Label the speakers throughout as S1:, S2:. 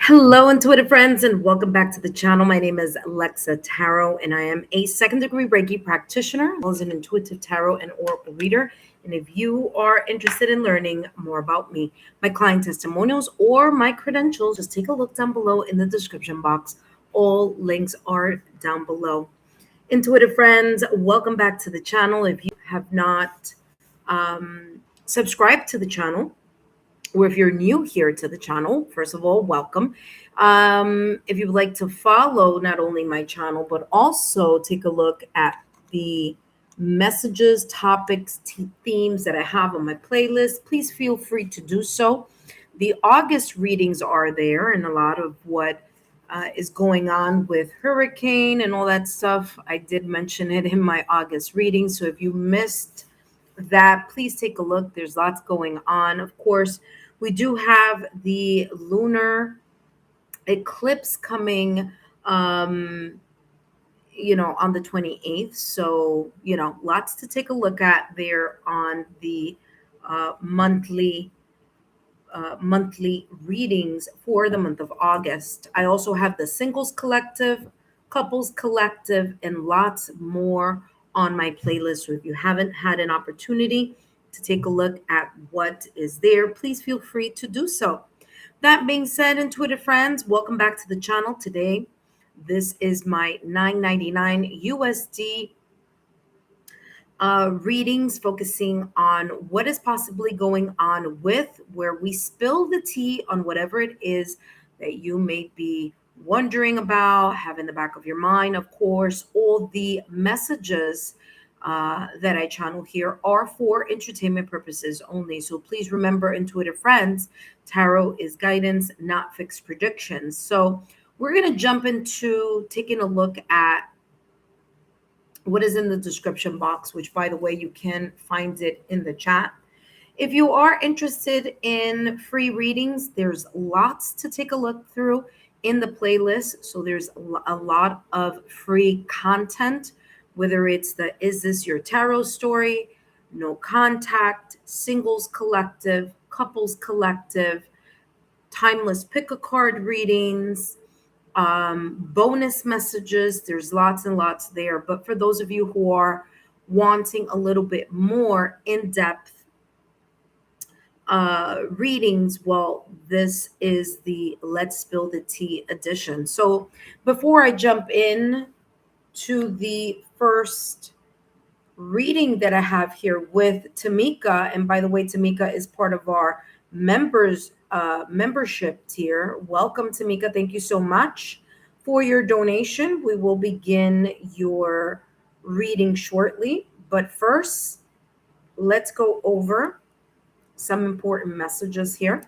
S1: Hello, intuitive friends, and welcome back to the channel. My name is Lexa Tarot, and I am a second-degree Reiki practitioner, as well as an intuitive tarot and oracle reader. And if you are interested in learning more about me, my client testimonials, or my credentials, just take a look down below in the description box. All links are down below. Intuitive friends, welcome back to the channel. If you have not subscribed to the channel, or if you're new here to the channel, first of all, welcome. If you would like to follow not only my channel, but also take a look at the messages, topics, themes that I have on my playlist, please feel free to do so. The August readings are there, and a lot of what is going on with hurricane and all that stuff. I did mention it in my August reading. So if you missed that, please take a look. There's lots going on. Of course, we do have the lunar eclipse coming, on the 28th. So, lots to take a look at there on the monthly readings for the month of August. I also have the singles collective, couples collective, and lots more on my playlist. So if you haven't had an opportunity to take a look at what is there, please feel free to do so. That being said, intuitive friends, welcome back to the channel today. This is my $9.99 USD readings focusing on what is possibly going on with, where we spill the tea on whatever it is that you may be wondering about, have in the back of your mind. Of course, all the messages that I channel here are for entertainment purposes only. So please remember, intuitive friends, tarot is guidance, not fixed predictions. So we're going to jump into taking a look at what is in the description box, which, by the way, you can find it in the chat. If you are interested in free readings, there's lots to take a look through in the playlist. So there's a lot of free content, whether it's the Is This Your Tarot Story, No Contact, Singles Collective, Couples Collective, Timeless Pick a Card readings, bonus messages. There's lots and lots there. But for those of you who are wanting a little bit more in-depth readings, well, this is the Let's Spill the Tea edition. So before I jump in to the first reading that I have here with Tamika, and by the way, Tamika is part of our membership tier. Welcome, Tamika. Thank you so much for your donation. We will begin your reading shortly, but first, let's go over some important messages here.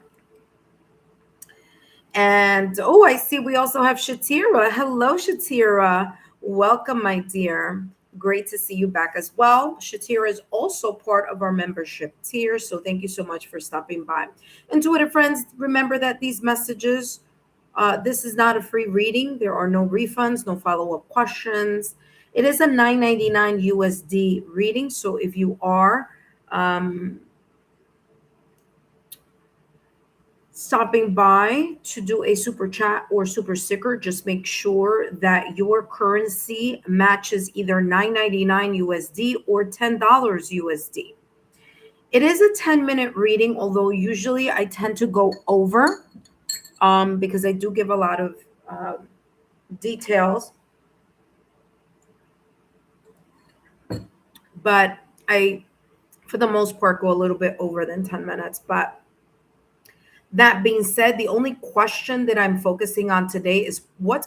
S1: And I see we also have Shatira. Hello, Shatira. Welcome, my dear. Great to see you back as well. Shatira is also part of our membership tier, so thank you so much for stopping by. Intuitive friends, remember that these messages, this is not a free reading. There are no refunds, no follow-up questions. It is a $9.99 USD reading, so if you are stopping by to do a super chat or super sticker, just make sure that your currency matches either $9.99 USD or $10 USD. It is a 10-minute reading, although usually I tend to go over because I do give a lot of details. But I, for the most part, go a little bit over than 10 minutes. But that being said, the only question that I'm focusing on today is what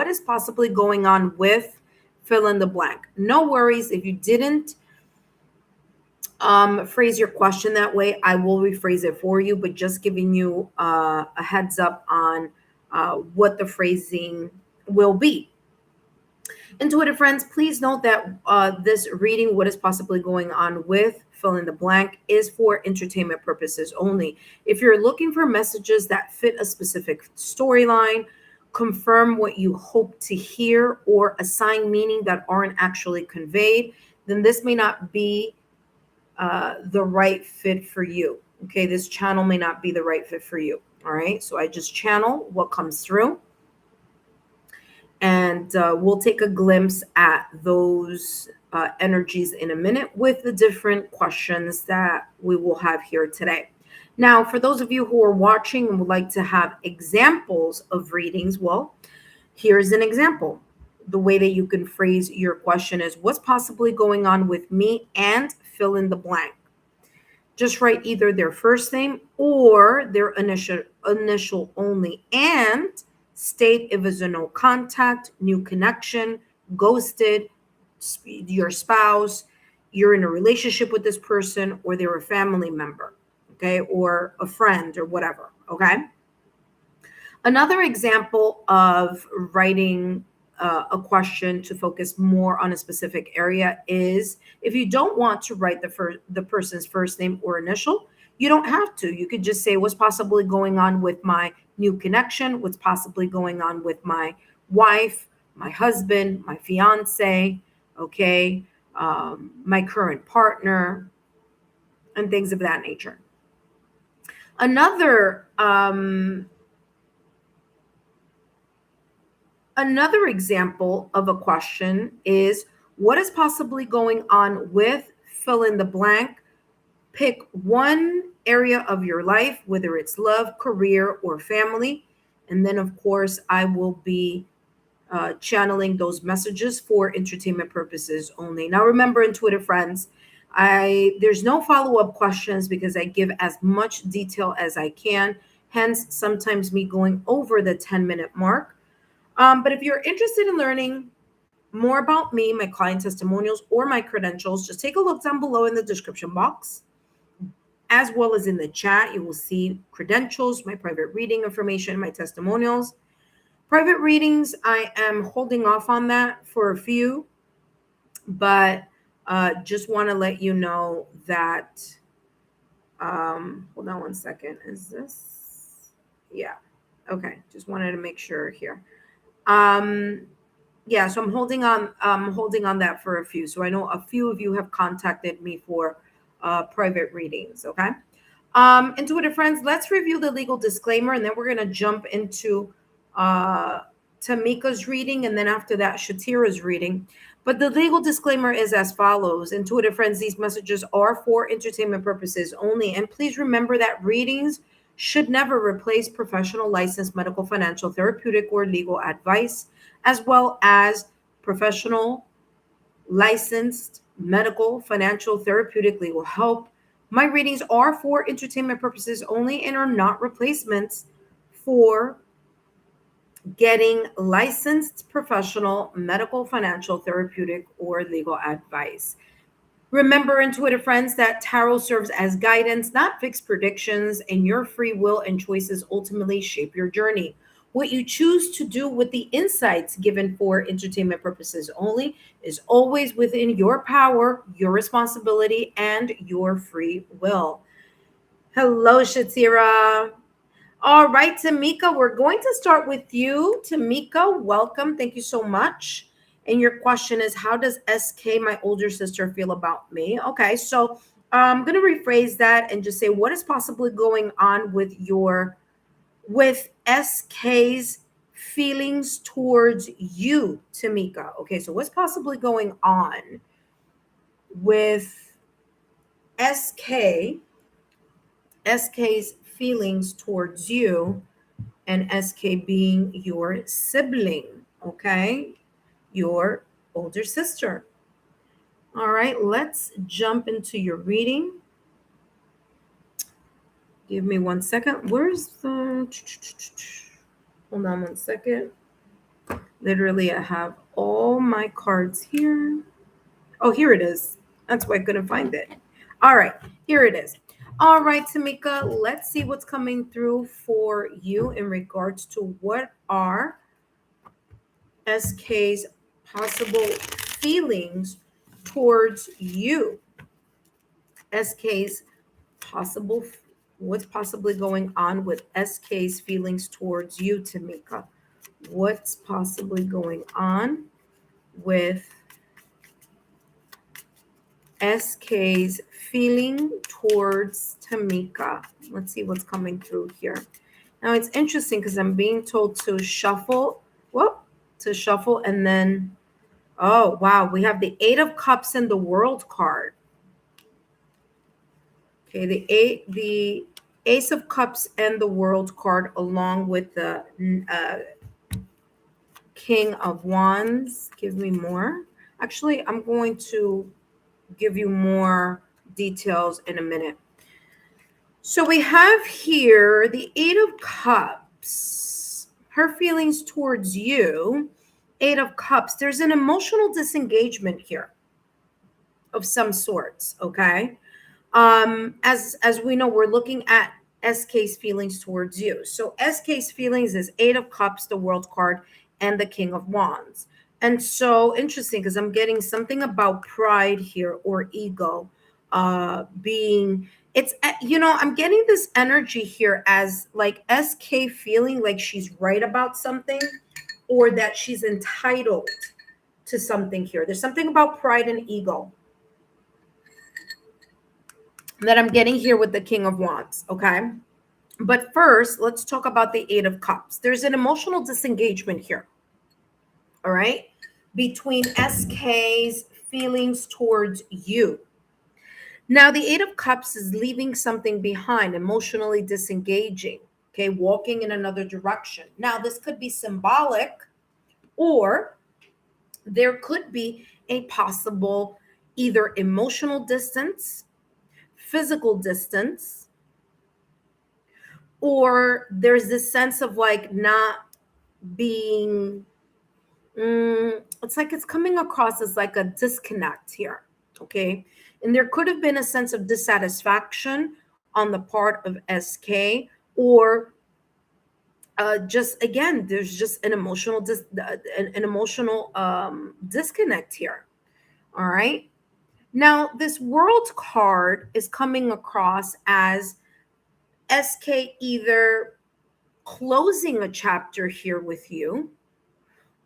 S1: is possibly going on with fill in the blank. No worries if you didn't phrase your question that way, I will rephrase it for you, but just giving you a heads up on what the phrasing will be. Intuitive friends, please note that this reading, what is possibly going on with fill in the blank, is for entertainment purposes only. If you're looking for messages that fit a specific storyline, confirm what you hope to hear, or assign meaning that aren't actually conveyed, then this may not be the right fit for you. Okay, this channel may not be the right fit for you. All right. So I just channel what comes through, and we'll take a glimpse at those energies in a minute with the different questions that we will have here today. Now, for those of you who are watching and would like to have examples of readings, well, here's an example. The way that you can phrase your question is, what's possibly going on with me, and fill in the blank. Just write either their first name or their initial only, and state if it's a no contact, new connection, ghosted, your spouse, you're in a relationship with this person, or they're a family member, okay, or a friend or whatever, okay? Another example of writing a question to focus more on a specific area is, if you don't want to write the person's first name or initial, you don't have to. You could just say, what's possibly going on with my new connection, what's possibly going on with my wife, my husband, my fiance, okay, my current partner, and things of that nature. Another example of a question is, what is possibly going on with, fill in the blank. Pick one area of your life, whether it's love, career, or family. And then, of course, I will be channeling those messages for entertainment purposes only. Now, remember, intuitive friends, there's no follow-up questions because I give as much detail as I can. Hence, sometimes me going over the 10-minute mark. But if you're interested in learning more about me, my client testimonials, or my credentials, just take a look down below in the description box, as well as in the chat. You will see credentials, my private reading information, my testimonials. Private readings, I am holding off on that for a few, but just want to let you know that, hold on one second. Is this? Yeah. Okay. Just wanted to make sure here. Yeah, so I'm holding on that for a few. So I know a few of you have contacted me for private readings. Okay. Intuitive friends, let's review the legal disclaimer, and then we're going to jump into Tamika's reading, and then after that, Shatira's reading. But the legal disclaimer is as follows. Intuitive friends, these messages are for entertainment purposes only. And please remember that readings should never replace professional, licensed medical, financial, therapeutic, or legal advice, as well as professional, licensed medical, financial, therapeutic, legal help. My readings are for entertainment purposes only and are not replacements for getting licensed professional, medical, financial, therapeutic, or legal advice. Remember, intuitive friends, that tarot serves as guidance, not fixed predictions, and your free will and choices ultimately shape your journey. What you choose to do with the insights given for entertainment purposes only is always within your power, your responsibility, and your free will. Hello, Shatira. All right, Tamika, we're going to start with you. Tamika, welcome. Thank you so much. And your question is, how does SK, my older sister, feel about me? Okay, so I'm going to rephrase that and just say, what is possibly going on with SK's feelings towards you, Tamika? Okay, so what's possibly going on with SK's feelings towards you, and SK being your sibling, okay? Your older sister. All right, let's jump into your reading. Give me 1 second. Where's the... Hold on 1 second. Literally, I have all my cards here. Oh, here it is. That's why I couldn't find it. All right, here it is. All right, Tamika, let's see what's coming through for you in regards to what are SK's possible feelings towards you. SK's what's possibly going on with SK's feelings towards you, Tamika? What's possibly going on with SK's feeling towards Tamika? Let's see what's coming through here. Now it's interesting because I'm being told to shuffle. Whoop, to shuffle, and then oh wow, we have the Eight of Cups and the World card. Okay, the Ace of Cups and the World card, along with the King of Wands. Give me more. Actually, I'm going to give you more details in a minute. So we have here the Eight of Cups, her feelings towards you. Eight of Cups, there's an emotional disengagement here of some sorts, okay? As we know, we're looking at SK's feelings towards you. So SK's feelings is Eight of Cups, the World card, and the King of Wands. And so interesting because I'm getting something about pride here or ego being it's I'm getting this energy here as like SK feeling like she's right about something or that she's entitled to something here. There's something about pride and ego that I'm getting here with the King of Wands, okay? But first, let's talk about the Eight of Cups. There's an emotional disengagement here, all right, between SK's feelings towards you. Now, the Eight of Cups is leaving something behind, emotionally disengaging, okay, walking in another direction. Now, this could be symbolic, or there could be a possible either emotional distance, physical distance, or there's this sense of like not being it's like it's coming across as like a disconnect here, okay? And there could have been a sense of dissatisfaction on the part of SK, or just again there's just an emotional an emotional disconnect here, all right? Now this World card is coming across as SK either closing a chapter here with you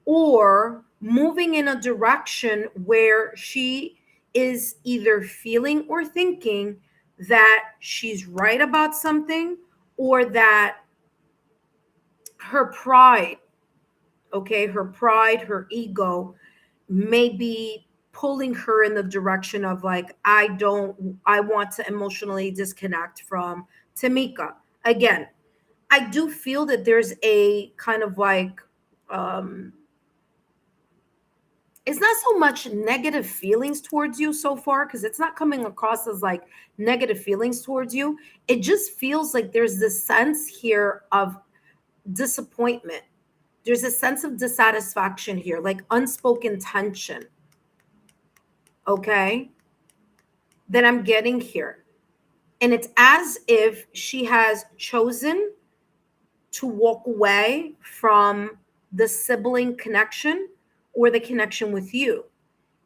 S1: or moving in a direction where she is either feeling or thinking that she's right about something or that her pride, okay, her pride, her ego may be pulling her in the direction of like, I want to emotionally disconnect from Tamika. Again, I do feel that there's a kind of like, it's not so much negative feelings towards you so far because it's not coming across as like negative feelings towards you. It just feels like there's this sense here of disappointment. There's a sense of dissatisfaction here, like unspoken tension. Okay. That I'm getting here. And it's as if she has chosen to walk away from the sibling connection or the connection with you,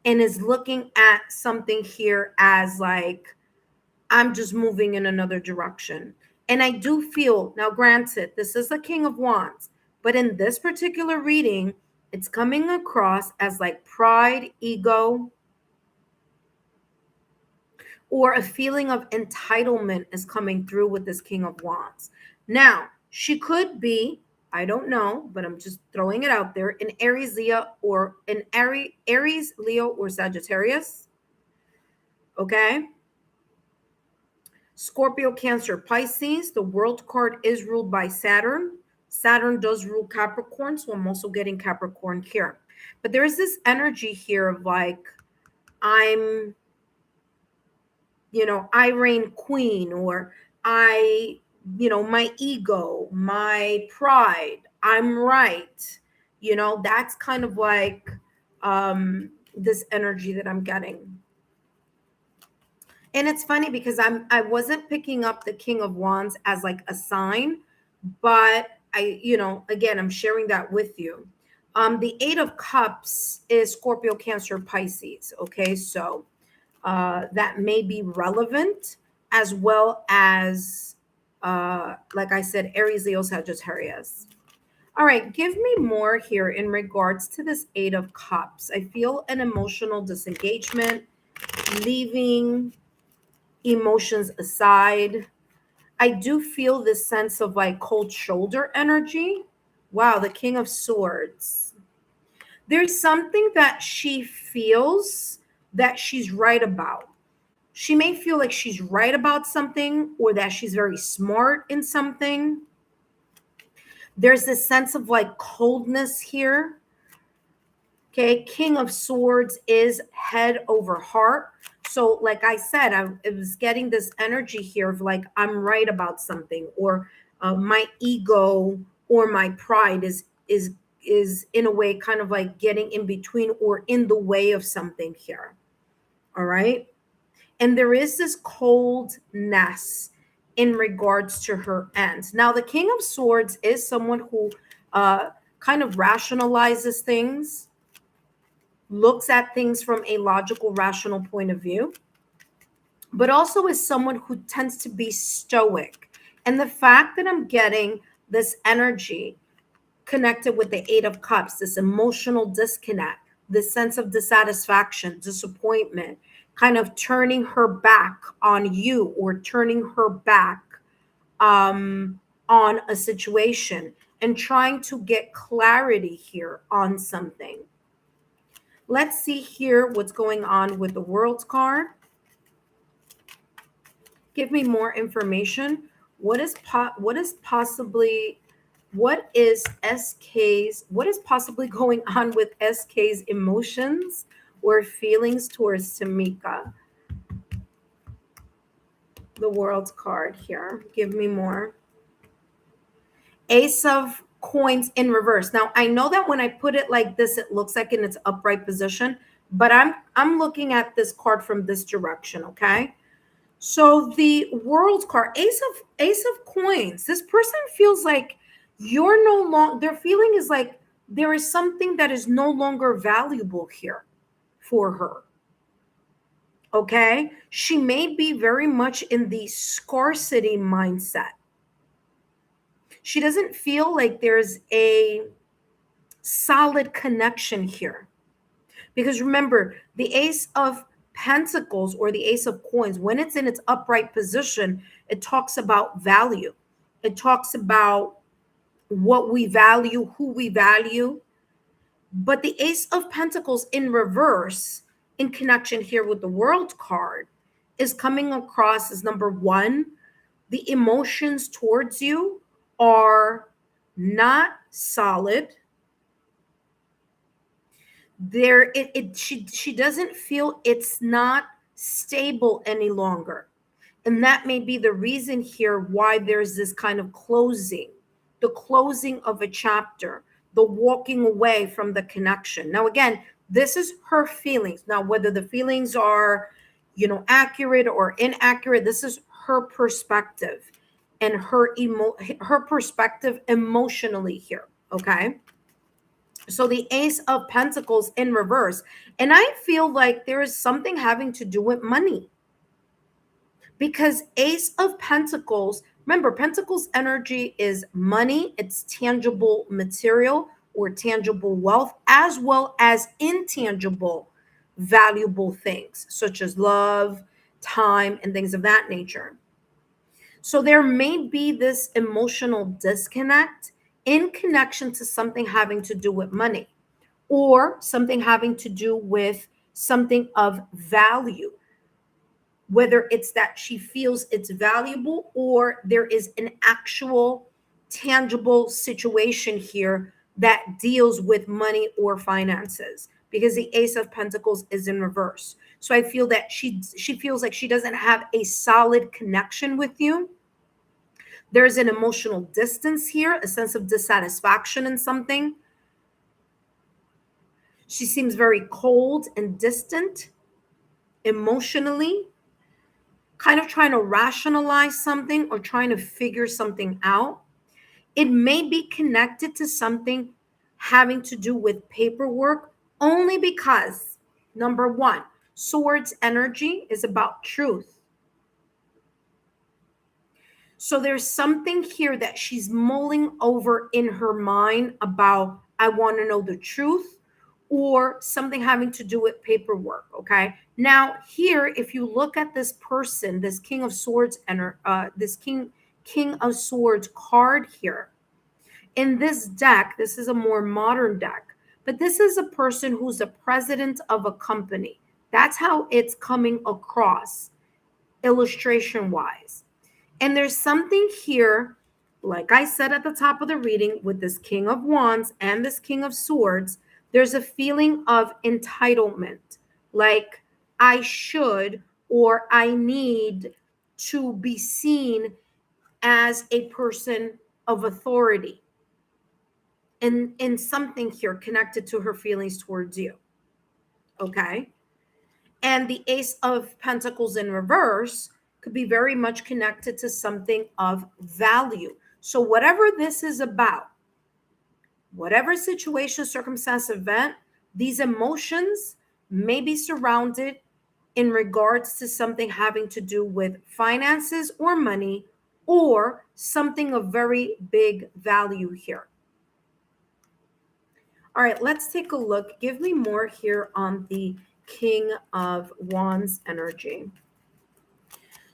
S1: and is looking at something here as like, I'm just moving in another direction. And I do feel, now granted, this is the King of Wands, but in this particular reading, it's coming across as like pride, ego, or a feeling of entitlement is coming through with this King of Wands. Now, she could be, I don't know, but I'm just throwing it out there, in Aries, Leo, or in Aries, Leo, or Sagittarius. Okay. Scorpio, Cancer, Pisces. The World card is ruled by Saturn. Saturn does rule Capricorn, so I'm also getting Capricorn here. But there is this energy here of like, I'm, I reign queen, or I, my ego, my pride, I'm right. That's kind of like this energy that I'm getting. And it's funny because I wasn't picking up the King of Wands as like a sign, but again, I'm sharing that with you. The Eight of Cups is Scorpio, Cancer, Pisces. Okay, so that may be relevant, as well as, like I said, Aries, Leo, Sagittarius. All right, give me more here in regards to this Eight of Cups. I feel an emotional disengagement, leaving emotions aside. I do feel this sense of like cold shoulder energy. Wow, the King of Swords. There's something that she feels that she's right about. She may feel like she's right about something or that she's very smart in something. There's this sense of like coldness here. Okay, King of Swords is head over heart. So, like I said, I was getting this energy here of like I'm right about something, or my ego or my pride is in a way kind of like getting in between or in the way of something here. All right, and there is this coldness in regards to her ends. Now, the King of Swords is someone who kind of rationalizes things, looks at things from a logical, rational point of view, but also is someone who tends to be stoic. And the fact that I'm getting this energy connected with the Eight of Cups, this emotional disconnect, this sense of dissatisfaction, disappointment, kind of turning her back on you or turning her back on a situation and trying to get clarity here on something. Let's see here what's going on with the World card. Give me more information. What is possibly what is possibly going on with SK's emotions or feelings towards Tamika? The World card here. Give me more. Ace of Coins in reverse. Now, I know that when I put it like this, it looks like in its upright position, but I'm looking at this card from this direction, okay? So the World card, Ace of Coins. This person feels like you're no longer, their feeling is like there is something that is no longer valuable here for her. Okay? She may be very much in the scarcity mindset. She doesn't feel like there's a solid connection here. Because remember, the Ace of Pentacles or the Ace of Coins, when it's in its upright position, it talks about value. It talks about what we value, who we value. But the Ace of Pentacles in reverse, in connection here with the World card, is coming across as number one, the emotions towards you are not solid. She doesn't feel it's not stable any longer, and that may be the reason here why there's this kind of closing, the closing of a chapter, the walking away from the connection. Now again, this is her feelings. Now whether the feelings are accurate or inaccurate, this is her perspective and her perspective emotionally here. Okay, so the Ace of Pentacles in reverse. And I feel like there is something having to do with money. Because Ace of Pentacles, remember, Pentacles energy is money, it's tangible material or tangible wealth, as well as intangible, valuable things, such as love, time, and things of that nature. So there may be this emotional disconnect in connection to something having to do with money or something having to do with something of value, whether it's that she feels it's valuable or there is an actual tangible situation here that deals with money or finances, because the Ace of Pentacles is in reverse. So I feel that she feels like she doesn't have a solid connection with you. There's an emotional distance here, a sense of dissatisfaction in something. She seems very cold and distant emotionally, kind of trying to rationalize something or trying to figure something out. It may be connected to something having to do with paperwork, only because, number one, Swords energy is about truth. So there's something here that she's mulling over in her mind about, I want to know the truth, or something having to do with paperwork. Okay. Now, here, if you look at this person, this King of Swords and this King of Swords card here. In this deck, this is a more modern deck, but this is a person who's a president of a company. That's how it's coming across illustration wise. And there's something here, like I said at the top of the reading, with this King of Wands and this King of Swords, there's a feeling of entitlement, like I should or I need to be seen as a person of authority in something here connected to her feelings towards you. Okay. And the Ace of Pentacles in reverse could be very much connected to something of value. So, whatever this is about, whatever situation, circumstance, event, these emotions may be surrounded in regards to something having to do with finances or money or something of very big value here. All right, let's take a look. Give me more here on the King of Wands energy.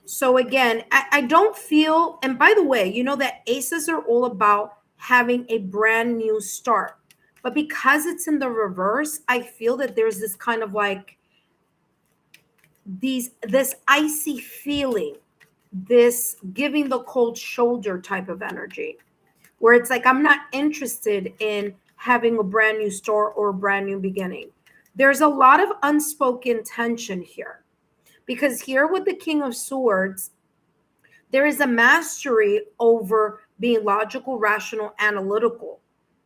S1: So again, I don't feel, and by the way, you know that aces are all about having a brand new start. But because it's in the reverse, I feel that there's this kind of like this icy feeling, this giving the cold shoulder type of energy, where it's like, I'm not interested in having a brand new start or a brand new beginning. There's a lot of unspoken tension here, because here with the King of Swords, there is a mastery over being logical, rational, analytical,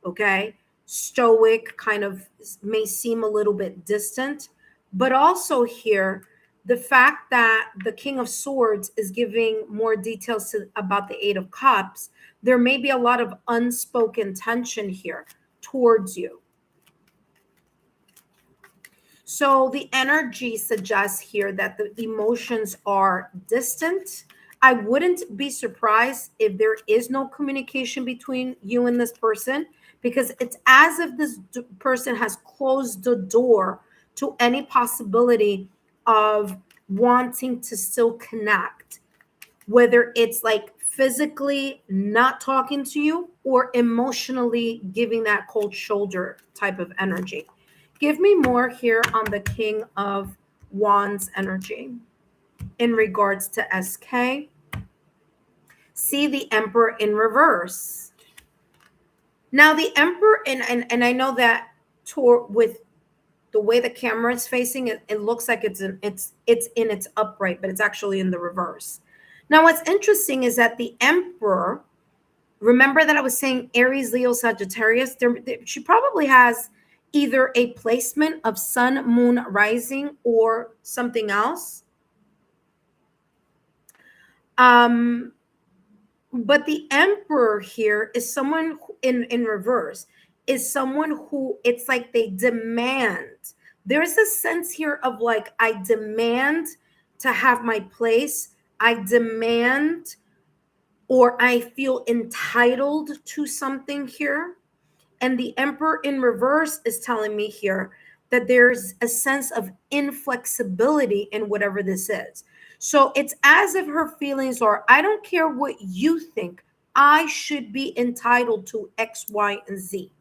S1: okay? Stoic kind of may seem a little bit distant, but also here, the fact that the King of Swords is giving more details about the Eight of Cups, there may be a lot of unspoken tension here towards you. So the energy suggests here that the emotions are distant. I wouldn't be surprised if there is no communication between you and this person, because it's as if this person has closed the door to any possibility of wanting to still connect, whether it's like physically not talking to you or emotionally giving that cold shoulder type of energy. Give me more here on the King of Wands energy in regards to SK. See the Emperor in reverse. Now the Emperor, and I know that with the way the camera is facing it, it looks like it's in its upright, but it's actually in the reverse. Now what's interesting is that the Emperor, remember that I was saying Aries, Leo, Sagittarius, she probably has either a placement of sun, moon, rising, or something else. But the Emperor here is someone who, in reverse, is someone who it's like they demand. There's a sense here of like, I demand to have my place. I demand, or I feel entitled to something here. And the Emperor in reverse is telling me here that there's a sense of inflexibility in whatever this is. So it's as if her feelings are, I don't care what you think, I should be entitled to X, Y, and Z.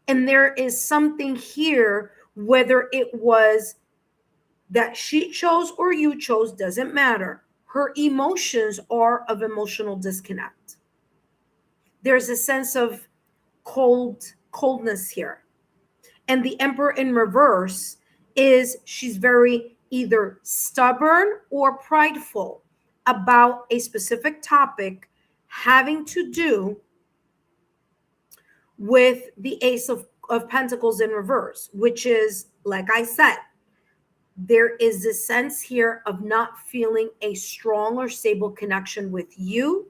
S1: And there is something here, whether it was that she chose or you chose, doesn't matter. Her emotions are of emotional disconnect. There's a sense of coldness here. And the Emperor in reverse is she's very either stubborn or prideful about a specific topic having to do with the Ace of Pentacles in reverse, which is, like I said, there is this sense here of not feeling a strong or stable connection with you.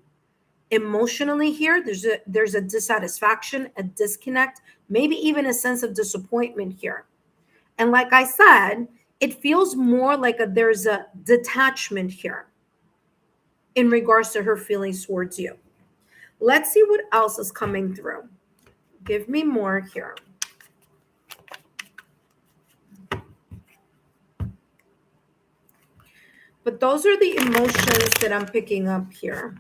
S1: Emotionally here, there's a dissatisfaction, a disconnect, maybe even a sense of disappointment here. And like I said, it feels more like there's a detachment here in regards to her feelings towards you. Let's see what else is coming through. Give me more here. But those are the emotions that I'm picking up here.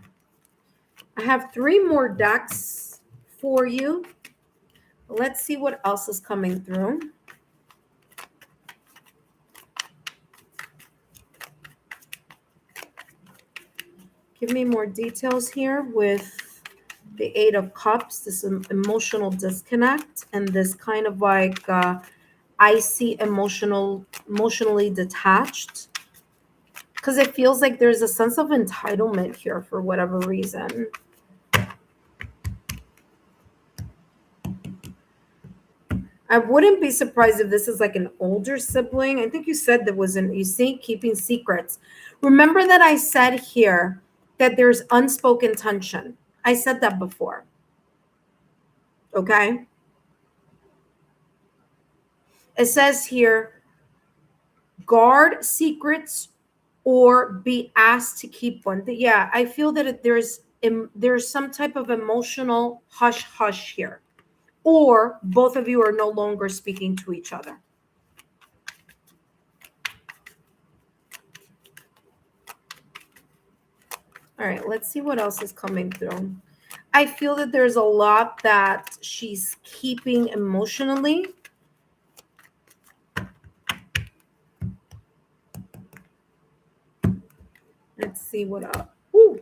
S1: I have 3 more decks for you. Let's see what else is coming through. Give me more details here with the 8 of Cups, this emotional disconnect, and this kind of like icy emotionally detached. Because it feels like there's a sense of entitlement here for whatever reason. I wouldn't be surprised if this is like an older sibling. I think you said there was you see, keeping secrets. Remember that I said here that there's unspoken tension. I said that before. Okay. It says here, guard secrets or be asked to keep one. Yeah, I feel that there's some type of emotional hush hush here, or both of you are no longer speaking to each other. All right, let's see what else is coming through. I feel that there's a lot that she's keeping emotionally. Let's see what else. Ooh.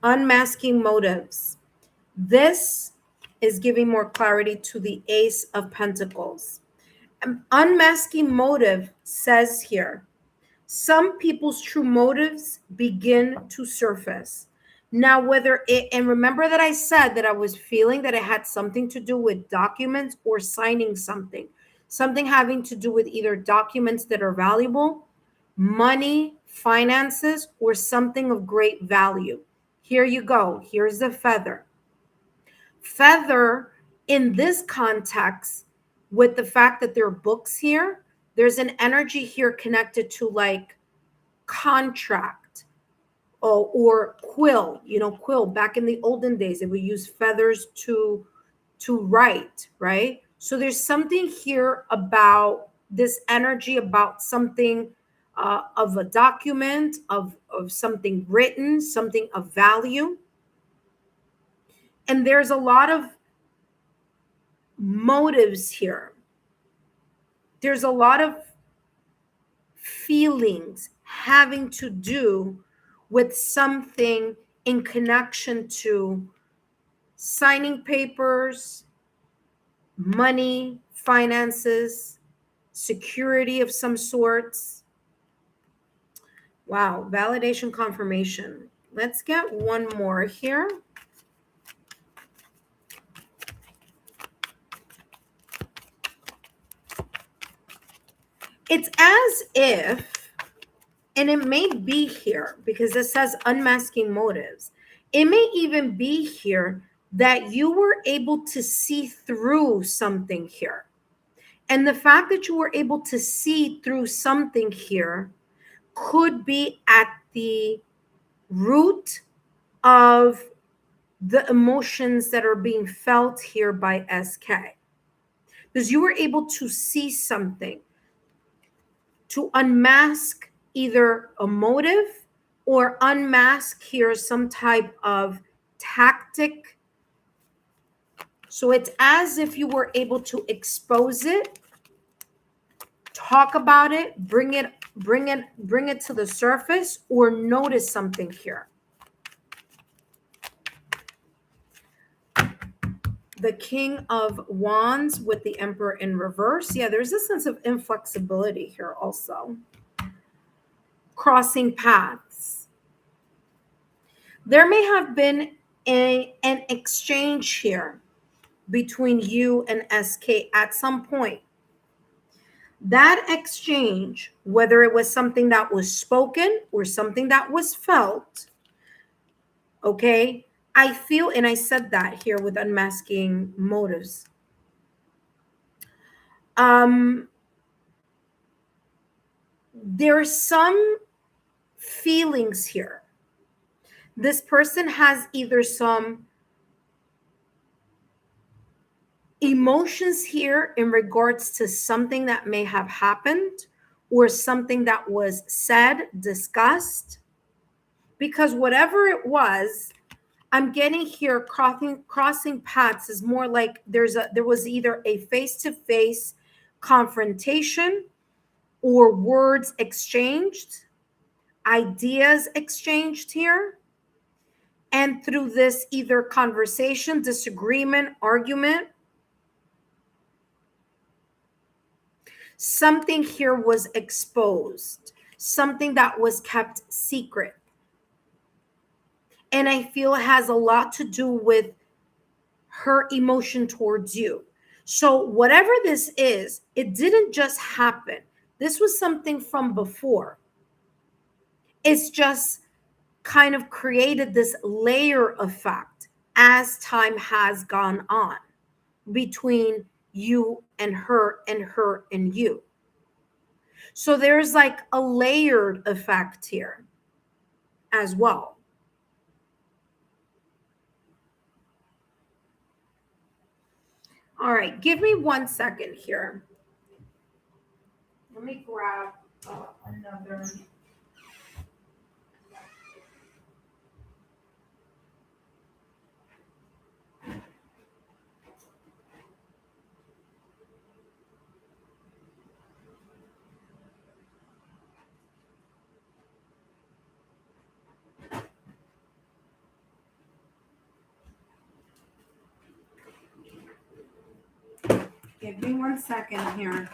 S1: Unmasking motives. This is giving more clarity to the Ace of Pentacles. Unmasking motive says here, some people's true motives begin to surface. Now, whether it, and remember that I said that I was feeling that it had something to do with documents or signing something having to do with either documents that are valuable, money, finances, or something of great value. Here you go. Here's the feather. Feather in this context, with the fact that there are books here, there's an energy here connected to like contract or quill. Quill back in the olden days, they would use feathers to write, right? So there's something here about this energy, about something of a document, of something written, something of value. And there's a lot of motives here. There's a lot of feelings having to do with something in connection to signing papers, money, finances, security of some sorts. Wow, validation, confirmation. Let's get one more here. It's as if, and it may be here because it says unmasking motives. It may even be here that you were able to see through something here. And the fact that you were able to see through something here could be at the root of the emotions that are being felt here by SK. Because you were able to see something, to unmask either a motive or unmask here some type of tactic. So it's as if you were able to expose it, talk about it, bring it to the surface, or notice something here. The King of Wands with the Emperor in reverse. Yeah, there's a sense of inflexibility here also. Crossing paths. There may have been an exchange here between you and SK at some point. That exchange, whether it was something that was spoken or something that was felt, okay, I feel, and I said that here with unmasking motives. There are some feelings here. This person has either some emotions here in regards to something that may have happened or something that was said, discussed, because whatever it was, I'm getting here crossing paths is more like there was either a face-to-face confrontation or words exchanged, ideas exchanged here. And through this either conversation, disagreement, argument, something here was exposed, something that was kept secret. And I feel it has a lot to do with her emotion towards you. So whatever this is, it didn't just happen. This was something from before. It's just kind of created this layer effect as time has gone on between you and her and you. So there's like a layered effect here as well. All right, give me 1 second here. Let me grab another. Give me 1 second here.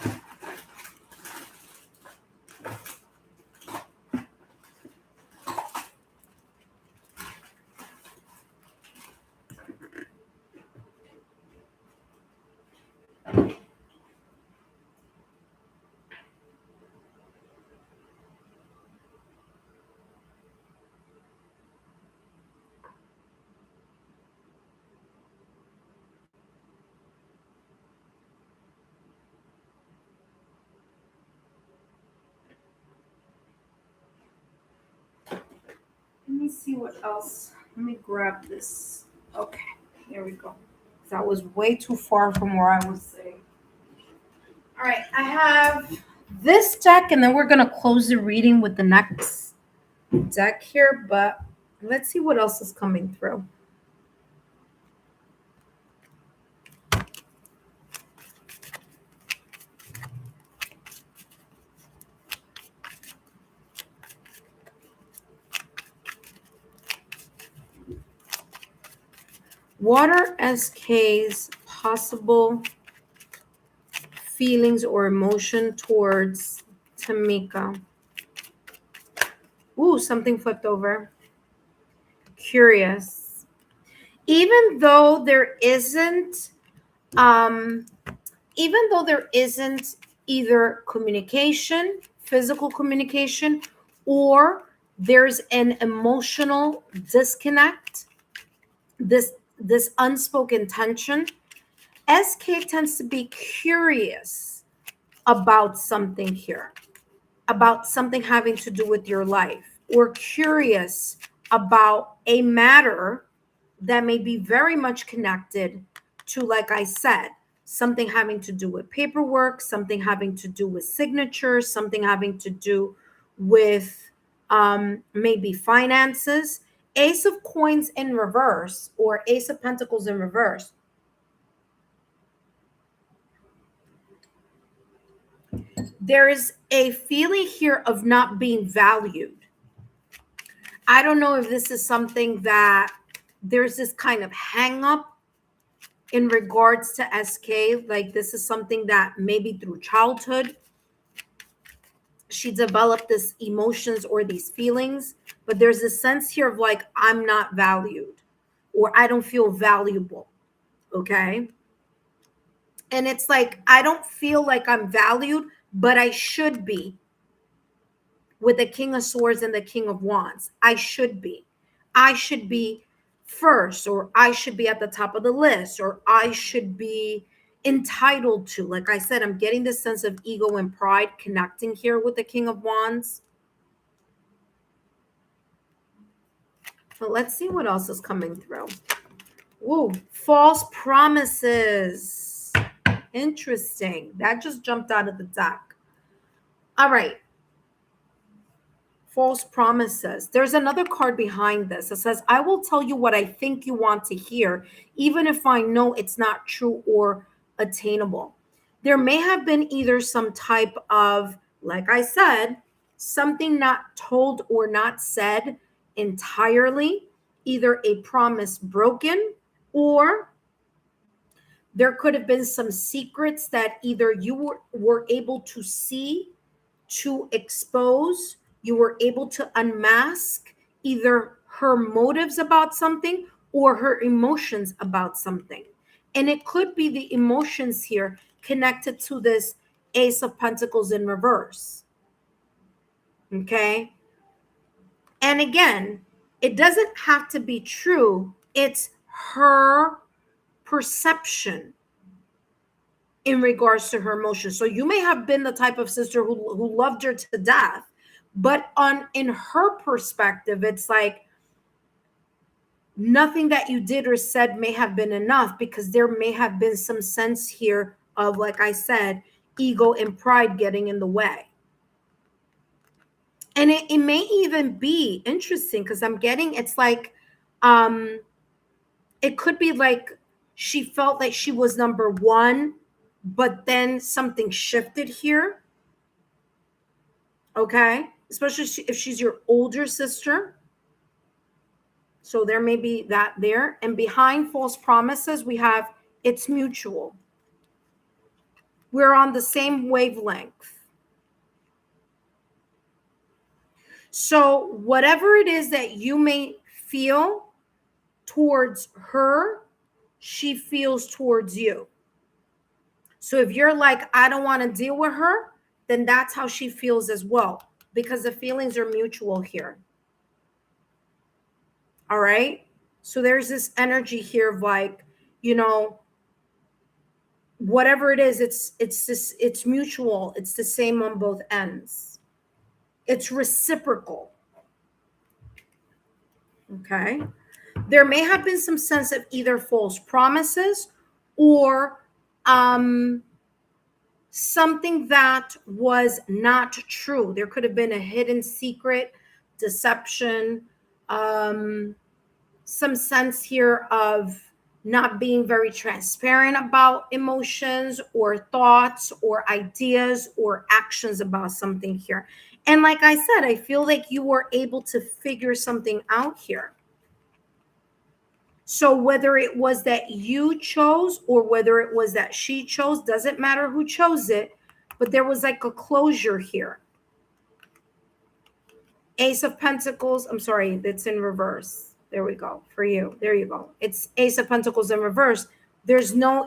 S1: Let me see what else. Let me grab this. Okay, here we go. That was way too far from where I was sitting. All right, I have this deck, and then we're going to close the reading with the next deck here, but let's see what else is coming through. Water SK's possible feelings or emotion towards Tamika. Ooh, something flipped over. Curious. Even though there isn't either communication, physical communication, or there's an emotional disconnect, this unspoken tension, SK tends to be curious about something here, about something having to do with your life, or curious about a matter that may be very much connected to, like I said, something having to do with paperwork, something having to do with signatures, something having to do with maybe finances. Ace of Coins in reverse or Ace of Pentacles in reverse. There is a feeling here of not being valued. I don't know if this is something that there's this kind of hang up in regards to SK. Like this is something that maybe through childhood, she developed this emotions or these feelings, but there's a sense here of like, I'm not valued or I don't feel valuable. Okay. And it's like, I don't feel like I'm valued, but I should be. With the King of Swords and the King of Wands, I should be first, or I should be at the top of the list, or I should be entitled to. Like I said, I'm getting this sense of ego and pride connecting here with the King of Wands. But let's see what else is coming through. Ooh, false promises. Interesting. That just jumped out of the deck. All right. false promises. There's another card behind this that says, I will tell you what I think you want to hear, even if I know it's not true or attainable. There may have been either some type of, like I said, something not told or not said entirely, either a promise broken, or there could have been some secrets that either you were able to see, to expose, you were able to unmask either her motives about something or her emotions about something. And it could be the emotions here connected to this Ace of Pentacles in reverse. Okay. And again, it doesn't have to be true, it's her perception in regards to her emotions. So you may have been the type of sister who loved her to death, but in her perspective, it's like nothing that you did or said may have been enough, because there may have been some sense here of, like I said, ego and pride getting in the way. And it may even be interesting, because I'm getting, it's like, it could be like she felt like she was number one, but then something shifted here. Okay. Especially if she's your older sister. So there may be that there. And behind false promises, we have it's mutual. We're on the same wavelength. So whatever it is that you may feel towards her, she feels towards you. So if you're like, I don't want to deal with her, then that's how she feels as well, because the feelings are mutual here. All right. So there's this energy here of like, you know, whatever it is, it's mutual. It's the same on both ends. It's reciprocal. Okay. There may have been some sense of either false promises or something that was not true. There could have been a hidden secret, deception, some sense here of not being very transparent about emotions or thoughts or ideas or actions about something here. And like I said, I feel like you were able to figure something out here. So whether it was that you chose or whether it was that she chose, doesn't matter who chose it, but there was like a closure here. Ace of Pentacles, I'm sorry, that's in reverse. There we go. For you. There you go. It's Ace of Pentacles in reverse. There's no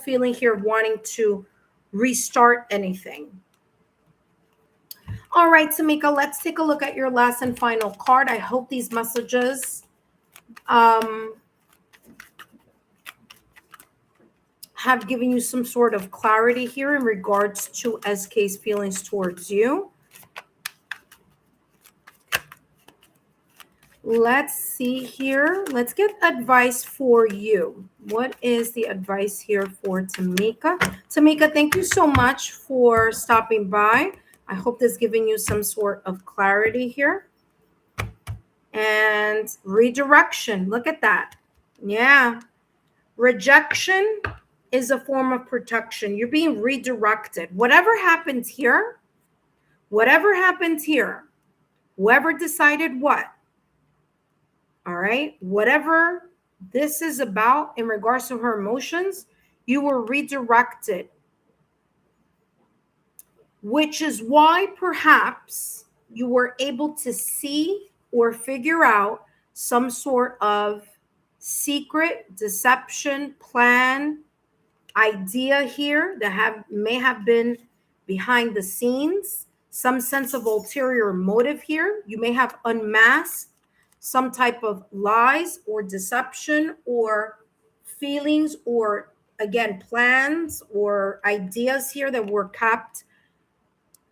S1: feeling here of wanting to restart anything. All right, Tamika, let's take a look at your last and final card. I hope these messages have given you some sort of clarity here in regards to SK's feelings towards you. Let's see here. Let's get advice for you. What is the advice here for Tamika? Tamika, thank you so much for stopping by. I hope this is giving you some sort of clarity here. And redirection. Look at that. Yeah. Rejection is a form of protection. You're being redirected. Whatever happens here, whoever decided what, all right, whatever this is about in regards to her emotions, you were redirected, which is why perhaps you were able to see or figure out some sort of secret, deception, plan, idea here that may have been behind the scenes, some sense of ulterior motive here. You may have unmasked some type of lies or deception or feelings or, again, plans or ideas here that were kept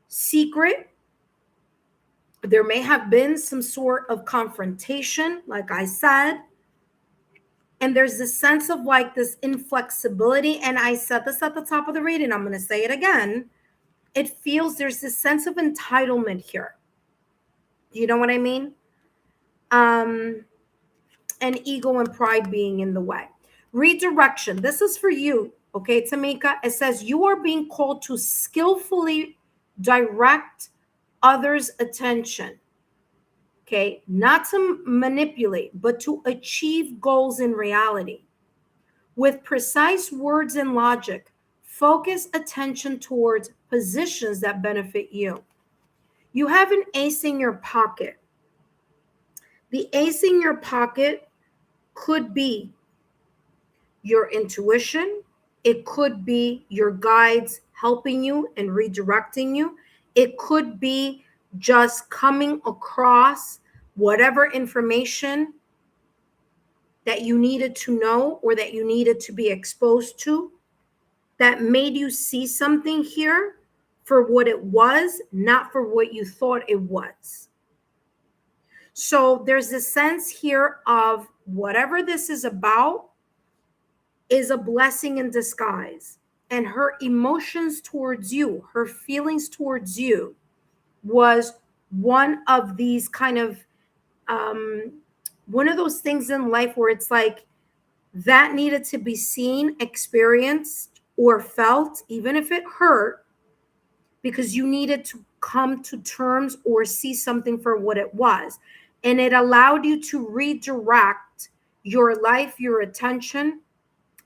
S1: secret. There may have been some sort of confrontation, like I said. And there's this sense of like this inflexibility. And I said this at the top of the reading. I'm going to say it again. It feels there's this sense of entitlement here. Do you know what I mean? And ego and pride being in the way. Redirection. This is for you, okay, Tamika? It says you are being called to skillfully direct others' attention, okay? Not to manipulate, but to achieve goals in reality. With precise words and logic, focus attention towards positions that benefit you. You have an ace in your pocket. The ace in your pocket could be your intuition. It could be your guides helping you and redirecting you. It could be just coming across whatever information that you needed to know or that you needed to be exposed to that made you see something here for what it was, not for what you thought it was. So there's a sense here of whatever this is about is a blessing in disguise. And her emotions towards you, her feelings towards you was one of these kind of, one of those things in life where it's like that needed to be seen, experienced, or felt, even if it hurt, because you needed to come to terms or see something for what it was. And it allowed you to redirect your life, your attention,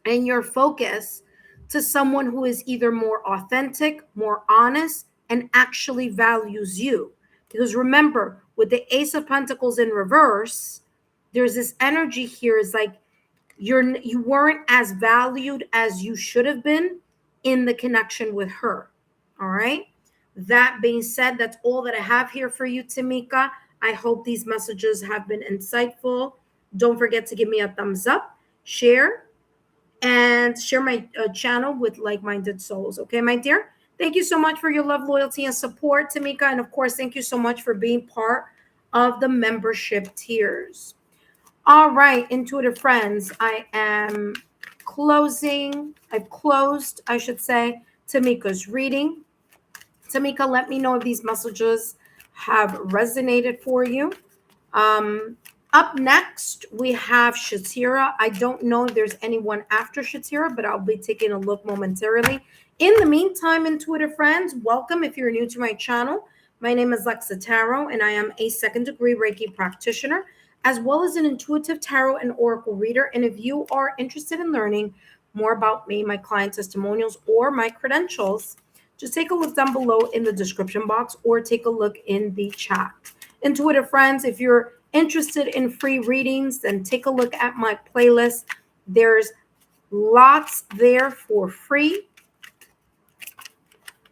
S1: and your focus to someone who is either more authentic, more honest, and actually values you. Because remember, with the Ace of Pentacles in reverse, there's this energy here is like you weren't as valued as you should have been in the connection with her. All right. That being said, that's all that I have here for you, Tamika. I hope these messages have been insightful. Don't forget to give me a thumbs up, share, and share my channel with like-minded souls. Okay, my dear? Thank you so much for your love, loyalty, and support, Tamika. And of course, thank you so much for being part of the membership tiers. All right, intuitive friends, I am closing. I've closed, I should say, Tamika's reading. Tamika, let me know if these messages have resonated for you. Up next, we have Shatira. I don't know if there's anyone after Shatira, but I'll be taking a look momentarily. In the meantime, intuitive friends, welcome if you're new to my channel. My name is Lexa Tarot, and I am a second-degree Reiki practitioner, as well as an intuitive tarot and oracle reader. And if you are interested in learning more about me, my client testimonials, or my credentials, just take a look down below in the description box or take a look in the chat. Intuitive friends, if you're interested in free readings, then take a look at my playlist. There's lots there for free.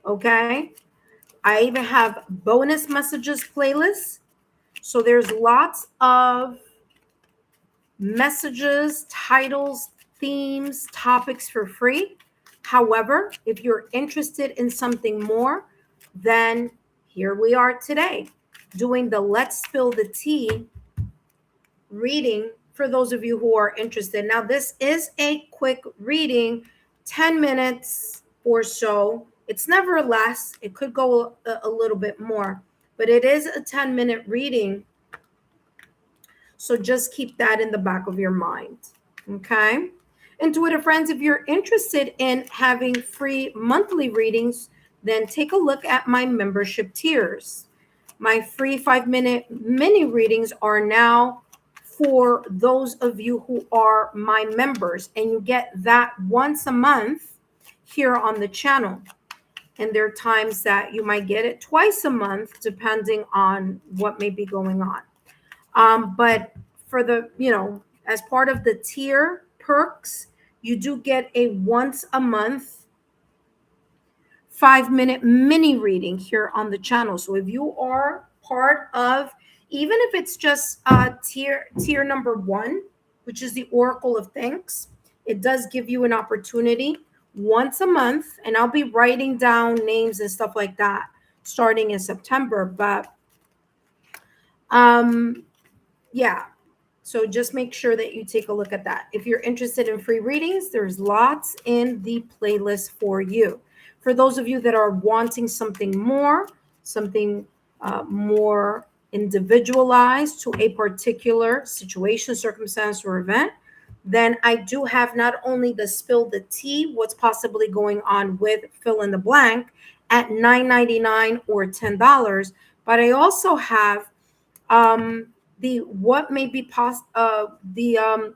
S1: Okay. I even have bonus messages playlists. So there's lots of messages, titles, themes, topics for free. However, if you're interested in something more, then here we are today doing the Let's Spill the Tea reading for those of you who are interested. Now, this is a quick reading, 10 minutes or so. It's never less. It could go a little bit more, but it is a 10-minute reading. So just keep that in the back of your mind. Okay. Intuitive friends, if you're interested in having free monthly readings, then take a look at my membership tiers. My free 5-minute mini readings are now for those of you who are my members, and you get that once a month here on the channel. And there are times that you might get it twice a month, depending on what may be going on. But for the, as part of the tier perks, you do get a once a month 5-minute mini reading here on the channel. So if you are part of, even if it's just tier number 1, which is the Oracle of Thanks, it does give you an opportunity once a month, and I'll be writing down names and stuff like that starting in September. But yeah, so just make sure that you take a look at that. If you're interested in free readings, there's lots in the playlist for you. For those of you that are wanting something more, something more individualized to a particular situation, circumstance, or event, then I do have not only the spill the tea, what's possibly going on with fill in the blank at $9.99 or $10, but I also have um, the what may be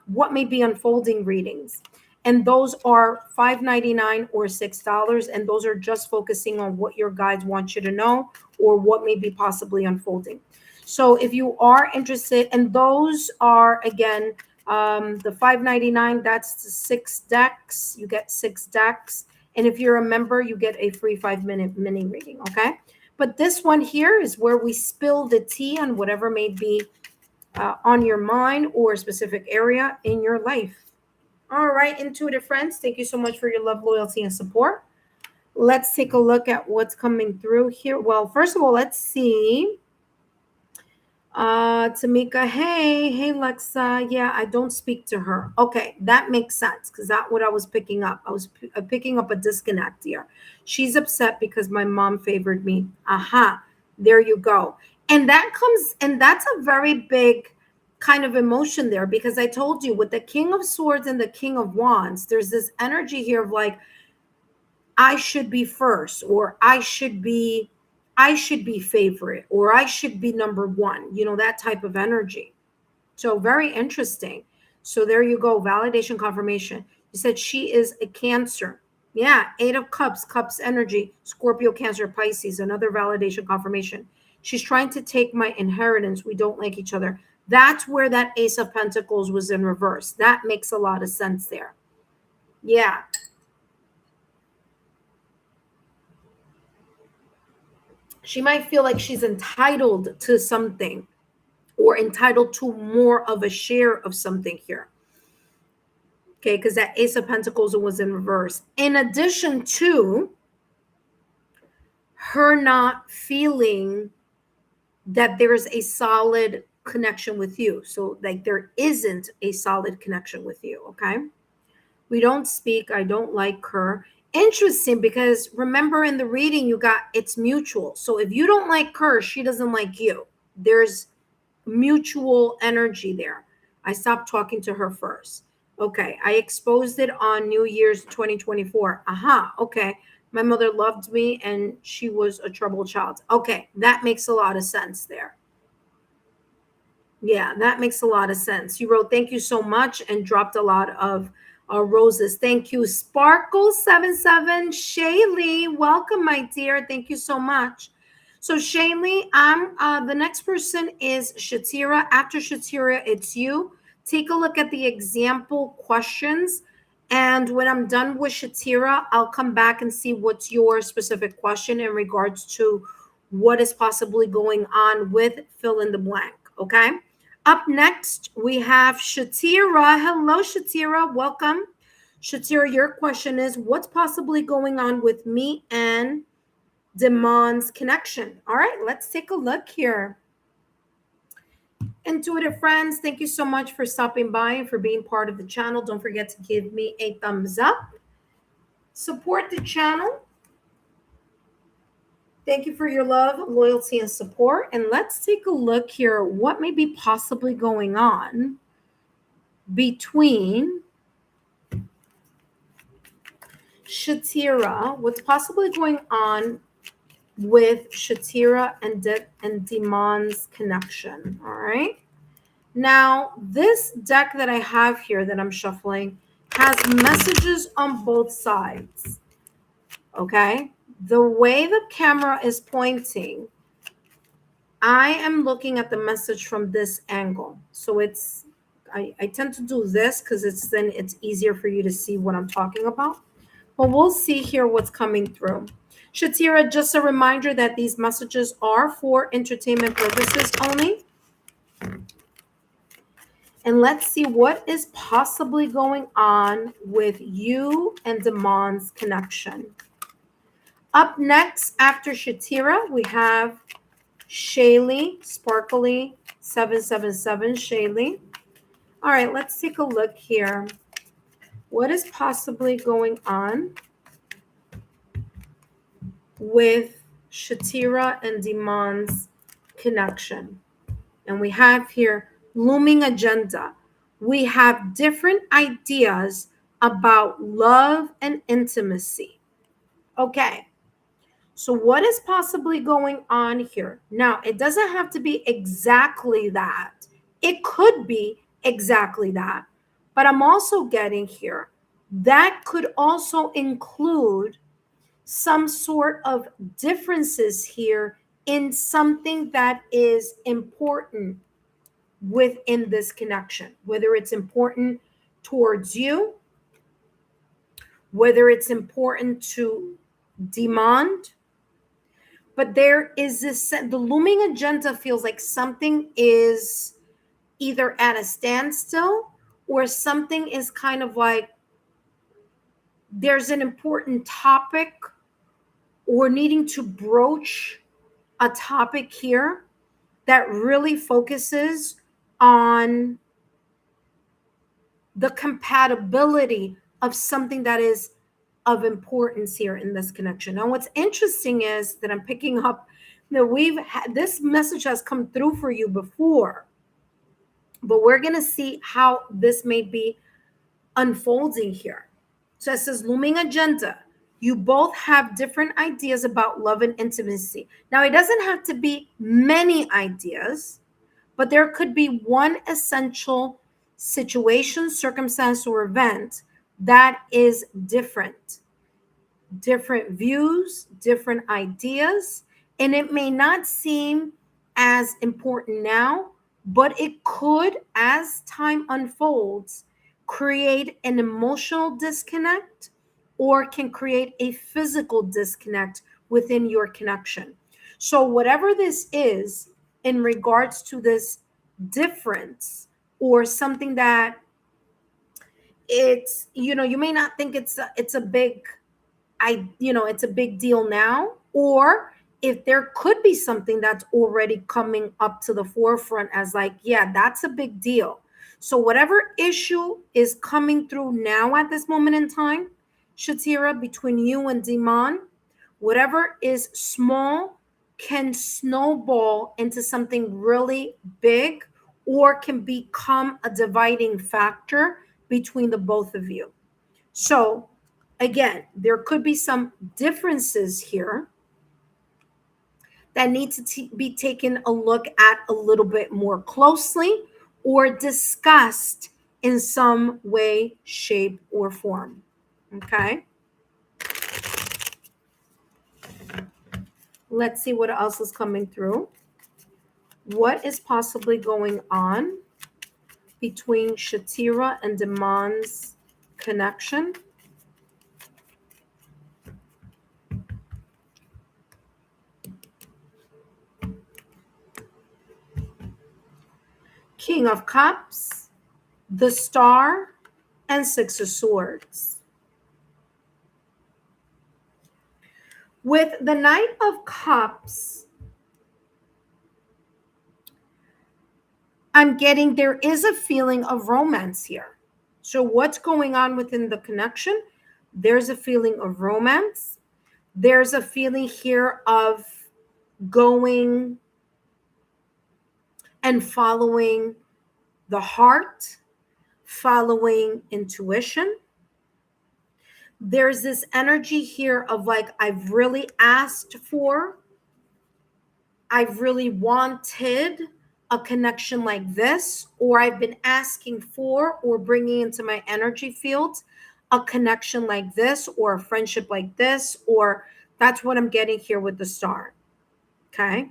S1: what may be unfolding readings, and those are $5.99 or $6, and those are just focusing on what your guides want you to know or what may be possibly unfolding. So if you are interested, and those are again the $5.99, that's the 6 decks. You get 6 decks, and if you're a member, you get a free 5-minute mini reading. Okay. But this one here is where we spill the tea on whatever may be on your mind or a specific area in your life. All right, intuitive friends, thank you so much for your love, loyalty, and support. Let's take a look at what's coming through here. Well, first of all, let's see. Tamika, hey Lexa. Yeah, I don't speak to her. Okay, that makes sense because that's what I was picking up. I was picking up a disconnect here. She's upset because my mom favored me. Aha, there you go. And that's a very big kind of emotion there, because I told you with the King of Swords and the King of Wands, there's this energy here of like, I should be first, or I should be favorite, or I should be number one, that type of energy. So very interesting. So there you go. Validation confirmation. You said she is a Cancer. Yeah. 8 of Cups, Cups energy, Scorpio, Cancer, Pisces, another validation confirmation. She's trying to take my inheritance. We don't like each other. That's where that Ace of Pentacles was in reverse. That makes a lot of sense there. Yeah. She might feel like she's entitled to something or entitled to more of a share of something here. Okay, because that Ace of Pentacles was in reverse. In addition to her not feeling that there's a solid connection with you. So like there isn't a solid connection with you, okay? We don't speak. I don't like her. Interesting, because remember in the reading you got it's mutual. So if you don't like her, she doesn't like you. There's mutual energy there. I stopped talking to her first. Okay, I exposed it on New Year's 2024. Aha, okay. My mother loved me and she was a troubled child. Okay, that makes a lot of sense there. Yeah, that makes a lot of sense. You wrote, thank you so much, and dropped a lot of roses. Thank you. Sparkle77, Shaylee, welcome, my dear. Thank you so much. So Shaylee, the next person is Shatira. After Shatira, it's you. Take a look at the example questions. And when I'm done with Shatira, I'll come back and see what's your specific question in regards to what is possibly going on with fill in the blank. Okay. Up next, we have Shatira. Hello, Shatira. Welcome. Shatira, your question is, what's possibly going on with me and Demon's connection? All right, let's take a look here. Intuitive friends, thank you so much for stopping by and for being part of the channel. Don't forget to give me a thumbs up. Support the channel. Thank you for your love, loyalty, and support. And let's take a look here. What may be possibly going on between Shatira, what's possibly going on with Shatira and Demon's connection. All right. Now, this deck that I have here that I'm shuffling has messages on both sides. Okay. The way the camera is pointing, I am looking at the message from this angle. So I tend to do this because it's easier for you to see what I'm talking about. But we'll see here what's coming through. Shatira, just a reminder that these messages are for entertainment purposes only. And let's see what is possibly going on with you and Demon's connection. Up next, after Shatira, we have Shaylee, Sparkly 777, Shaylee. All right, let's take a look here. What is possibly going on with Shatira and Demon's connection? And we have here looming agenda. We have different ideas about love and intimacy. Okay. So, what is possibly going on here? Now, it doesn't have to be exactly that. It could be exactly that. But I'm also getting here that could also include some sort of differences here in something that is important within this connection, whether it's important towards you, whether it's important to demand. But there is this, the looming agenda feels like something is either at a standstill or something is kind of like there's an important topic or needing to broach a topic here that really focuses on the compatibility of something that is of importance here in this connection. Now, what's interesting is that I'm picking up that we've had this message has come through for you before, but we're going to see how this may be unfolding here. So it says looming agenda. You both have different ideas about love and intimacy. Now, it doesn't have to be many ideas, but there could be one essential situation, circumstance, or event that is different. Different views, different ideas, and it may not seem as important now, but it could, as time unfolds, create an emotional disconnect or can create a physical disconnect within your connection. So, whatever this is in regards to this difference or something that it's, you may not think it's a big it's a big deal now, or if there could be something that's already coming up to the forefront as like, yeah, that's a big deal. So whatever issue is coming through now at this moment in time, Shatira, between you and Diman, whatever is small can snowball into something really big or can become a dividing factor between the both of you. So again, there could be some differences here that need to be taken a look at a little bit more closely or discussed in some way, shape, or form. Okay. Let's see what else is coming through. What is possibly going on between Shatira and Damon's connection? King of Cups, the Star, and Six of Swords. With the Knight of Cups, I'm getting there is a feeling of romance here. So what's going on within the connection? There's a feeling of romance. There's a feeling here of going and following the heart, following intuition. There's this energy here of like, I've really asked for, I've really wanted a connection like this, or I've been asking for or bringing into my energy field a connection like this, or a friendship like this, or that's what I'm getting here with the Star. Okay.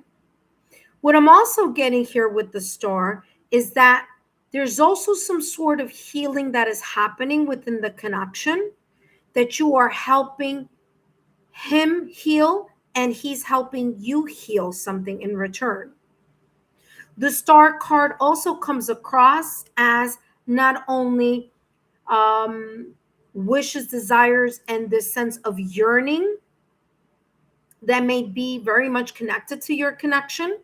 S1: What I'm also getting here with the Star is that there's also some sort of healing that is happening within the connection, that you are helping him heal and he's helping you heal something in return. The Star card also comes across as not only wishes, desires, and this sense of yearning that may be very much connected to your connection.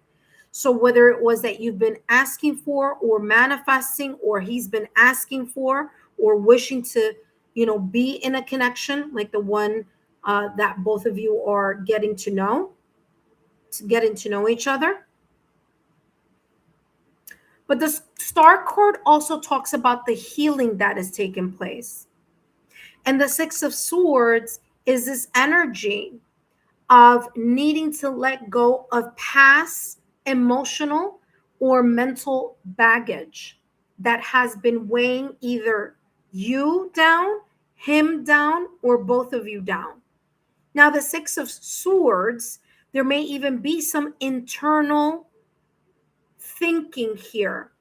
S1: So whether it was that you've been asking for or manifesting, or he's been asking for or wishing to, be in a connection like the one that both of you are getting to know each other. But the Star card also talks about the healing that has taken place. And the Six of Swords is this energy of needing to let go of past emotional or mental baggage that has been weighing either you down, him down, or both of you down. Now, the Six of Swords, there may even be some internal thinking here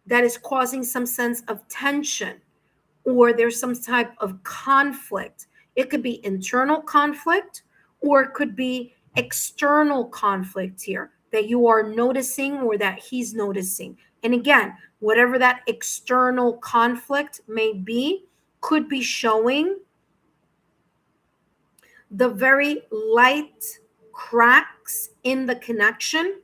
S1: that is causing some sense of tension, or there's some type of conflict. It could be internal conflict, or it could be external conflict here that you are noticing or that he's noticing. And again, whatever that external conflict may be, could be showing the very light cracks in the connection,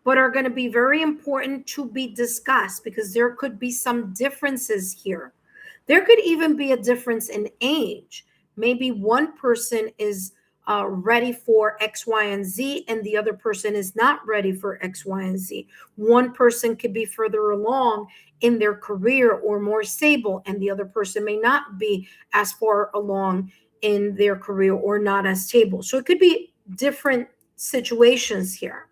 S1: but are going to be very important to be discussed because there could be some differences here. There could even be a difference in age. Maybe one person is ready for X, Y, and Z, and the other person is not ready for X, Y, and Z. One person could be further along in their career or more stable, and the other person may not be as far along in their career or not as stable. So it could be different situations here.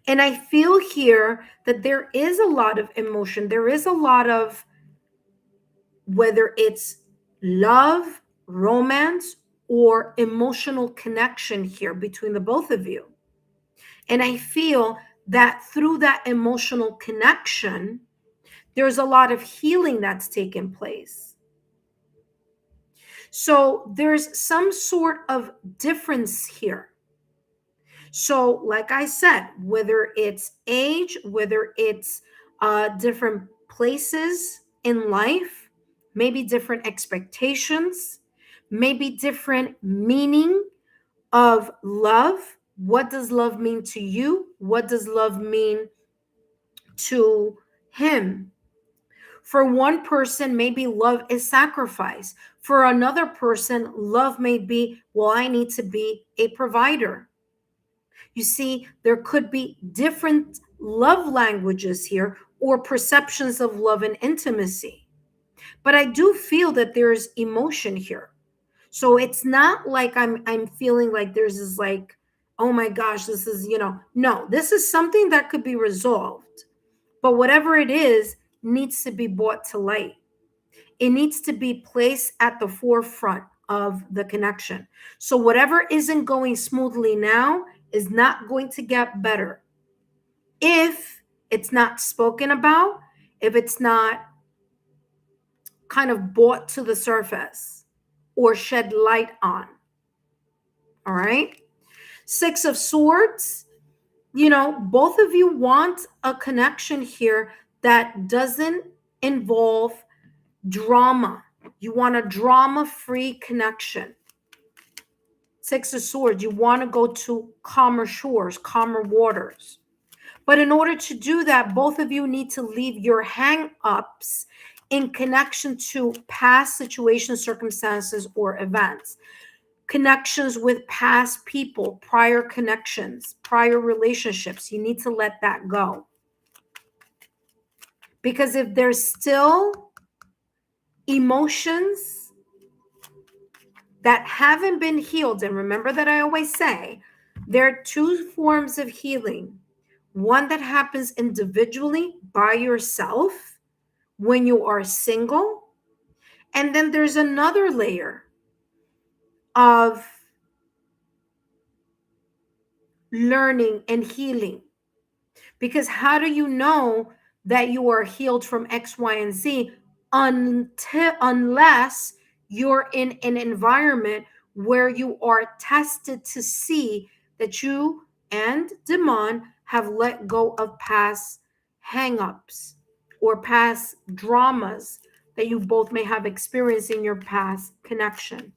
S1: And I feel here that there is a lot of emotion. There is a lot of, whether it's love, romance, or emotional connection here between the both of you. And I feel that through that emotional connection, there's a lot of healing that's taken place. So there's some sort of difference here. So, like I said, whether it's age, whether it's different places in life, maybe different expectations, maybe different meaning of love. What does love mean to you? What does love mean to him? For one person, maybe love is sacrifice. For another person, love may be, well, I need to be a provider. You see, there could be different love languages here or perceptions of love and intimacy. But I do feel that there's emotion here. So it's not like I'm feeling like there's this like, oh my gosh, this is, no, this is something that could be resolved. But whatever it is needs to be brought to light. It needs to be placed at the forefront of the connection. So whatever isn't going smoothly now is not going to get better if it's not spoken about, if it's not kind of brought to the surface or shed light on. All right. Six of Swords, both of you want a connection here that doesn't involve drama. You want a drama-free connection. Six of Swords, you want to go to calmer shores, calmer waters. But in order to do that, both of you need to leave your hang-ups in connection to past situations, circumstances, or events. Connections with past people, prior connections, prior relationships. You need to let that go. Because if there's still emotions that haven't been healed, and remember that I always say, there are two forms of healing. One that happens individually by yourself when you are single. And then there's another layer of learning and healing. Because how do you know that you are healed from X, Y, and Z unless you're in an environment where you are tested to see that you and Demon have let go of past hang-ups or past dramas that you both may have experienced in your past connection.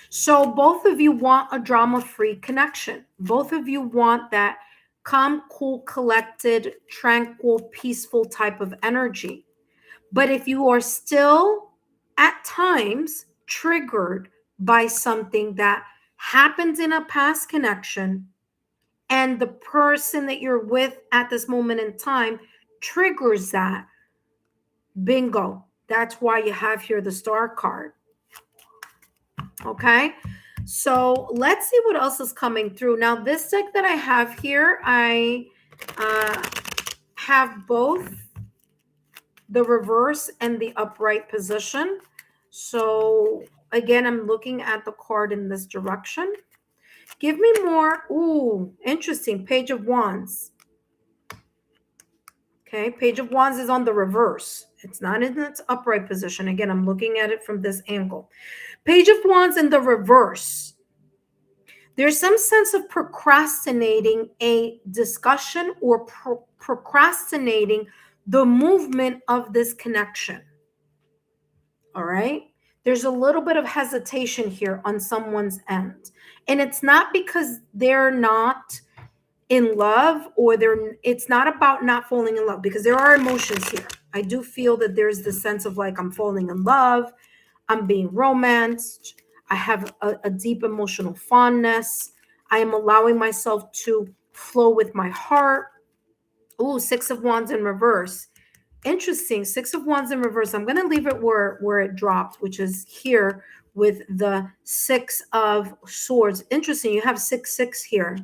S1: So both of you want a drama-free connection. Both of you want that calm, cool, collected, tranquil, peaceful type of energy. But if you are still at times triggered by something that happened in a past connection, and the person that you're with at this moment in time triggers that. Bingo. That's why you have here the star card. Okay. So let's see what else is coming through. Now, this deck that I have here, I have both the reverse and the upright position. So again, I'm looking at the card in this direction. Give me more. Ooh, interesting. Page of Wands. Okay, Page of Wands is on the reverse. It's not in its upright position. Again, I'm looking at it from this angle. Page of Wands in the reverse. There's some sense of procrastinating a discussion or procrastinating the movement of this connection. All right. There's a little bit of hesitation here on someone's end. And it's not because they're not in love or it's not about not falling in love, because there are emotions here. I do feel that there's the sense of like, I'm falling in love, I'm being romanced, I have a deep emotional fondness, I am allowing myself to flow with my heart. Ooh, Six of Wands in reverse. Interesting. Six of Wands in reverse. I'm going to leave it where it dropped, which is here with the Six of Swords. Interesting. You have 6-6 here.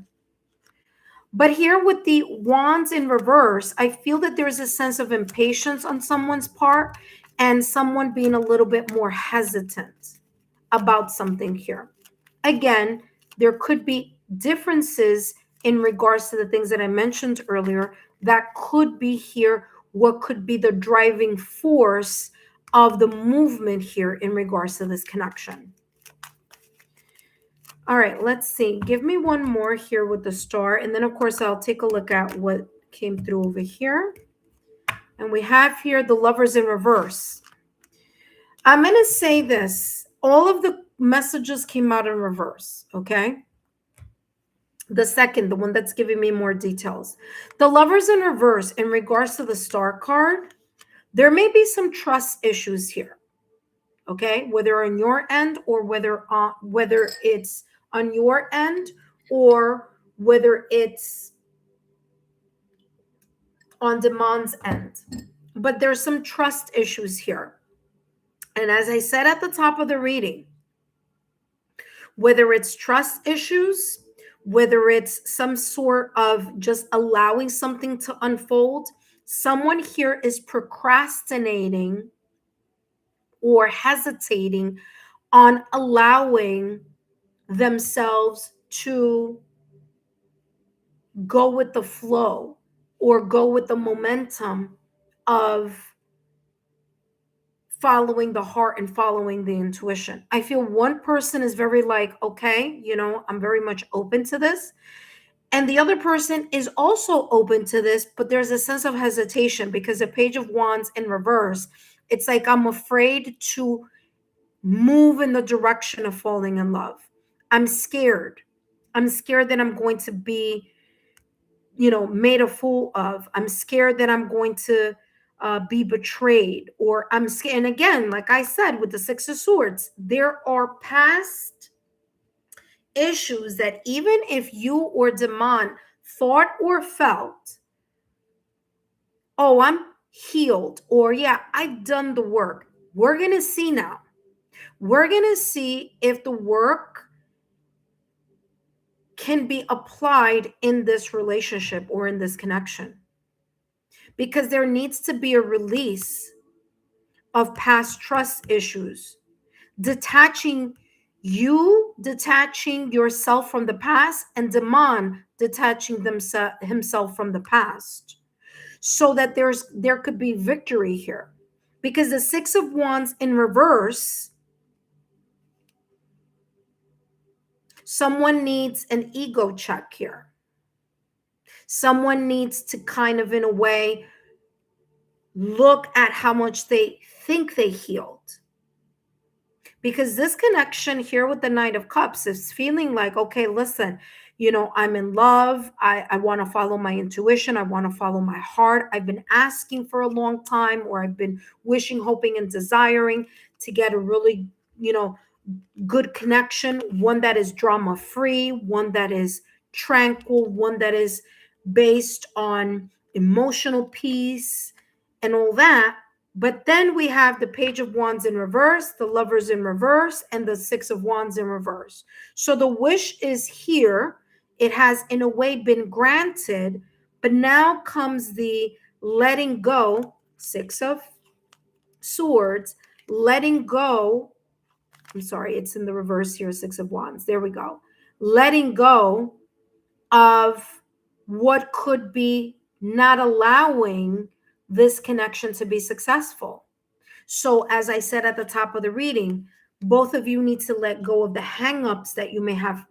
S1: But here with the Wands in reverse, I feel that there's a sense of impatience on someone's part and someone being a little bit more hesitant about something here. Again, there could be differences in regards to the things that I mentioned earlier that could be here. What could be the driving force of the movement here in regards to this connection? All right, let's see. Give me one more here with the star. And then, of course, I'll take a look at what came through over here. And we have here the Lovers in reverse. I'm going to say this. All of the messages came out in reverse, okay? The second, the one that's giving me more details. The Lovers in reverse, in regards to the star card, there may be some trust issues here, okay? Whether on your end or whether it's on your end or whether it's on Demand's end. But there's some trust issues here. And as I said at the top of the reading, whether it's trust issues, whether it's some sort of just allowing something to unfold, someone here is procrastinating or hesitating on allowing themselves to go with the flow or go with the momentum of following the heart and following the intuition. I feel one person is very like, okay, I'm very much open to this. And the other person is also open to this, but there's a sense of hesitation because the Page of Wands in reverse, it's like, I'm afraid to move in the direction of falling in love. I'm scared. I'm scared that I'm going to be, made a fool of. I'm scared that I'm going to be betrayed, or I'm scared. And again, like I said, with the Six of Swords, there are past issues that even if you or Demand thought or felt, oh, I'm healed, or yeah, I've done the work. We're going to see now. We're going to see if the work can be applied in this relationship or in this connection. Because there needs to be a release of past trust issues, detaching yourself from the past, and Demand detaching himself from the past, so that there could be victory here. Because the Six of Wands in reverse, someone needs an ego check here. Someone needs to kind of, in a way, look at how much they think they healed. Because this connection here with the Knight of Cups is feeling like, okay, listen, I'm in love. I want to follow my intuition. I want to follow my heart. I've been asking for a long time, or I've been wishing, hoping, and desiring to get a really, good connection, one that is drama free, one that is tranquil, one that is based on emotional peace and all that. But then we have the Page of Wands in reverse, the Lovers in reverse, and the Six of Wands in reverse. So the wish is here. It has, in a way, been granted, but now comes the letting go, Six of Swords, letting go. I'm sorry, it's in the reverse here, Six of Wands. There we go. Letting go of what could be not allowing this connection to be successful. So, as I said at the top of the reading, both of you need to let go of the hangups that you may have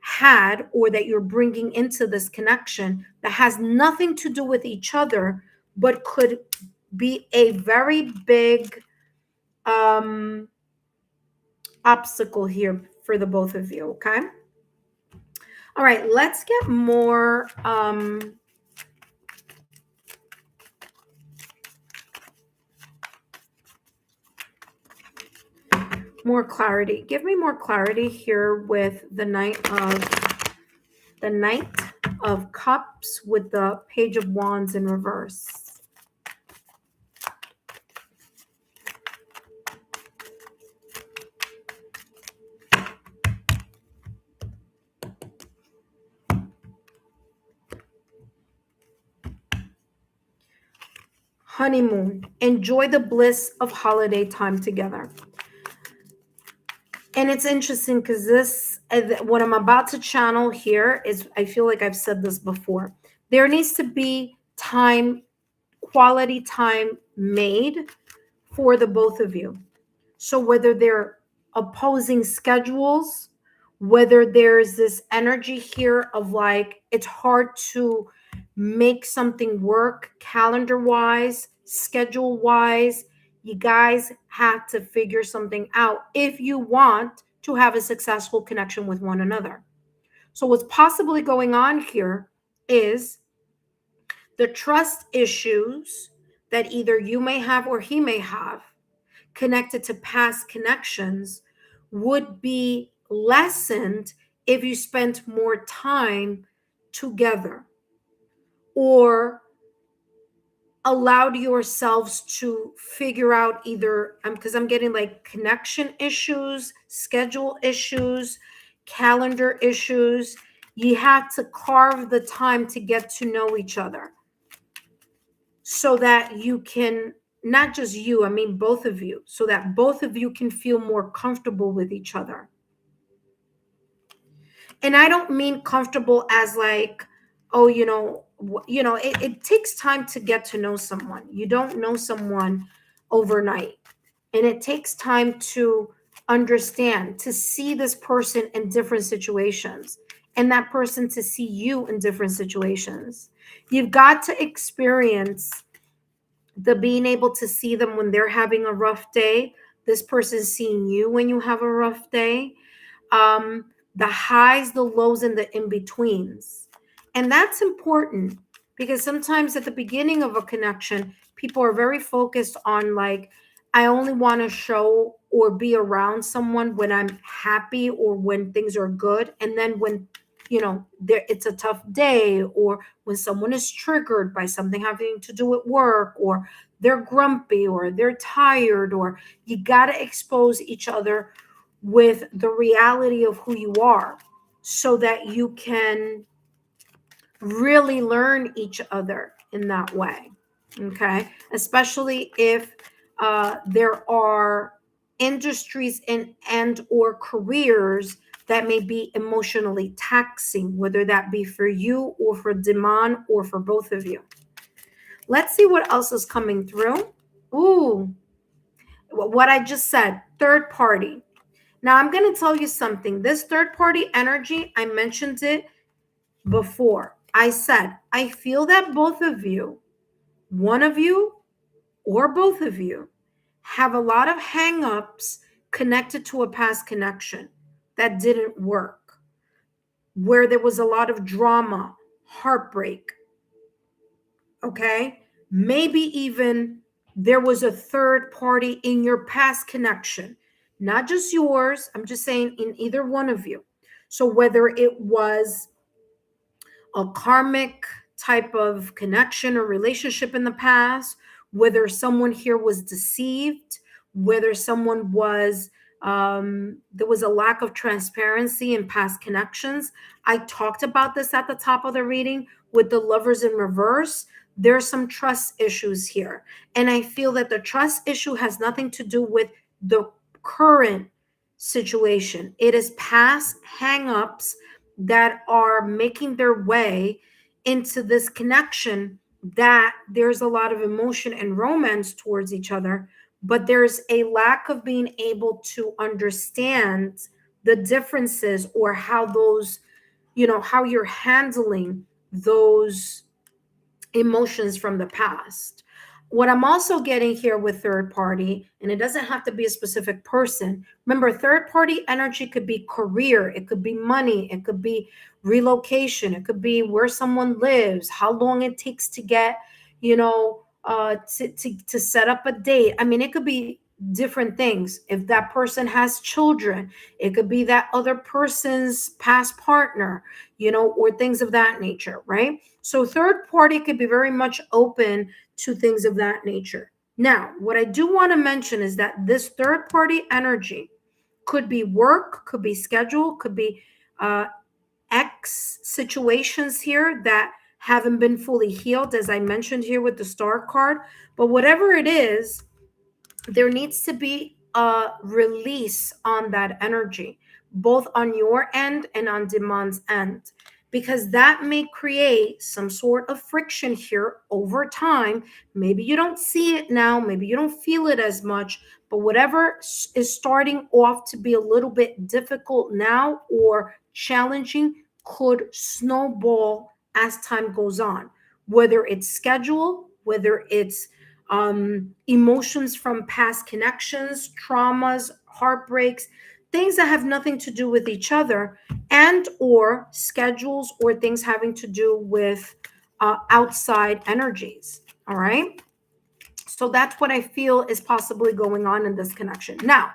S1: had or that you're bringing into this connection that has nothing to do with each other, but could be a very big obstacle here for the both of you. Okay. All right. Let's get more more clarity. Give me more clarity here with the Knight of Cups with the Page of Wands in reverse. Honeymoon. Enjoy the bliss of holiday time together. And it's interesting because this, what I'm about to channel here is, I feel like I've said this before. There needs to be time, quality time made for the both of you. So whether they're opposing schedules, whether there's this energy here of like, it's hard to make something work calendar wise, schedule wise, you guys have to figure something out if you want to have a successful connection with one another. So what's possibly going on here is the trust issues that either you may have or he may have connected to past connections would be lessened if you spent more time together or allowed yourselves to figure out either, because I'm getting like connection issues, schedule issues, calendar issues. You have to carve the time to get to know each other so that you can, not just you, I mean both of you, so that both of you can feel more comfortable with each other. And I don't mean comfortable as like, oh, it takes time to get to know someone. You don't know someone overnight. And it takes time to understand, to see this person in different situations and that person to see you in different situations. You've got to experience the being able to see them when they're having a rough day, this person seeing you when you have a rough day, the highs, the lows, and the in-betweens. And that's important because sometimes at the beginning of a connection, people are very focused on like, I only want to show or be around someone when I'm happy or when things are good. And then when it's a tough day, or when someone is triggered by something having to do with work, or they're grumpy or they're tired, or you got to expose each other with the reality of who you are so that you can really learn each other in that way. Okay. Especially if there are industries and or careers that may be emotionally taxing, whether that be for you or for Demon or for both of you. Let's see what else is coming through. Ooh, what I just said, third party. Now I'm going to tell you something. This third party energy, I mentioned it before. I said, I feel that both of you, one of you or both of you, have a lot of hangups connected to a past connection that didn't work, where there was a lot of drama, heartbreak. Okay. Maybe even there was a third party in your past connection, not just yours. I'm just saying in either one of you. So whether it was a karmic type of connection or relationship in the past, whether someone here was deceived, whether someone was there was a lack of transparency in past connections. I talked about this at the top of the reading with the lovers in reverse. There's some trust issues here. And I feel that the trust issue has nothing to do with the current situation. It is past hangups that are making their way into this connection, that there's a lot of emotion and romance towards each other, but there's a lack of being able to understand the differences, or how those, how you're handling those emotions from the past. What I'm also getting here with third party, and it doesn't have to be a specific person. Remember, third party energy could be career, it could be money, it could be relocation, it could be where someone lives, how long it takes to get, to set up a date. I mean, it could be different things. If that person has children, it could be that other person's past partner, or things of that nature, right? So third party could be very much open to things of that nature. Now, what I do want to mention is that this third party energy could be work, could be schedule, could be X situations here that haven't been fully healed, as I mentioned here with the star card. But whatever it is, there needs to be a release on that energy, both on your end and on demand's end, because that may create some sort of friction here over time. Maybe you don't see it now, maybe you don't feel it as much, but whatever is starting off to be a little bit difficult now or challenging could snowball as time goes on, whether it's schedule, whether it's emotions from past connections, traumas, heartbreaks, things that have nothing to do with each other, and or schedules or things having to do with outside energies. All right. So that's what I feel is possibly going on in this connection. Now,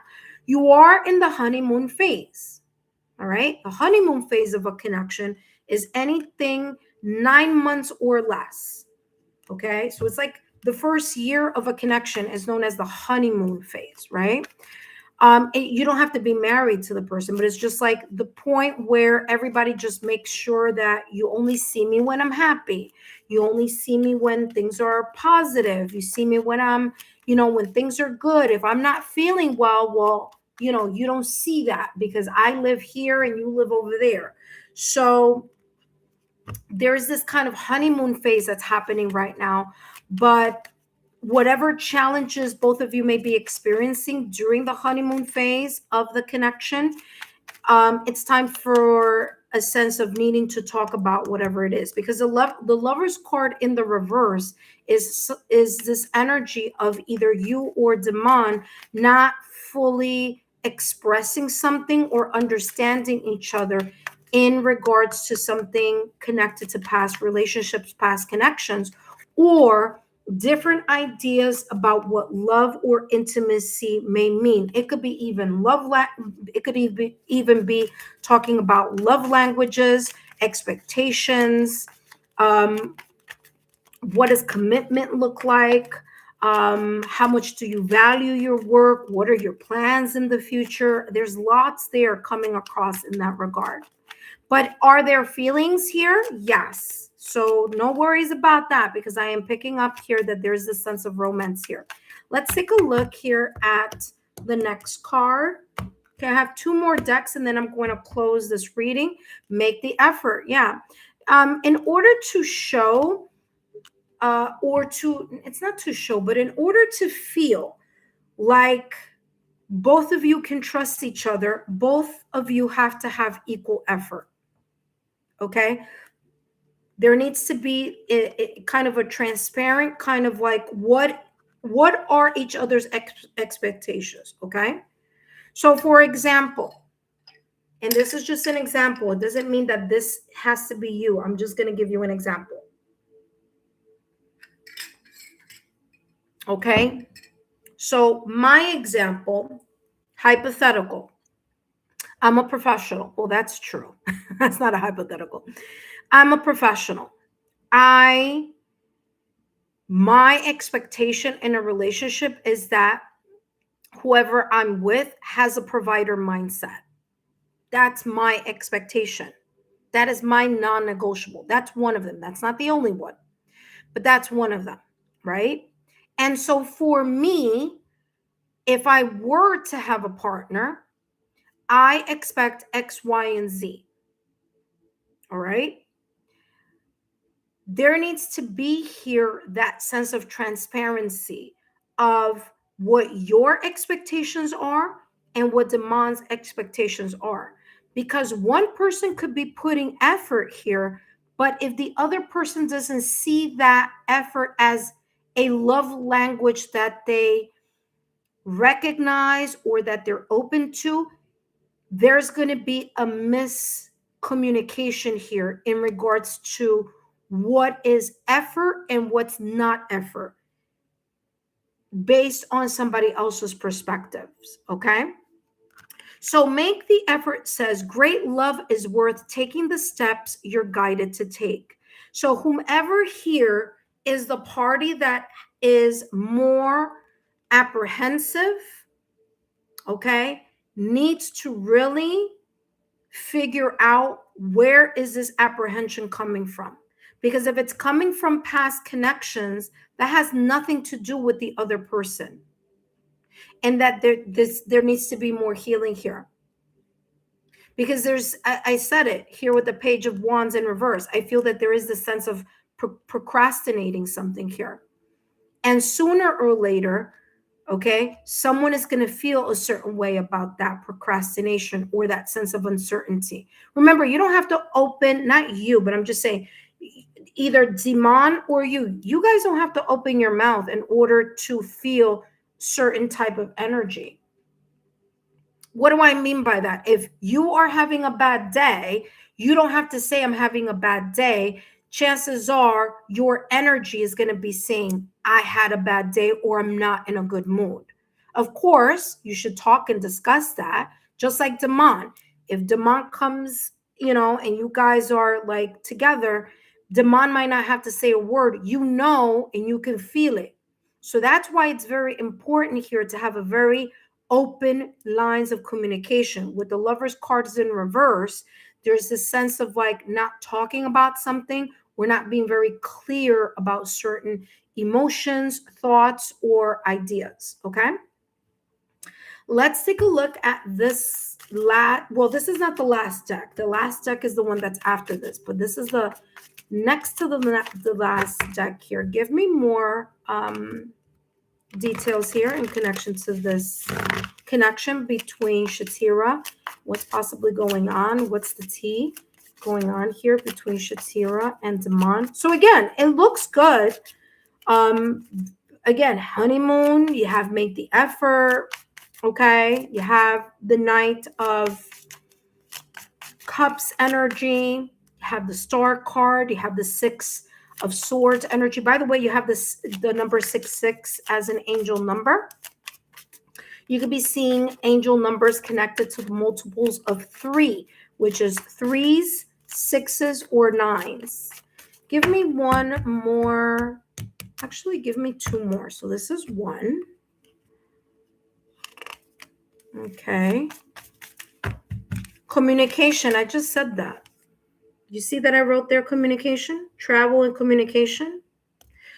S1: you are in the honeymoon phase. All right. The honeymoon phase of a connection is anything 9 months or less. Okay. So it's like the first year of a connection is known as the honeymoon phase, right? You don't have to be married to the person, but it's just like the point where everybody just makes sure that you only see me when I'm happy. You only see me when things are positive. You see me when I'm, when things are good. If I'm not feeling well, you don't see that because I live here and you live over there. So there's this kind of honeymoon phase that's happening right now, but whatever challenges both of you may be experiencing during the honeymoon phase of the connection, it's time for a sense of needing to talk about whatever it is, because the lover's card in the reverse is this energy of either you or Demon not fully expressing something or understanding each other in regards to something connected to past relationships, past connections, or different ideas about what love or intimacy may mean. It could be even it could even be talking about love languages, expectations, what does commitment look like, how much do you value your work, what are your plans in the future. There's lots there coming across in that regard. But are there feelings here? Yes. So no worries about that, because I am picking up here that there's this sense of romance here. Let's take a look here at the next card. Okay, I have 2 more decks and then I'm going to close this reading. Make the effort. Yeah. In order to show, it's not to show, but in order to feel like both of you can trust each other, both of you have to have equal effort. Okay, there needs to be a kind of a transparent kind of like what are each other's expectations. Okay, so for example, and this is just an example, it doesn't mean that this has to be you, I'm just going to give you an example. Okay, so my example, hypothetical, I'm a professional. Well, that's true. That's not a hypothetical. I'm a professional. My expectation in a relationship is that whoever I'm with has a provider mindset. That's my expectation. That is my non-negotiable. That's one of them. That's not the only one, but that's one of them, right? And so for me, if I were to have a partner, I expect X, Y, and Z. All right. There needs to be here that sense of transparency of what your expectations are and what Demond's expectations are. Because one person could be putting effort here, but if the other person doesn't see that effort as a love language that they recognize or that they're open to, there's going to be a miscommunication here in regards to what is effort and what's not effort based on somebody else's perspectives. Okay. So make the effort says great love is worth taking the steps you're guided to take. So whomever here is the party that is more apprehensive, okay, needs to really figure out where is this apprehension coming from, because if it's coming from past connections, that has nothing to do with the other person, and that there needs to be more healing here, because I said it here with the Page of Wands in reverse. I feel that there is this sense of procrastinating something here, and sooner or later, okay, someone is going to feel a certain way about that procrastination or that sense of uncertainty. Remember, you don't have to open, not you, but I'm just saying either Demon or you guys don't have to open your mouth in order to feel certain type of energy. What do I mean by that? If you are having a bad day, you don't have to say I'm having a bad day. Chances are your energy is going to be saying I had a bad day or I'm not in a good mood. Of course, you should talk and discuss that, just like Demon. If Demon comes, and you guys are like together, Demon might not have to say a word, and you can feel it. So that's why it's very important here to have a very open lines of communication. With the Lover's cards in reverse, there's this sense of like not talking about something. We're not being very clear about certain emotions, thoughts, or ideas. Okay. Let's take a look at this this is not the last deck. The last deck is the one that's after this, but this is the next to the last deck here. Give me more details here in connection to this connection between Shatira. What's possibly going on? What's the tea going on here between Shatira and Demon? So again, it looks good. Again, honeymoon, you have made the effort. Okay, you have the Knight of Cups energy, you have the Star card, you have the Six of Swords energy. By the way, you have the number 66 as an angel number. You could be seeing angel numbers connected to the multiples of 3, which is 3s, 6s, or 9s. Give me one more. Actually, give me 2 more. So this is 1. Okay. Communication. I just said that. You see that I wrote there communication? Travel and communication.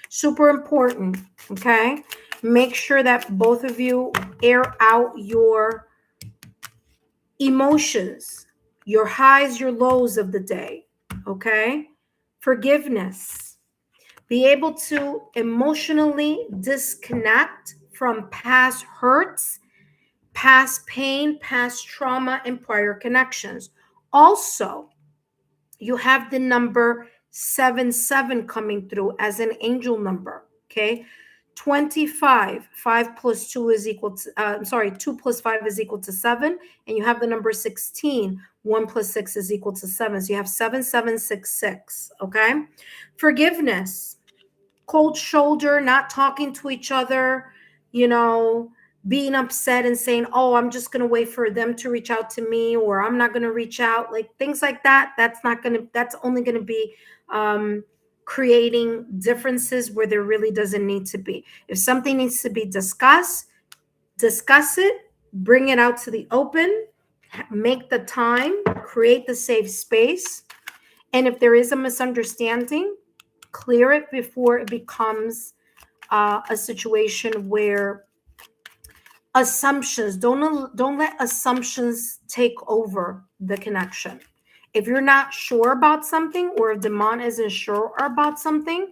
S1: Super important. Okay. Make sure that both of you air out your emotions, your highs, your lows of the day. Okay. Forgiveness. Be able to emotionally disconnect from past hurts, past pain, past trauma, and prior connections. Also, you have the number 77 coming through as an angel number. Okay. 25, 5 plus 2 is equal to, 2 plus 5 is equal to 7. And you have the number 16, 1 plus 6 is equal to 7. So you have 7766. Okay. Forgiveness, cold shoulder, not talking to each other, being upset and saying, oh, I'm just going to wait for them to reach out to me, or I'm not going to reach out, like things like that. That's only going to be creating differences where there really doesn't need to be. If something needs to be discussed, discuss it, bring it out to the open, make the time, create the safe space. And if there is a misunderstanding, clear it before it becomes a situation where assumptions, don't let assumptions take over the connection. If you're not sure about something, or if Demon isn't sure about something,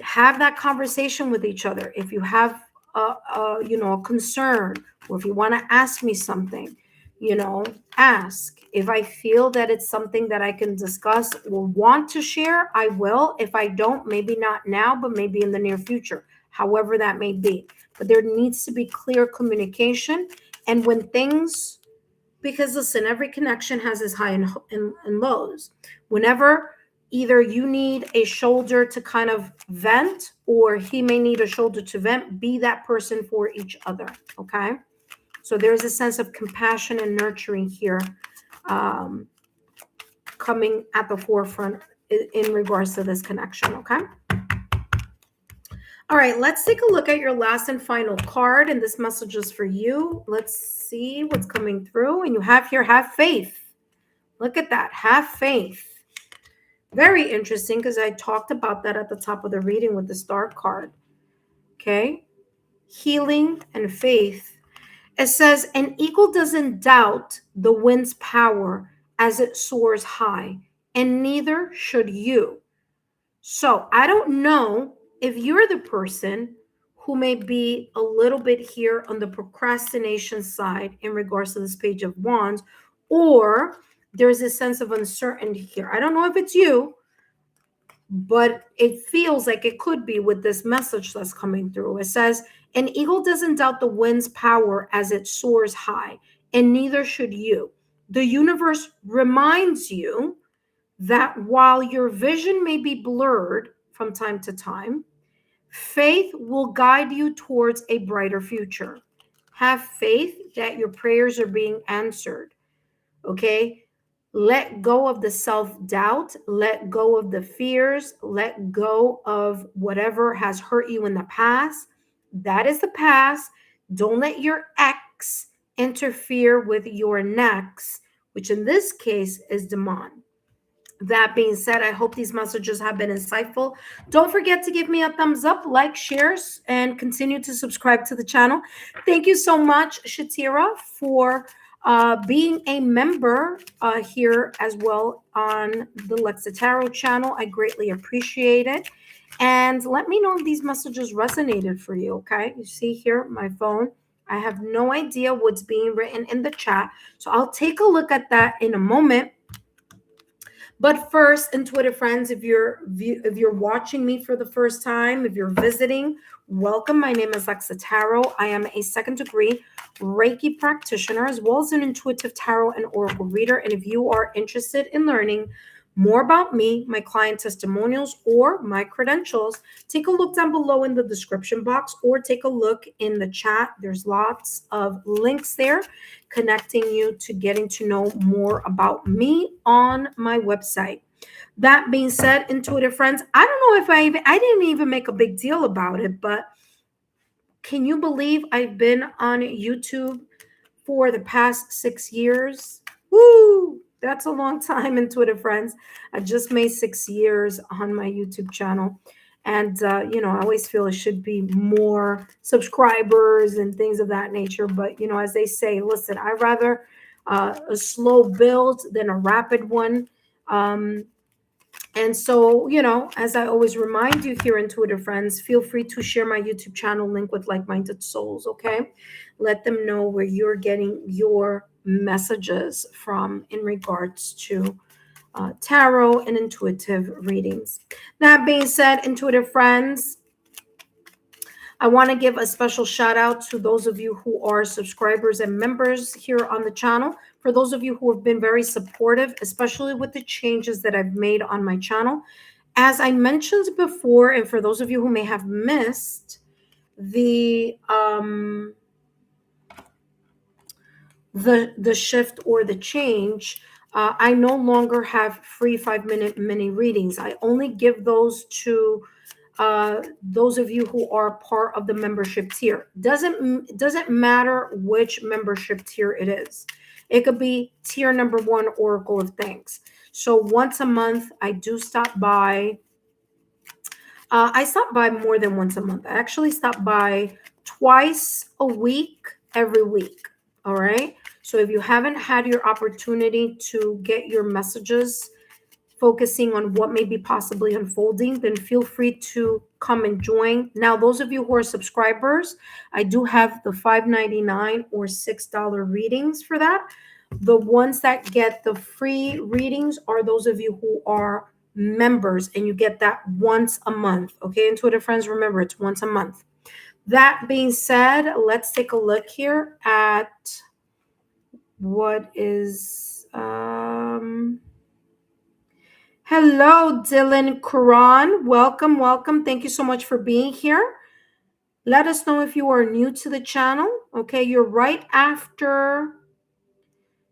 S1: have that conversation with each other. If you have a concern, or if you want to ask me something, ask. If I feel that it's something that I can discuss or want to share, I will. If I don't, maybe not now, but maybe in the near future, however that may be. But there needs to be clear communication. And when things, because listen, every connection has its high and lows. Whenever either you need a shoulder to kind of vent, or he may need a shoulder to vent, be that person for each other. Okay. So there's a sense of compassion and nurturing here, coming at the forefront in regards to this connection. Okay. All right, let's take a look at your last and final card, and this message is for you. Let's see what's coming through. And you have here, have faith. Look at that, have faith. Very interesting, because I talked about that at the top of the reading with the star card. Okay, healing and faith. It says, an eagle doesn't doubt the wind's power as it soars high, and neither should you. So I don't know if you're the person who may be a little bit here on the procrastination side in regards to this Page of Wands, or there's a sense of uncertainty here. I don't know if it's you, but it feels like it could be with this message that's coming through. It says, an eagle doesn't doubt the wind's power as it soars high, and neither should you. The universe reminds you that while your vision may be blurred from time to time, faith will guide you towards a brighter future. Have faith that your prayers are being answered. Okay? Let go of the self-doubt, let go of the fears, let go of whatever has hurt you in the past. That is the past. Don't let your ex interfere with your next, which in this case is Demon. That being said, I hope these messages have been insightful. Don't forget to give me a thumbs up, like, shares, and continue to subscribe to the channel. Thank you so much, Shatira, for being a member here as well on the Lexa Tarot channel. I greatly appreciate it. And let me know if these messages resonated for you, okay? You see here, my phone. I have no idea what's being written in the chat, so I'll take a look at that in a moment. But first, intuitive friends, if you're watching me for the first time, if you're visiting, welcome. My name is Lexa Tarot. I am a second-degree Reiki practitioner, as well as an intuitive tarot and oracle reader. And if you are interested in learning more about me, my client testimonials, or my credentials, take a look down below in the description box, or take a look in the chat. There's lots of links there connecting you to getting to know more about me on my website. That being said, intuitive friends, I don't know if I didn't even make a big deal about it, but can you believe I've been on YouTube for the past 6 years? Woo! That's a long time, intuitive friends. I just made 6 years on my YouTube channel. And, I always feel it should be more subscribers and things of that nature. But, as they say, listen, I'd rather a slow build than a rapid one. And so, as I always remind you here, intuitive friends, feel free to share my YouTube channel link with like-minded souls, okay? Let them know where you're getting your messages from in regards to tarot and intuitive readings. That being said, intuitive friends, I want to give a special shout out to those of you who are subscribers and members here on the channel. For those of you who have been very supportive, especially with the changes that I've made on my channel. As I mentioned before, and for those of you who may have missed, the shift or the change, I no longer have free 5-minute mini readings. I only give those to those of you who are part of the membership tier. Doesn't matter which membership tier it is. It could be tier number 1, Oracle of Thanks. So once a month, I do stop by. I stop by more than once a month. I actually stop by twice a week, every week. All right. So if you haven't had your opportunity to get your messages focusing on what may be possibly unfolding, then feel free to come and join. Now, those of you who are subscribers, I do have the $5.99 or $6 readings for that. The ones that get the free readings are those of you who are members, and you get that once a month. Okay, Intuitive friends, remember it's once a month. That being said, let's take a look here at what is hello, Dylan Quran. Welcome. Thank you so much for being here. Let us know if you are new to the channel. Okay, you're right after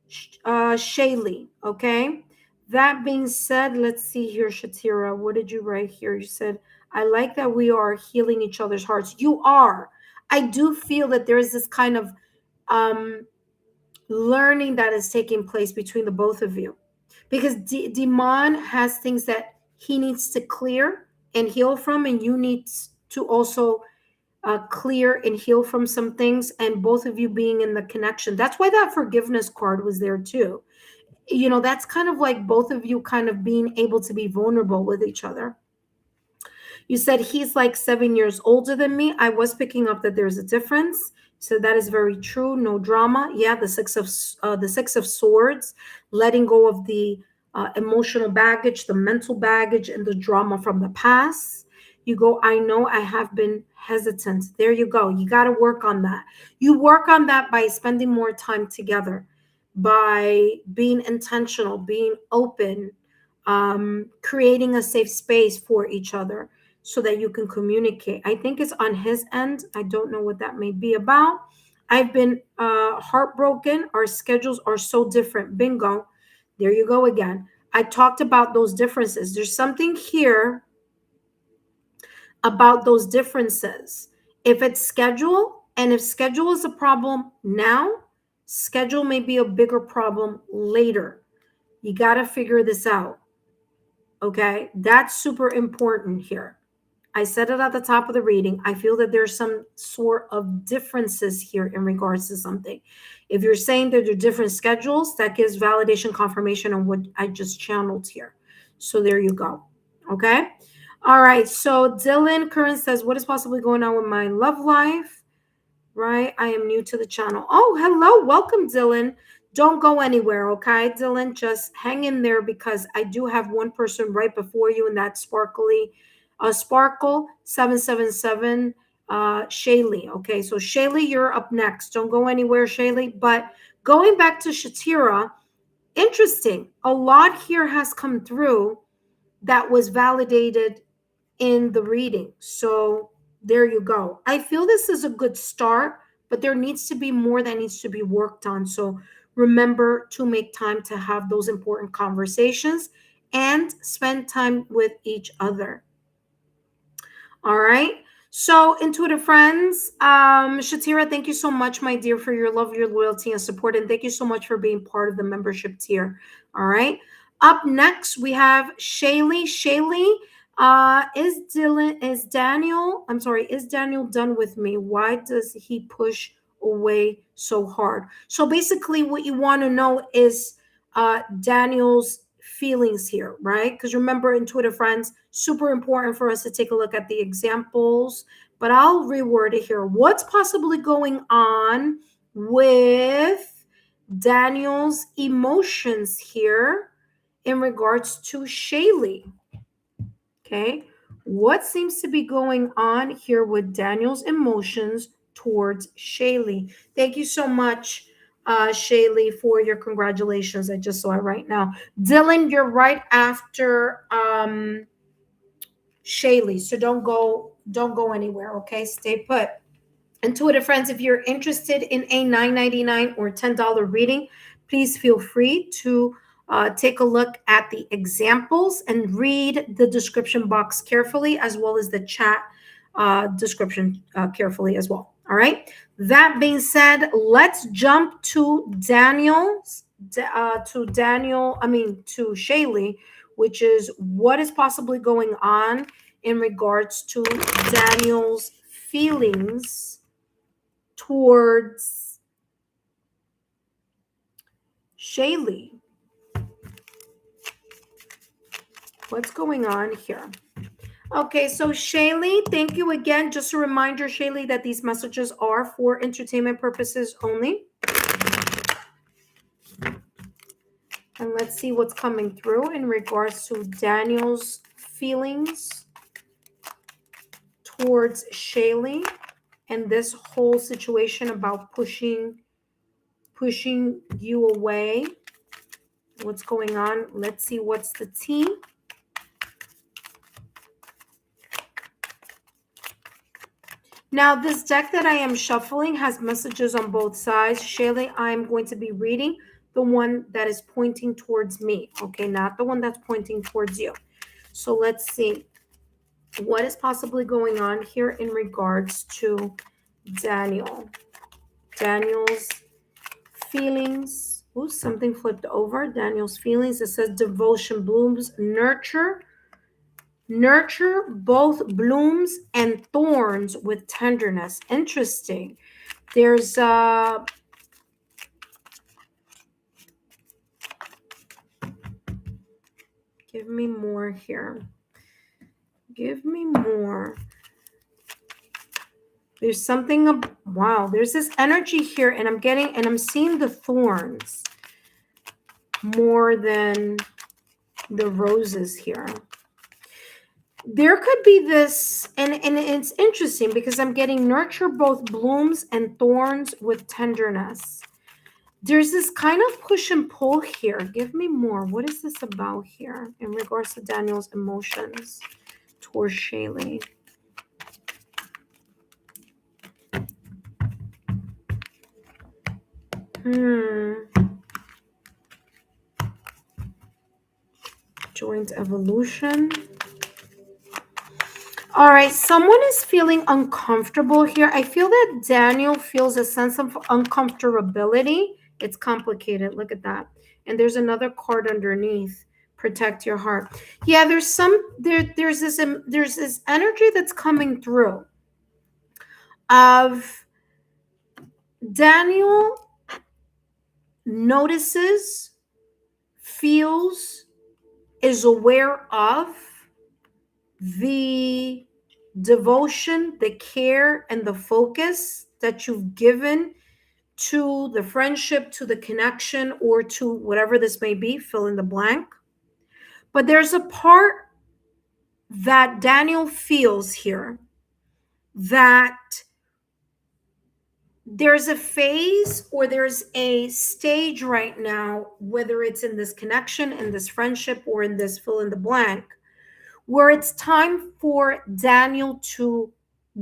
S1: Shaylee. Okay. That being said, let's see here, Shatira. What did you write here? You said, I like that we are healing each other's hearts. You are. I do feel that there is this kind of learning that is taking place between the both of you, because Demon has things that he needs to clear and heal from, and you need to also clear and heal from some things, and both of you being in the connection. That's why that forgiveness card was there too. You know, that's kind of like both of you kind of being able to be vulnerable with each other. You said he's like 7 years older than me. I was picking up that there's a difference. So that is very true. No drama. Yeah, the six of swords, letting go of the emotional baggage, the mental baggage, and the drama from the past. You go, I know I have been hesitant. There you go. You got to work on that. You work on that by spending more time together, by being intentional, being open, creating a safe space for each other so that you can communicate. I think it's on his end. I don't know what that may be about. I've been heartbroken. Our schedules are so different. Bingo. There you go again. I talked about those differences. There's something here about those differences. If it's schedule, and if schedule is a problem now, schedule may be a bigger problem later. You got to figure this out. Okay, that's super important here. I said it at the top of the reading. I feel that there's some sort of differences here in regards to something. If you're saying that there are different schedules, that gives validation confirmation on what I just channeled here. So there you go. Okay. All right. So Dylan Curran says, what is possibly going on with my love life? Right. I am new to the channel. Oh, hello. Welcome, Dylan. Don't go anywhere, okay, Dylan? Just hang in there, because I do have one person right before you, and that's Sparkle 777, Shaylee. Okay, so Shaylee, you're up next. Don't go anywhere, Shaylee. But going back to Shatira, interesting. A lot here has come through that was validated in the reading. So there you go. I feel this is a good start, but there needs to be more that needs to be worked on. So remember to make time to have those important conversations and spend time with each other. All right. So, intuitive friends, Shatira, thank you so much, my dear, for your love, your loyalty, and support. And thank you so much for being part of the membership tier. All right. Up next, we have Shaylee. Shaylee, is Daniel done with me? Why does he push away so hard? So basically, what you want to know is Daniel's feelings here, right? Because remember, intuitive friends, super important for us to take a look at the examples, but I'll reword it here. What's possibly going on with Daniel's emotions here in regards to Shaylee? Okay, what seems to be going on here with Daniel's emotions towards Shaylee? Thank you so much, Shaylee, for your congratulations. I just saw it right now. Dylan, you're right after Shaylee. So don't go anywhere, okay? Stay put. Intuitive friends, if you're interested in a $9.99 or $10 reading, please feel free to take a look at the examples and read the description box carefully, as well as the chat description carefully as well. All right. That being said, let's jump to to Shaylee, which is what is possibly going on in regards to Daniel's feelings towards Shaylee. What's going on here? Okay, so Shaylee, thank you again. Just a reminder, Shaylee, that these messages are for entertainment purposes only. And let's see what's coming through in regards to Daniel's feelings towards Shaylee and this whole situation about pushing you away. What's going on? Let's see what's the tea. Now, this deck that I am shuffling has messages on both sides. Shaylee, I'm going to be reading the one that is pointing towards me, okay? Not the one that's pointing towards you. So let's see what is possibly going on here in regards to Daniel. Daniel's feelings. Ooh, something flipped over. Daniel's feelings. It says devotion blooms, nurture both blooms and thorns with tenderness. Interesting. There's give me more here. Give me more. There's something wow, there's this energy here, and I'm seeing the thorns more than the roses here. There could be this, and it's interesting because I'm getting nurture both blooms and thorns with tenderness. There's this kind of push and pull here. Give me more. What is this about here in regards to Daniel's emotions towards Shaylee? Joint evolution. All right, someone is feeling uncomfortable here. I feel that Daniel feels a sense of uncomfortability. It's complicated. Look at that. And there's another card underneath. Protect your heart. Yeah, there's this energy that's coming through of Daniel notices, feels, is aware of the devotion, the care, and the focus that you've given to the friendship, to the connection, or to whatever this may be, fill in the blank. But there's a part that Daniel feels here that there's a phase or there's a stage right now, whether it's in this connection, in this friendship, or in this fill in the blank, where it's time for Daniel to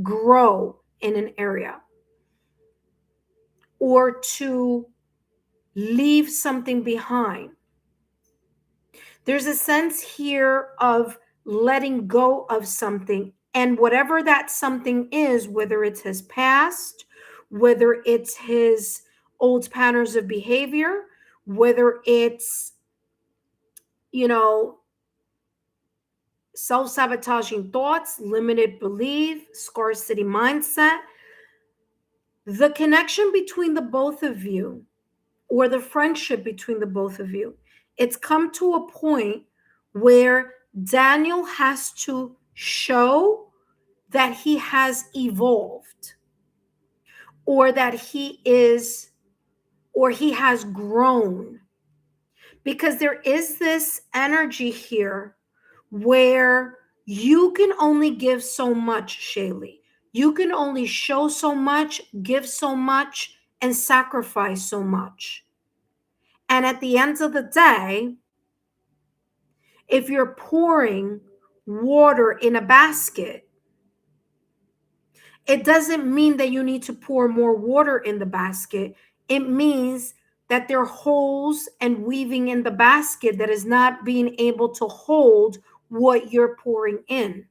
S1: grow in an area or to leave something behind. There's a sense here of letting go of something, and whatever that something is, whether it's his past, whether it's his old patterns of behavior, whether it's, self-sabotaging thoughts, limited belief, scarcity mindset, the connection between the both of you or the friendship between the both of you, it's come to a point where Daniel has to show that he has evolved or that he has grown, because there is this energy here where you can only give so much, Shaylee. You can only show so much, give so much, and sacrifice so much. And at the end of the day, if you're pouring water in a basket, it doesn't mean that you need to pour more water in the basket. It means that there are holes and weaving in the basket that is not being able to hold what you're pouring in.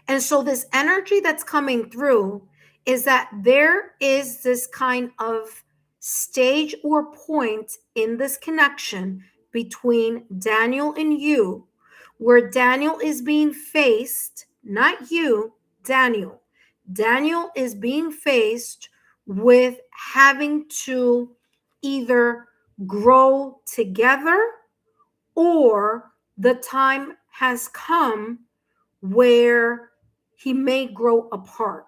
S1: And so, this energy that's coming through is that there is this kind of stage or point in this connection between Daniel and you, where Daniel is being faced, not you, Daniel. Daniel is being faced with having to either grow together, or the time has come where he may grow apart.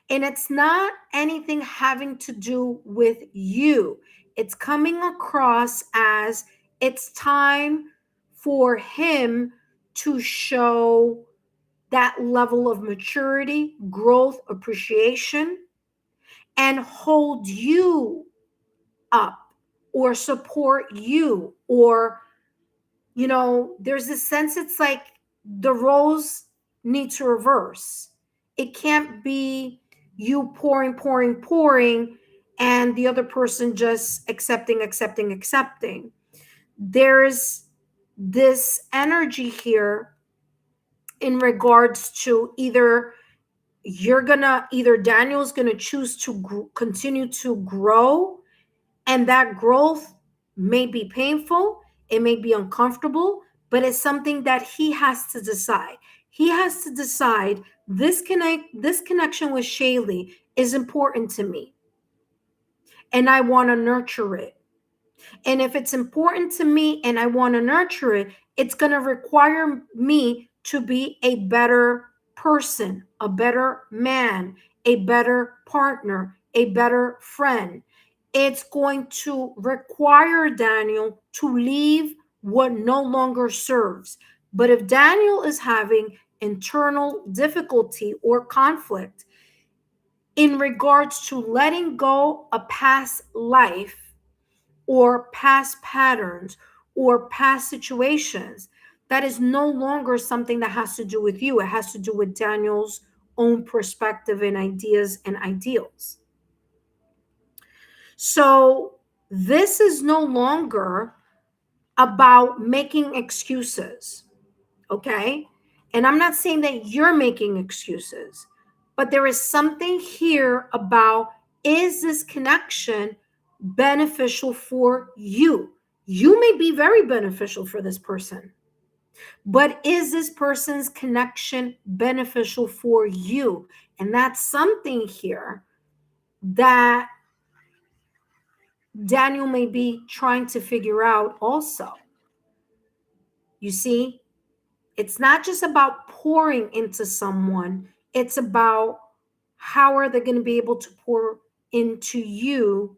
S1: And it's not anything having to do with you. It's coming across as it's time for him to show that level of maturity, growth, appreciation, and hold you up or support you, or there's this sense, it's like the roles need to reverse. It can't be you pouring, and the other person just accepting. There's this energy here in regards to either Daniel's gonna choose to continue to grow, and that growth may be painful, it may be uncomfortable, but it's something that he has to decide. He has to decide, this connection with Shaylee is important to me, and I want to nurture it. And if it's important to me and I want to nurture it, it's going to require me to be a better person, a better man, a better partner, a better friend. It's going to require Daniel to leave what no longer serves. But if Daniel is having internal difficulty or conflict in regards to letting go a past life, or past patterns, or past situations, that is no longer something that has to do with you. It has to do with Daniel's own perspective and ideas and ideals. So this is no longer about making excuses, okay? And I'm not saying that you're making excuses, but there is something here about, is this connection beneficial for you? You may be very beneficial for this person, but is this person's connection beneficial for you? And that's something here that Daniel may be trying to figure out also. You see, it's not just about pouring into someone, it's about how are they going to be able to pour into you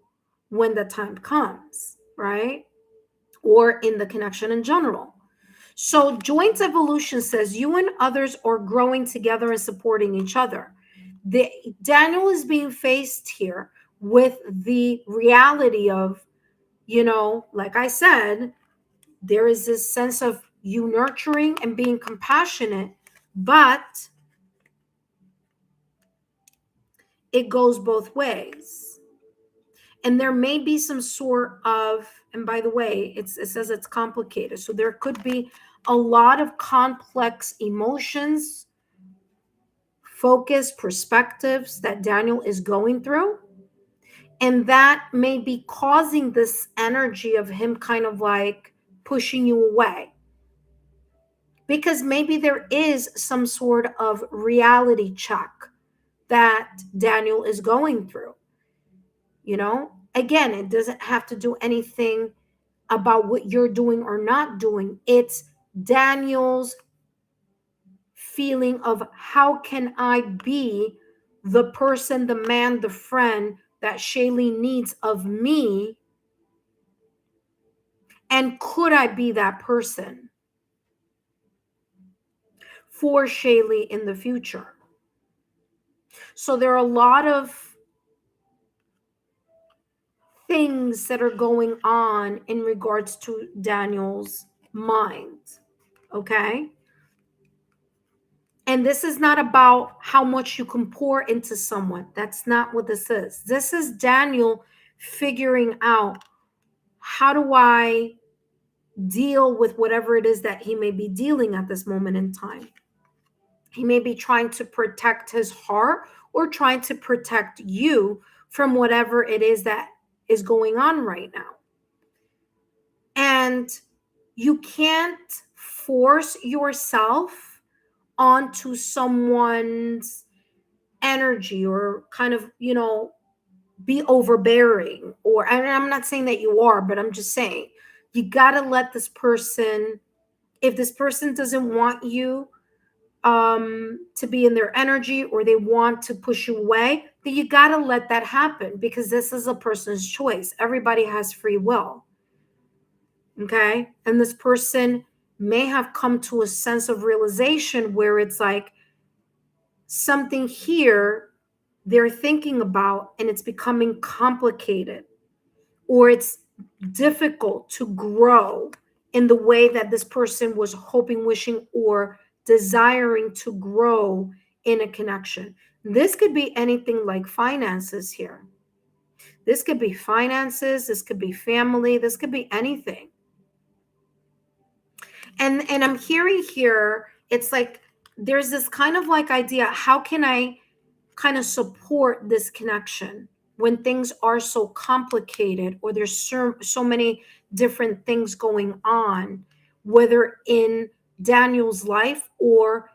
S1: when the time comes, right? Or in the connection in general. So, joint evolution says you and others are growing together and supporting each other. Daniel is being faced here with the reality of, like I said, there is this sense of you nurturing and being compassionate, but it goes both ways. And there may be some sort of, and by the way, it says it's complicated. So there could be a lot of complex emotions, focus, perspectives that Daniel is going through. And that may be causing this energy of him kind of like pushing you away. Because maybe there is some sort of reality check that Daniel is going through. Again, it doesn't have to do anything about what you're doing or not doing. It's Daniel's feeling of, how can I be the person, the man, the friend that Shaylee needs of me? And could I be that person for Shaylee in the future? So there are a lot of things that are going on in regards to Daniel's mind. Okay. And this is not about how much you can pour into someone. That's not what this is. This is Daniel figuring out, how do I deal with whatever it is that he may be dealing at this moment in time. He may be trying to protect his heart or trying to protect you from whatever it is that is going on right now. And you can't force yourself onto someone's energy or kind of, be overbearing. Or, and I'm not saying that you are, but I'm just saying you got to let this person, if this person doesn't want you to be in their energy, or they want to push you away, then you got to let that happen, because this is a person's choice. Everybody has free will. Okay. And this person may have come to a sense of realization where it's like something here they're thinking about, and it's becoming complicated, or it's difficult to grow in the way that this person was hoping, wishing, or desiring to grow in a connection. This could be anything like finances here. This could be finances, this could be family, this could be anything. And I'm hearing here, it's like there's this kind of like idea, how can I kind of support this connection when things are so complicated, or there's so many different things going on, whether in Daniel's life or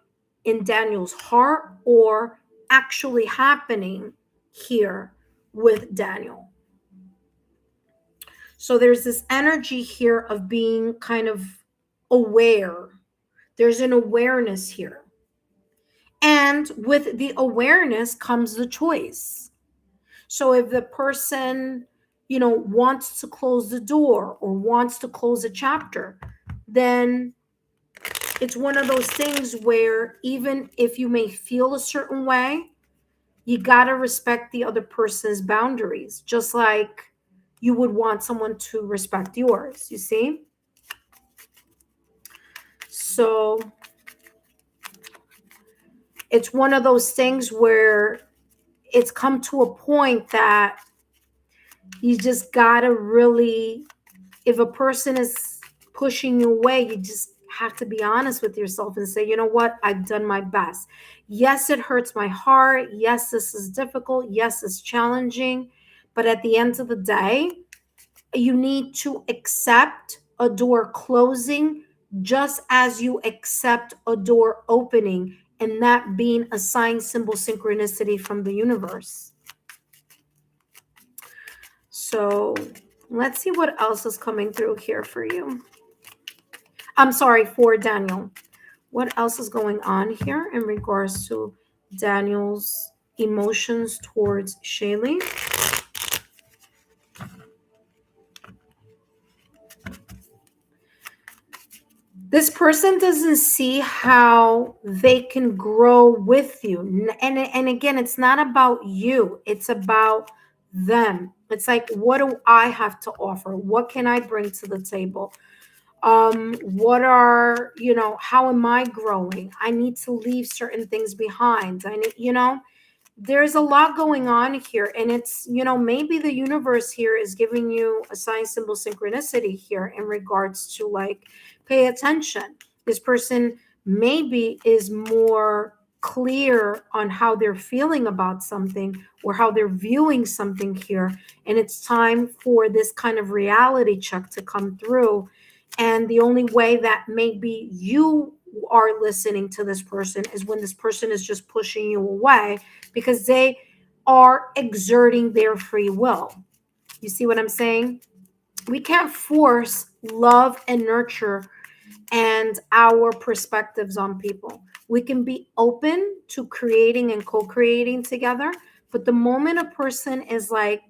S1: in Daniel's heart, or actually happening here with Daniel. So there's this energy here of being kind of aware. There's an awareness here. And with the awareness comes the choice. So if the person, wants to close the door or wants to close a chapter, then it's one of those things where even if you may feel a certain way, you got to respect the other person's boundaries, just like you would want someone to respect yours, you see? So it's one of those things where it's come to a point that you just gotta really, if a person is pushing you away, you just have to be honest with yourself and say, you know what, I've done my best. Yes, it hurts my heart. Yes, this is difficult. Yes, it's challenging. But at the end of the day, you need to accept a door closing just as you accept a door opening, and that being a sign, symbol, synchronicity from the universe. So let's see what else is coming through here for you. I'm sorry, for Daniel. What else is going on here in regards to Daniel's emotions towards Shaylee? This person doesn't see how they can grow with you. And again, it's not about you. It's about them. It's like, what do I have to offer? What can I bring to the table? What are, how am I growing? I need to leave certain things behind. I need, there's a lot going on here, and it's, maybe the universe here is giving you a sign, symbol, synchronicity here in regards to like, pay attention. This person maybe is more clear on how they're feeling about something or how they're viewing something here, and it's time for this kind of reality check to come through. And the only way that maybe you are listening to this person is when this person is just pushing you away, because they are exerting their free will. You see what I'm saying? We can't force love and nurture and our perspectives on people. We can be open to creating and co-creating together, but the moment a person is like,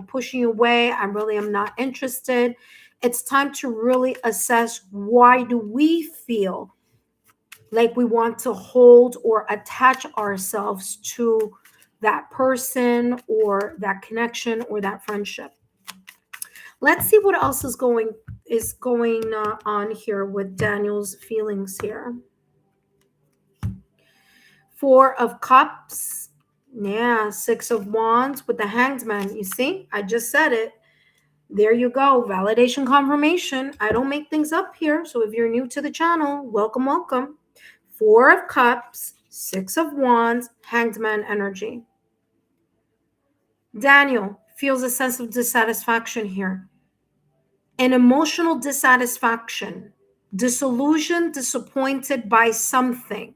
S1: pushing you away, I really am not interested, it's time to really assess, why do we feel like we want to hold or attach ourselves to that person or that connection or that friendship. Let's see what else is going on here with Daniel's feelings here. Four of Cups. Yeah, Six of Wands with the Hanged Man. You see, I just said it. There you go. Validation confirmation. I don't make things up here. So if you're new to the channel, welcome, welcome. Four of Cups, Six of Wands, Hanged Man energy. Daniel feels a sense of dissatisfaction here. An emotional dissatisfaction, disillusioned, disappointed by something.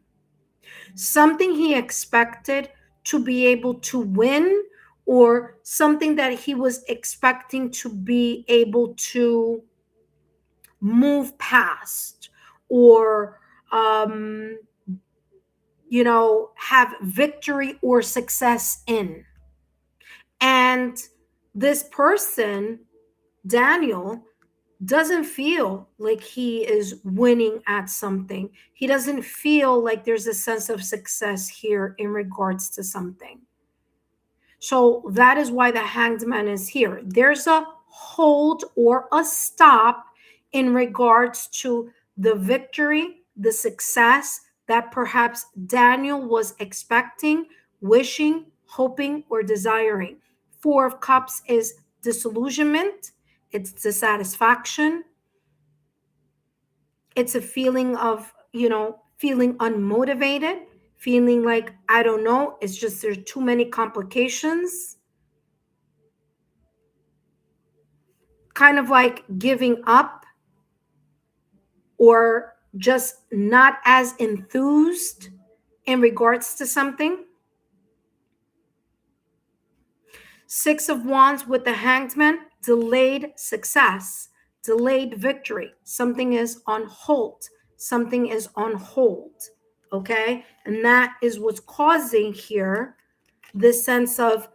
S1: Something he expected to be able to win, or something that he was expecting to be able to move past, or have victory or success in. And this person, Daniel, doesn't feel like he is winning at something. He doesn't feel like there's a sense of success here in regards to something. So that is why the Hanged Man is here. There's a hold or a stop in regards to the victory, the success that perhaps Daniel was expecting, wishing, hoping, or desiring. Four of Cups is disillusionment, it's dissatisfaction, it's a feeling of, feeling unmotivated, feeling like, I don't know, it's just there's too many complications, kind of like giving up, or just not as enthused in regards to something. Six of Wands with the Hanged Man, delayed success, delayed victory. Something is on hold. Something is on hold. Okay. And that is what's causing here this sense of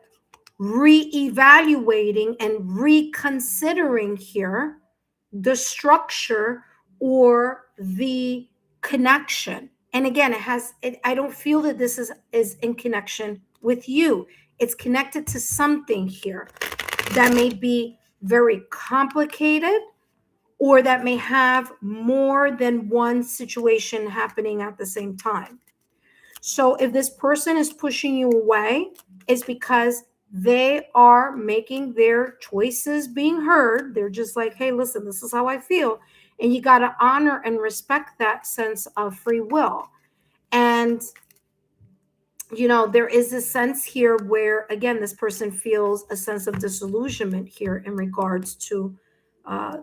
S1: reevaluating and reconsidering here the structure or the connection. And again, I don't feel that this is in connection with you. It's connected to something here that may be very complicated, or that may have more than one situation happening at the same time. So if this person is pushing you away, it's because they are making their choices being heard. They're just like, hey, listen, this is how I feel. And you got to honor and respect that sense of free will. And, there is a sense here where, again, this person feels a sense of disillusionment here in regards to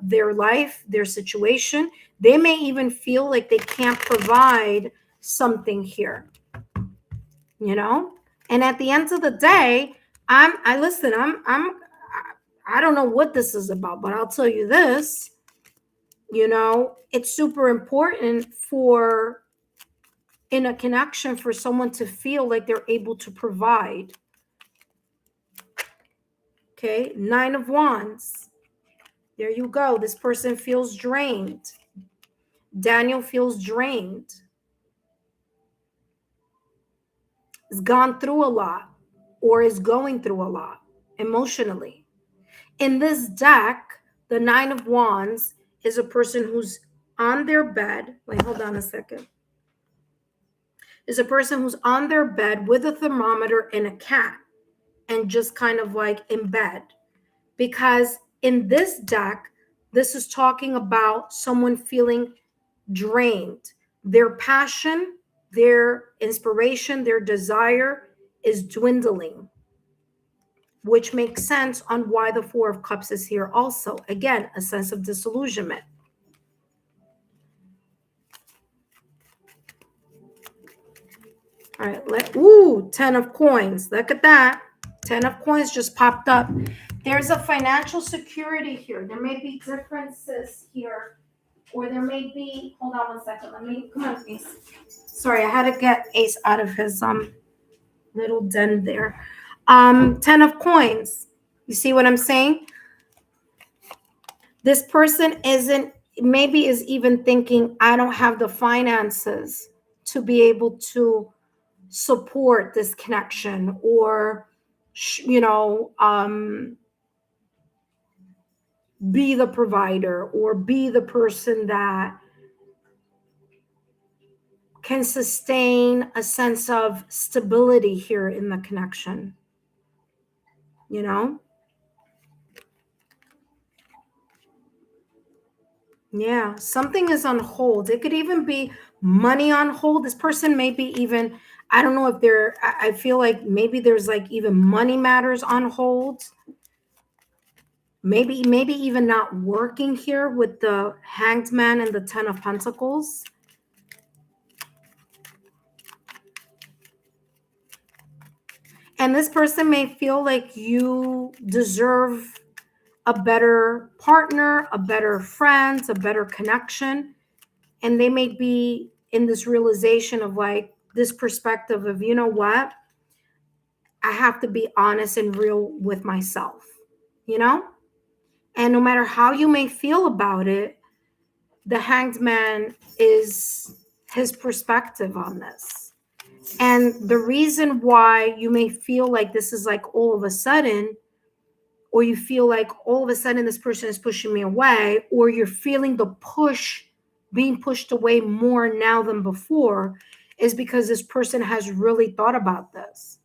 S1: their life, their situation. They may even feel like they can't provide something here. And at the end of the day, I don't know what this is about, but I'll tell you this, it's super important for, in a connection, for someone to feel like they're able to provide. Okay, Nine of Wands. There you go. This person feels drained. Daniel feels drained. Has gone through a lot, or is going through a lot emotionally. In this deck, the Nine of Wands is a person who's on their bed. Wait, hold on a second. Is a person who's on their bed with a thermometer and a cat, and just kind of like in bed. Because in this deck, this is talking about someone feeling drained. Their passion, their inspiration, their desire is dwindling, which makes sense on why the Four of Cups is here also. Again, a sense of disillusionment. All right, 10 of coins. Look at that. 10 of coins just popped up. There's a financial security here. There may be differences here, or there may be, hold on 1 second. Come on, Ace. Sorry, I had to get Ace out of his little den there. 10 of coins. You see what I'm saying? This person maybe is even thinking, I don't have the finances to be able to support this connection, or, be the provider, or be the person that can sustain a sense of stability here in the connection, you know? Yeah, something is on hold. It could even be money on hold. This person may be even, I don't know if they're, I feel like maybe there's like even money matters on hold. Maybe even not working here with the Hanged Man and the Ten of Pentacles. And this person may feel like you deserve a better partner, a better friend, a better connection. And they may be in this realization of like this perspective of, you know what? I have to be honest and real with myself, you know? And no matter how you may feel about it, the Hanged Man is his perspective on this. And the reason why you may feel like this is like all of a sudden, or you feel like all of a sudden this person is pushing me away, or you're feeling the push being pushed away more now than before, is because this person has really thought about this.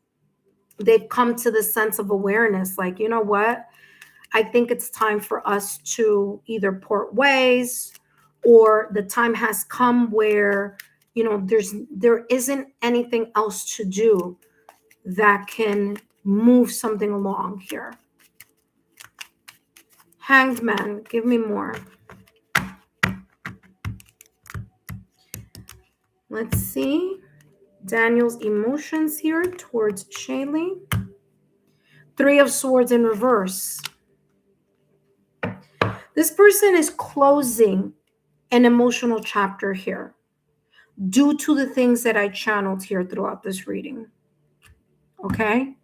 S1: They've come to the sense of awareness, like, you know what? I think it's time for us to either part ways, or the time has come where, you know, there isn't anything else to do that can move something along here. Hanged Man, give me more. Let's see. Daniel's emotions here towards Shaylee. Three of Swords in reverse. This person is closing an emotional chapter here due to the things that I channeled here throughout this reading. Okay?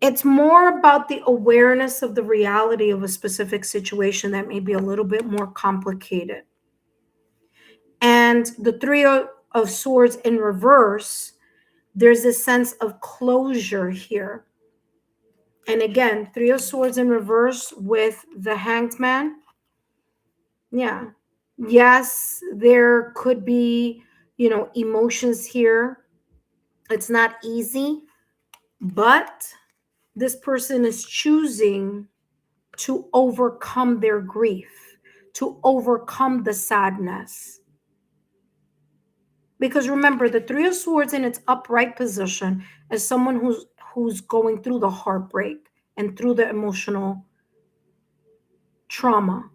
S1: It's more about the awareness of the reality of a specific situation that may be a little bit more complicated. And the Three of Swords in reverse, there's a sense of closure here. And again, Three of Swords in reverse with the Hanged Man. Yeah. Yes, there could be, you know, emotions here. It's not easy, but this person is choosing to overcome their grief, to overcome the sadness. Because remember, the Three of Swords in its upright position is someone who's going through the heartbreak and through the emotional trauma.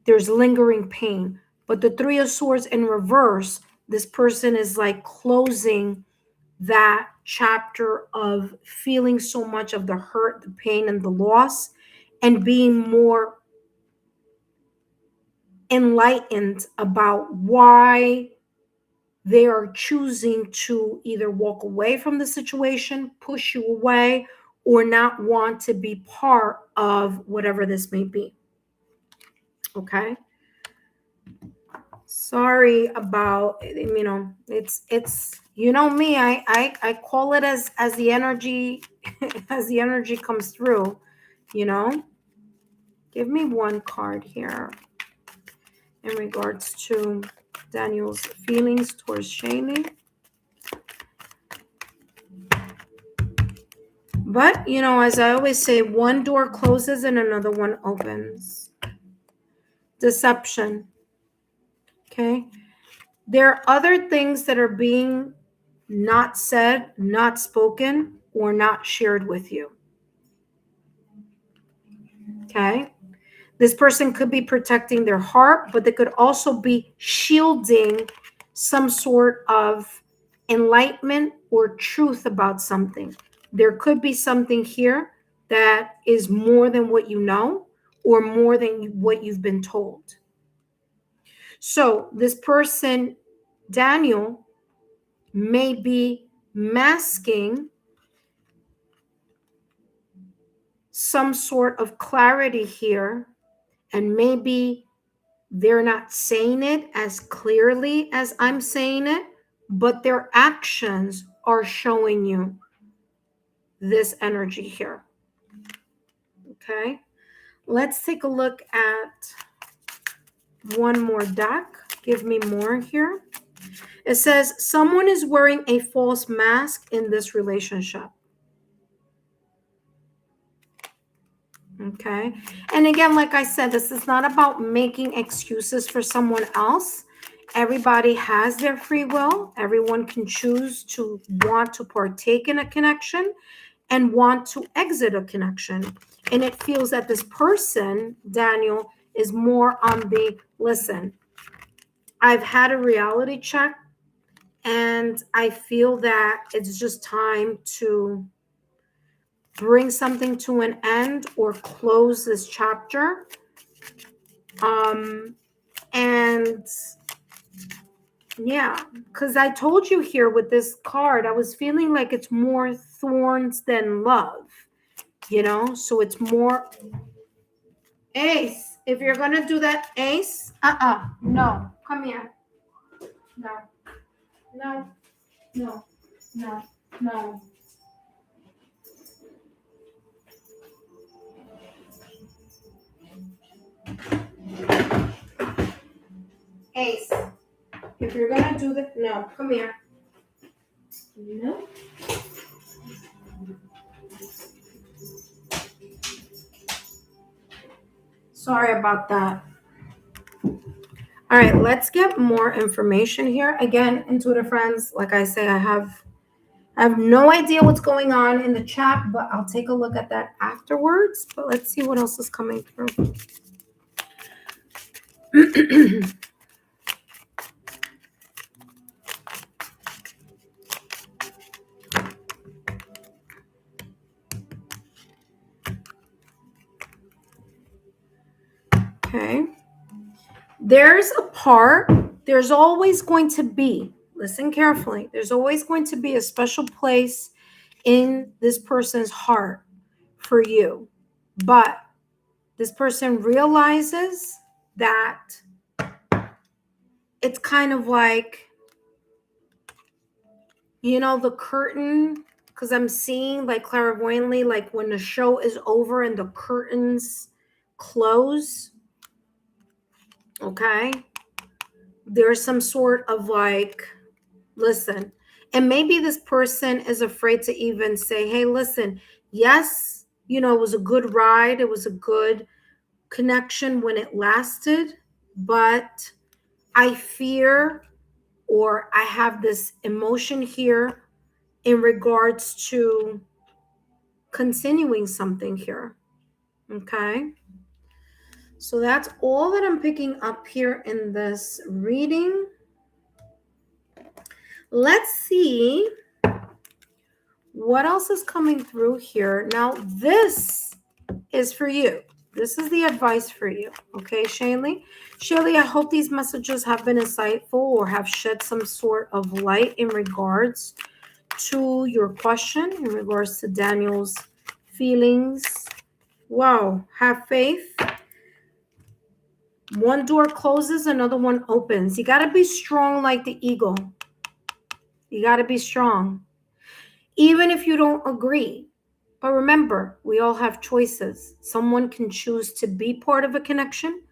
S1: There's lingering pain. But the Three of Swords in reverse, this person is like closing that chapter of feeling so much of the hurt, the pain, and the loss, and being more enlightened about why they are choosing to either walk away from the situation, push you away, or not want to be part of whatever this may be. Okay? Sorry about, you know, it's you know me, I call it as the energy as the energy comes through, you know. Give me one card here in regards to Daniel's feelings towards Shaylee. But, you know, as I always say, one door closes and another one opens. Deception. Okay. There are other things that are being not said, not spoken, or not shared with you. Okay. This person could be protecting their heart, but they could also be shielding some sort of enlightenment or truth about something. There could be something here that is more than what you know, or more than what you've been told. So this person, Daniel, may be masking some sort of clarity here, and maybe they're not saying it as clearly as I'm saying it, but their actions are showing you this energy here. Okay, let's take a look at one more deck. give me more here. It says someone is wearing a false mask in this relationship. Okay. And again, like I said, this is not about making excuses for someone else. Everybody has their free will. Everyone can choose to want to partake in a connection and want to exit a connection. And it feels that this person, Daniel, is more on the listen. I've had a reality check and I feel that it's just time to bring something to an end or close this chapter. And yeah, because I told you here with this card, I was feeling like it's more thorns than love, so it's more ace. If you're gonna do that ace, no, come here. No, no, no, no, no. Ace. If you're gonna do that, no, come here. No. Sorry about that. All right, let's get more information here. Again, intuitive friends, like I say, I have no idea what's going on in the chat, but I'll take a look at that afterwards. But let's see what else is coming through. Okay. There's always going to be, listen carefully, there's always going to be a special place in this person's heart for you. But this person realizes that it's kind of like, the curtain, because I'm seeing like clairvoyantly, like when the show is over and the curtains close. Okay. There's some sort of like, listen, and maybe this person is afraid to even say, hey, listen, yes, it was a good ride. It was a good connection when it lasted, but I fear, or I have this emotion here in regards to continuing something here. Okay. So that's all that I'm picking up here in this reading. Let's see what else is coming through here. Now, this is for you. This is the advice for you. Okay, Shaylee? Shaylee, I hope these messages have been insightful or have shed some sort of light in regards to your question, in regards to Daniel's feelings. Wow, have faith. One door closes, another one opens. You got to be strong like the eagle. You got to be strong. Even if you don't agree. But remember, we all have choices. Someone can choose to be part of a connection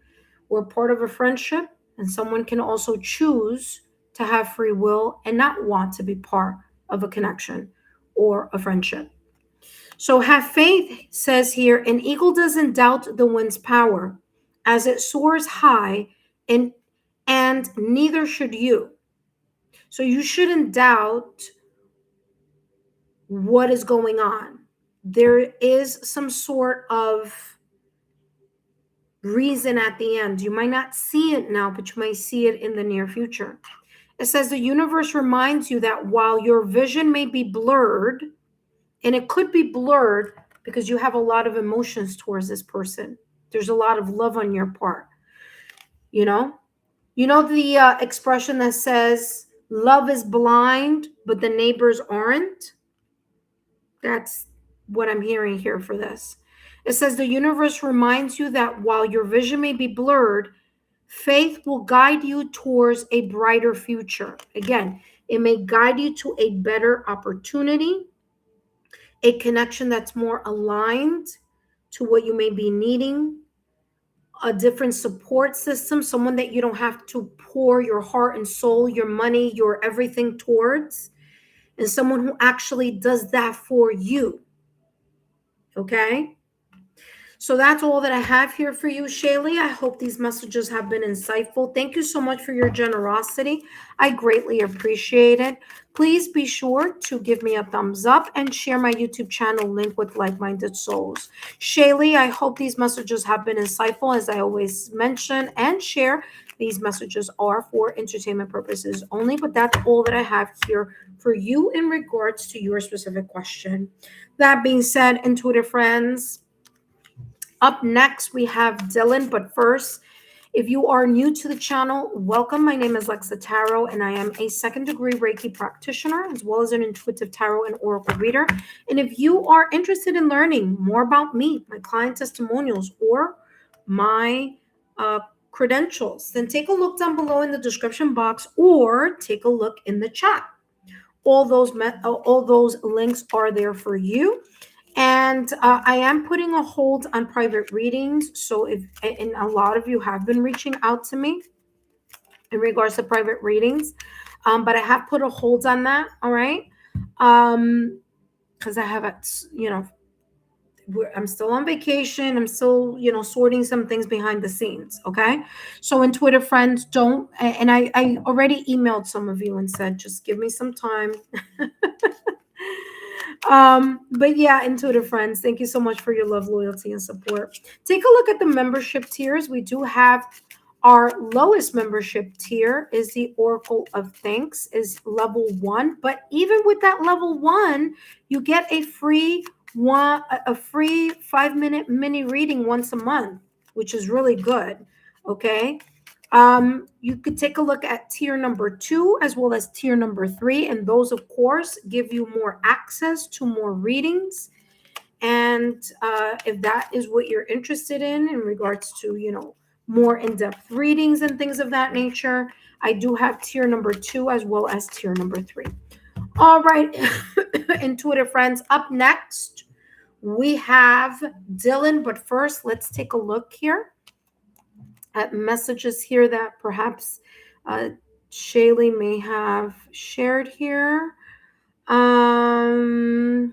S1: or part of a friendship, and someone can also choose to have free will and not want to be part of a connection or a friendship. So have faith, says here, an eagle doesn't doubt the wind's power as it soars high, and neither should you. So you shouldn't doubt what is going on. There is some sort of reason at the end. You might not see it now, but you might see it in the near future. It says the universe reminds you that while your vision may be blurred, and it could be blurred because you have a lot of emotions towards this person. There's a lot of love on your part. The expression that says love is blind, but the neighbors aren't? That's what I'm hearing here for this. It says the universe reminds you that while your vision may be blurred, faith will guide you towards a brighter future. Again, it may guide you to a better opportunity, a connection that's more aligned to what you may be needing, a different support system, someone that you don't have to pour your heart and soul, your money, your everything towards, and someone who actually does that for you. Okay? So that's all that I have here for you, Shaylee. I hope these messages have been insightful. Thank you so much for your generosity. I greatly appreciate it. Please be sure to give me a thumbs up and share my YouTube channel link with like-minded souls. Shaylee, I hope these messages have been insightful. As I always mention and share, these messages are for entertainment purposes only, but that's all that I have here for you in regards to your specific question. That being said, intuitive friends, up next, we have Dylan. But first, if you are new to the channel, welcome. My name is Lexa Tarot, and I am a second-degree Reiki practitioner, as well as an intuitive tarot and oracle reader. And if you are interested in learning more about me, my client testimonials, or my credentials, then take a look down below in the description box or take a look in the chat. All those links are there for you. And I am putting a hold on private readings. So and a lot of you have been reaching out to me in regards to private readings. But I have put a hold on that. All right. Because I have, I'm still on vacation. I'm still, sorting some things behind the scenes. Okay. So intuitive friends, don't, and I already emailed some of you and said, just give me some time. But yeah, intuitive friends, thank you so much for your love, loyalty, and support. Take a look at the membership tiers. We do have our lowest membership tier is the Oracle of Thanks, is level 1. But even with that level 1, you get a free 5-minute mini reading once a month, which is really good. Okay. You could take a look at tier number 2 as well as tier number 3, and those, of course, give you more access to more readings. And if that is what you're interested in regards to, more in-depth readings and things of that nature, I do have tier number 2 as well as tier number 3. All right, intuitive friends, up next, we have Dylan. But first, let's take a look here at messages here that perhaps Shaylee may have shared here. Hold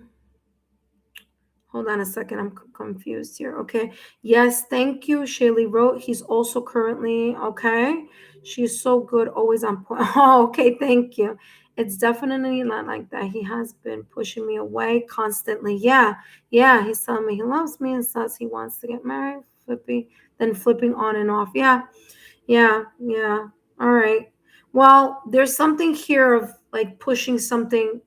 S1: on a second. I'm confused here. Okay. Yes. Thank you. Shaylee wrote, he's also currently, okay. She's so good. Always on point. Oh, okay. Thank you. It's definitely not like that. He has been pushing me away constantly. Yeah. Yeah. He's telling me he loves me and says he wants to get married. Flipping on and off. Yeah. Yeah. Yeah. All right. Well, there's something here of like pushing something.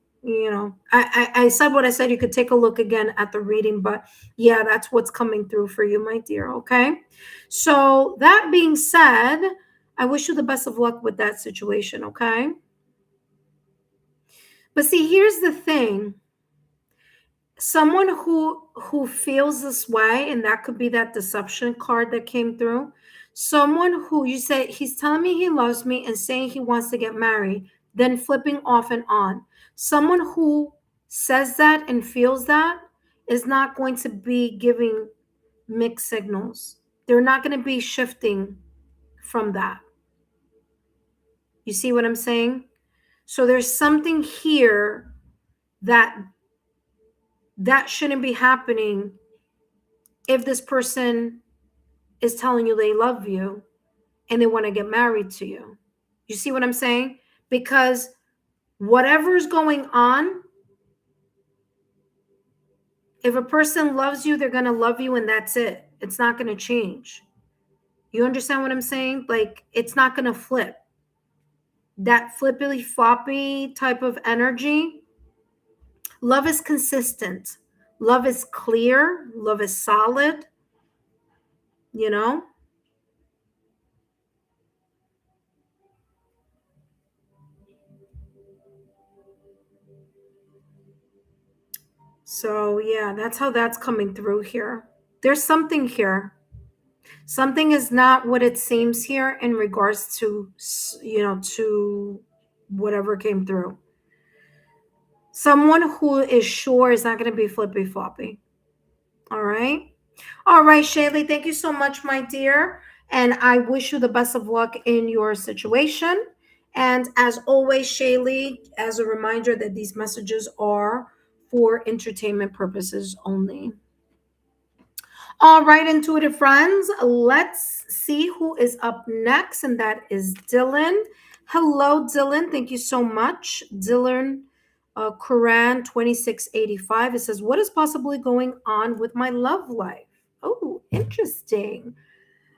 S1: I said what I said. You could take a look again at the reading, but yeah, that's what's coming through for you, my dear. Okay. So that being said, I wish you the best of luck with that situation. Okay. But see, here's the thing. Someone who feels this way, and that could be that deception card that came through. Someone who you say, he's telling me he loves me and saying he wants to get married, then flipping off and on. Someone who says that and feels that is not going to be giving mixed signals. They're not going to be shifting from that. You see what I'm saying? So there's something here that shouldn't be happening if this person is telling you they love you and they want to get married to you. You see what I'm saying? Because whatever's going on, if a person loves you, they're going to love you and that's it. It's not going to change. You understand what I'm saying? Like, it's not going to flip. That flippily floppy type of energy. Love is consistent. Love is clear. Love is solid. So yeah, that's how that's coming through here. There's something here. Something is not what it seems here in regards to, to whatever came through. Someone who is sure is not going to be flippy floppy. All right. All right, Shaylee, thank you so much, my dear. And I wish you the best of luck in your situation. And as always, Shaylee, as a reminder that these messages are for entertainment purposes only. All right, intuitive friends, let's see who is up next, and that is Dylan. Hello, Dylan. Thank you so much. Dylan Quran 2685. It says, what is possibly going on with my love life? Oh, interesting.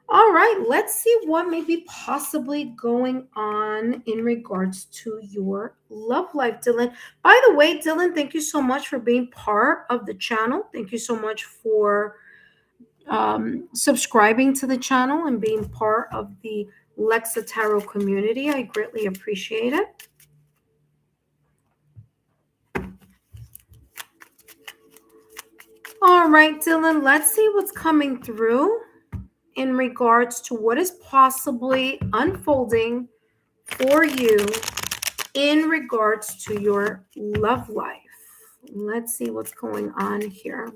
S1: All right, let's see what may be possibly going on in regards to your love life, Dylan. By the way, Dylan, thank you so much for being part of the channel. Thank you so much for subscribing to the channel and being part of the Lexa Tarot community. I greatly appreciate it. All right, Dylan, let's see what's coming through in regards to what is possibly unfolding for you in regards to your love life. Let's see what's going on here.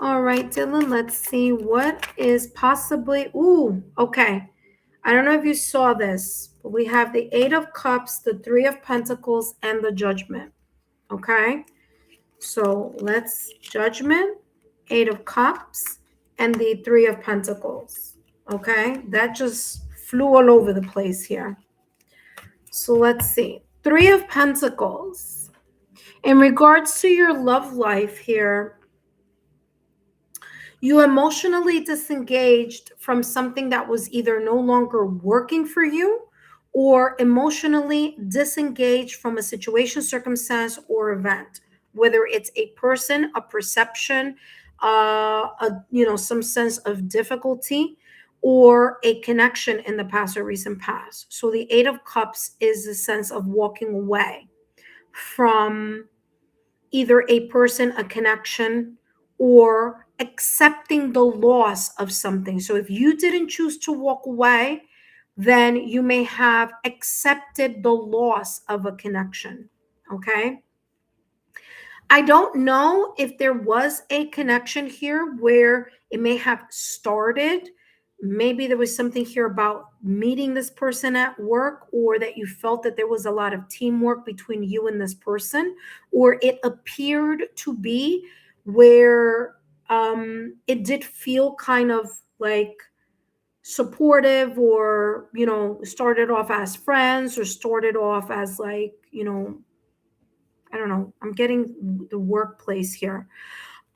S1: All right, Dylan, let's see what is possibly. Ooh, okay. I don't know if you saw this, but we have the Eight of Cups, the Three of Pentacles, and the Judgment. Okay. So let's Judgment, Eight of Cups, and the Three of Pentacles. Okay. That just flew all over the place here. So let's see. Three of Pentacles. In regards to your love life here, you emotionally disengaged from something that was either no longer working for you or emotionally disengaged from a situation, circumstance, or event, whether it's a person, a perception, some sense of difficulty or a connection in the past or recent past. So the Eight of Cups is a sense of walking away from either a person, a connection, or accepting the loss of something. So if you didn't choose to walk away, then you may have accepted the loss of a connection. Okay. I don't know if there was a connection here where it may have started. Maybe there was something here about meeting this person at work, or that you felt that there was a lot of teamwork between you and this person, or it appeared to be where it did feel kind of like supportive, or, started off as friends, or started off as like, I don't know. I'm getting the workplace here.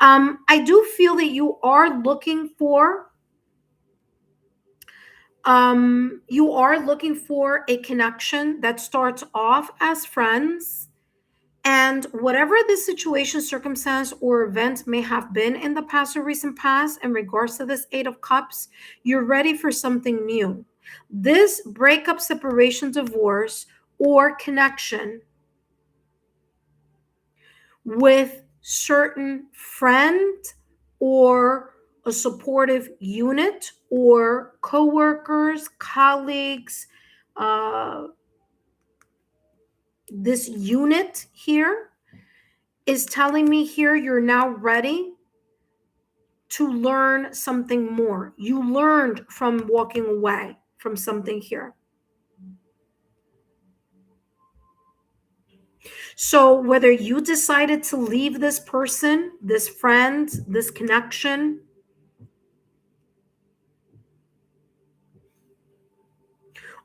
S1: I do feel that you are looking for a connection that starts off as friends, and whatever the situation, circumstance, or event may have been in the past or recent past in regards to this Eight of Cups, you're ready for something new. This breakup, separation, divorce, or connection with certain friend or a supportive unit or coworkers, colleagues, uh, this unit here is telling me here you're now ready to learn something more. You learned from walking away from something here. So whether you decided to leave this person, this friend, this connection,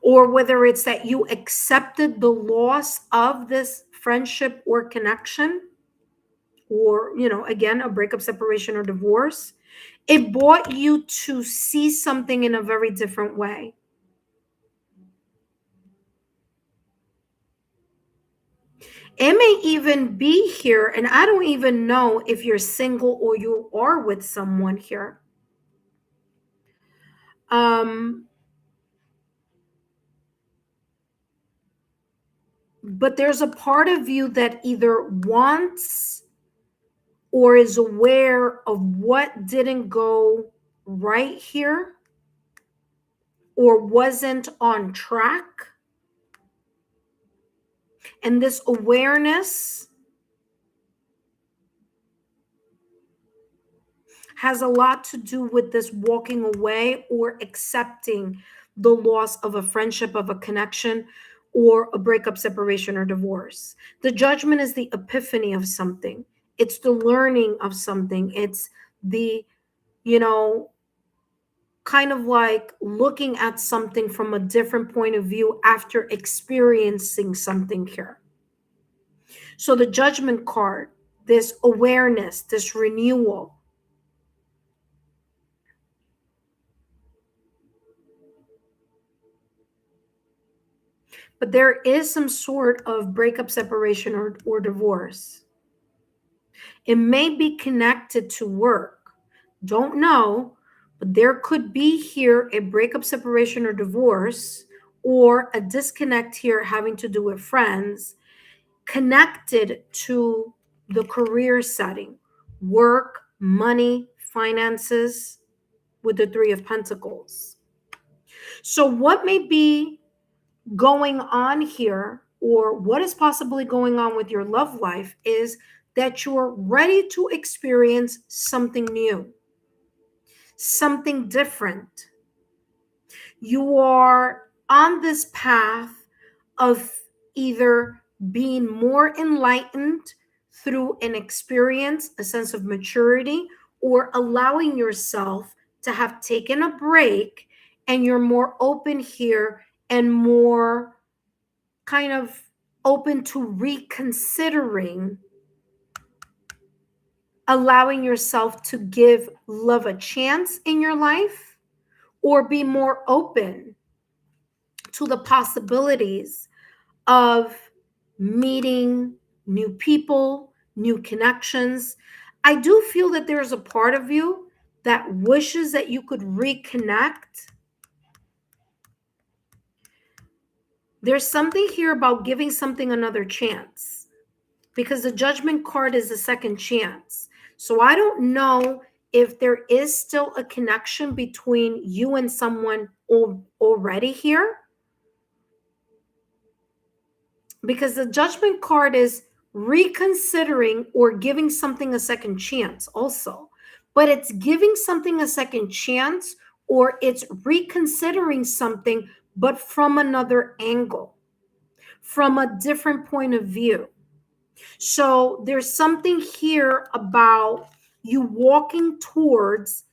S1: or whether it's that you accepted the loss of this friendship or connection, or, again, a breakup, separation, or divorce, it brought you to see something in a very different way. It may even be here, and I don't even know if you're single or you are with someone here. But there's a part of you that either wants or is aware of what didn't go right here, or wasn't on track. And this awareness has a lot to do with this walking away or accepting the loss of a friendship, of a connection, or a breakup, separation, or divorce. The judgment is the epiphany of something, it's the learning of something, it's the, you know, kind of like looking at something from a different point of view after experiencing something here. So the judgment card, this awareness, this renewal. But there is some sort of breakup, separation, or divorce. It may be connected to work. Don't know, but there could be here a breakup, separation, or divorce, or a disconnect here having to do with friends connected to the career setting, work, money, finances, with the Three of Pentacles. So, what may be going on here, or what is possibly going on with your love life, is that you're ready to experience something new, something different. You are on this path of either being more enlightened through an experience, a sense of maturity, or allowing yourself to have taken a break and you're more open here and more kind of open to reconsidering, allowing yourself to give love a chance in your life, or be more open to the possibilities of meeting new people, new connections. I do feel that there's a part of you that wishes that you could reconnect. There's something here about giving something another chance, because the judgment card is a second chance. So I don't know if there is still a connection between you and someone already here, because the judgment card is reconsidering or giving something a second chance also. But it's giving something a second chance, or it's reconsidering something but from another angle, from a different point of view. So there's something here about you walking towards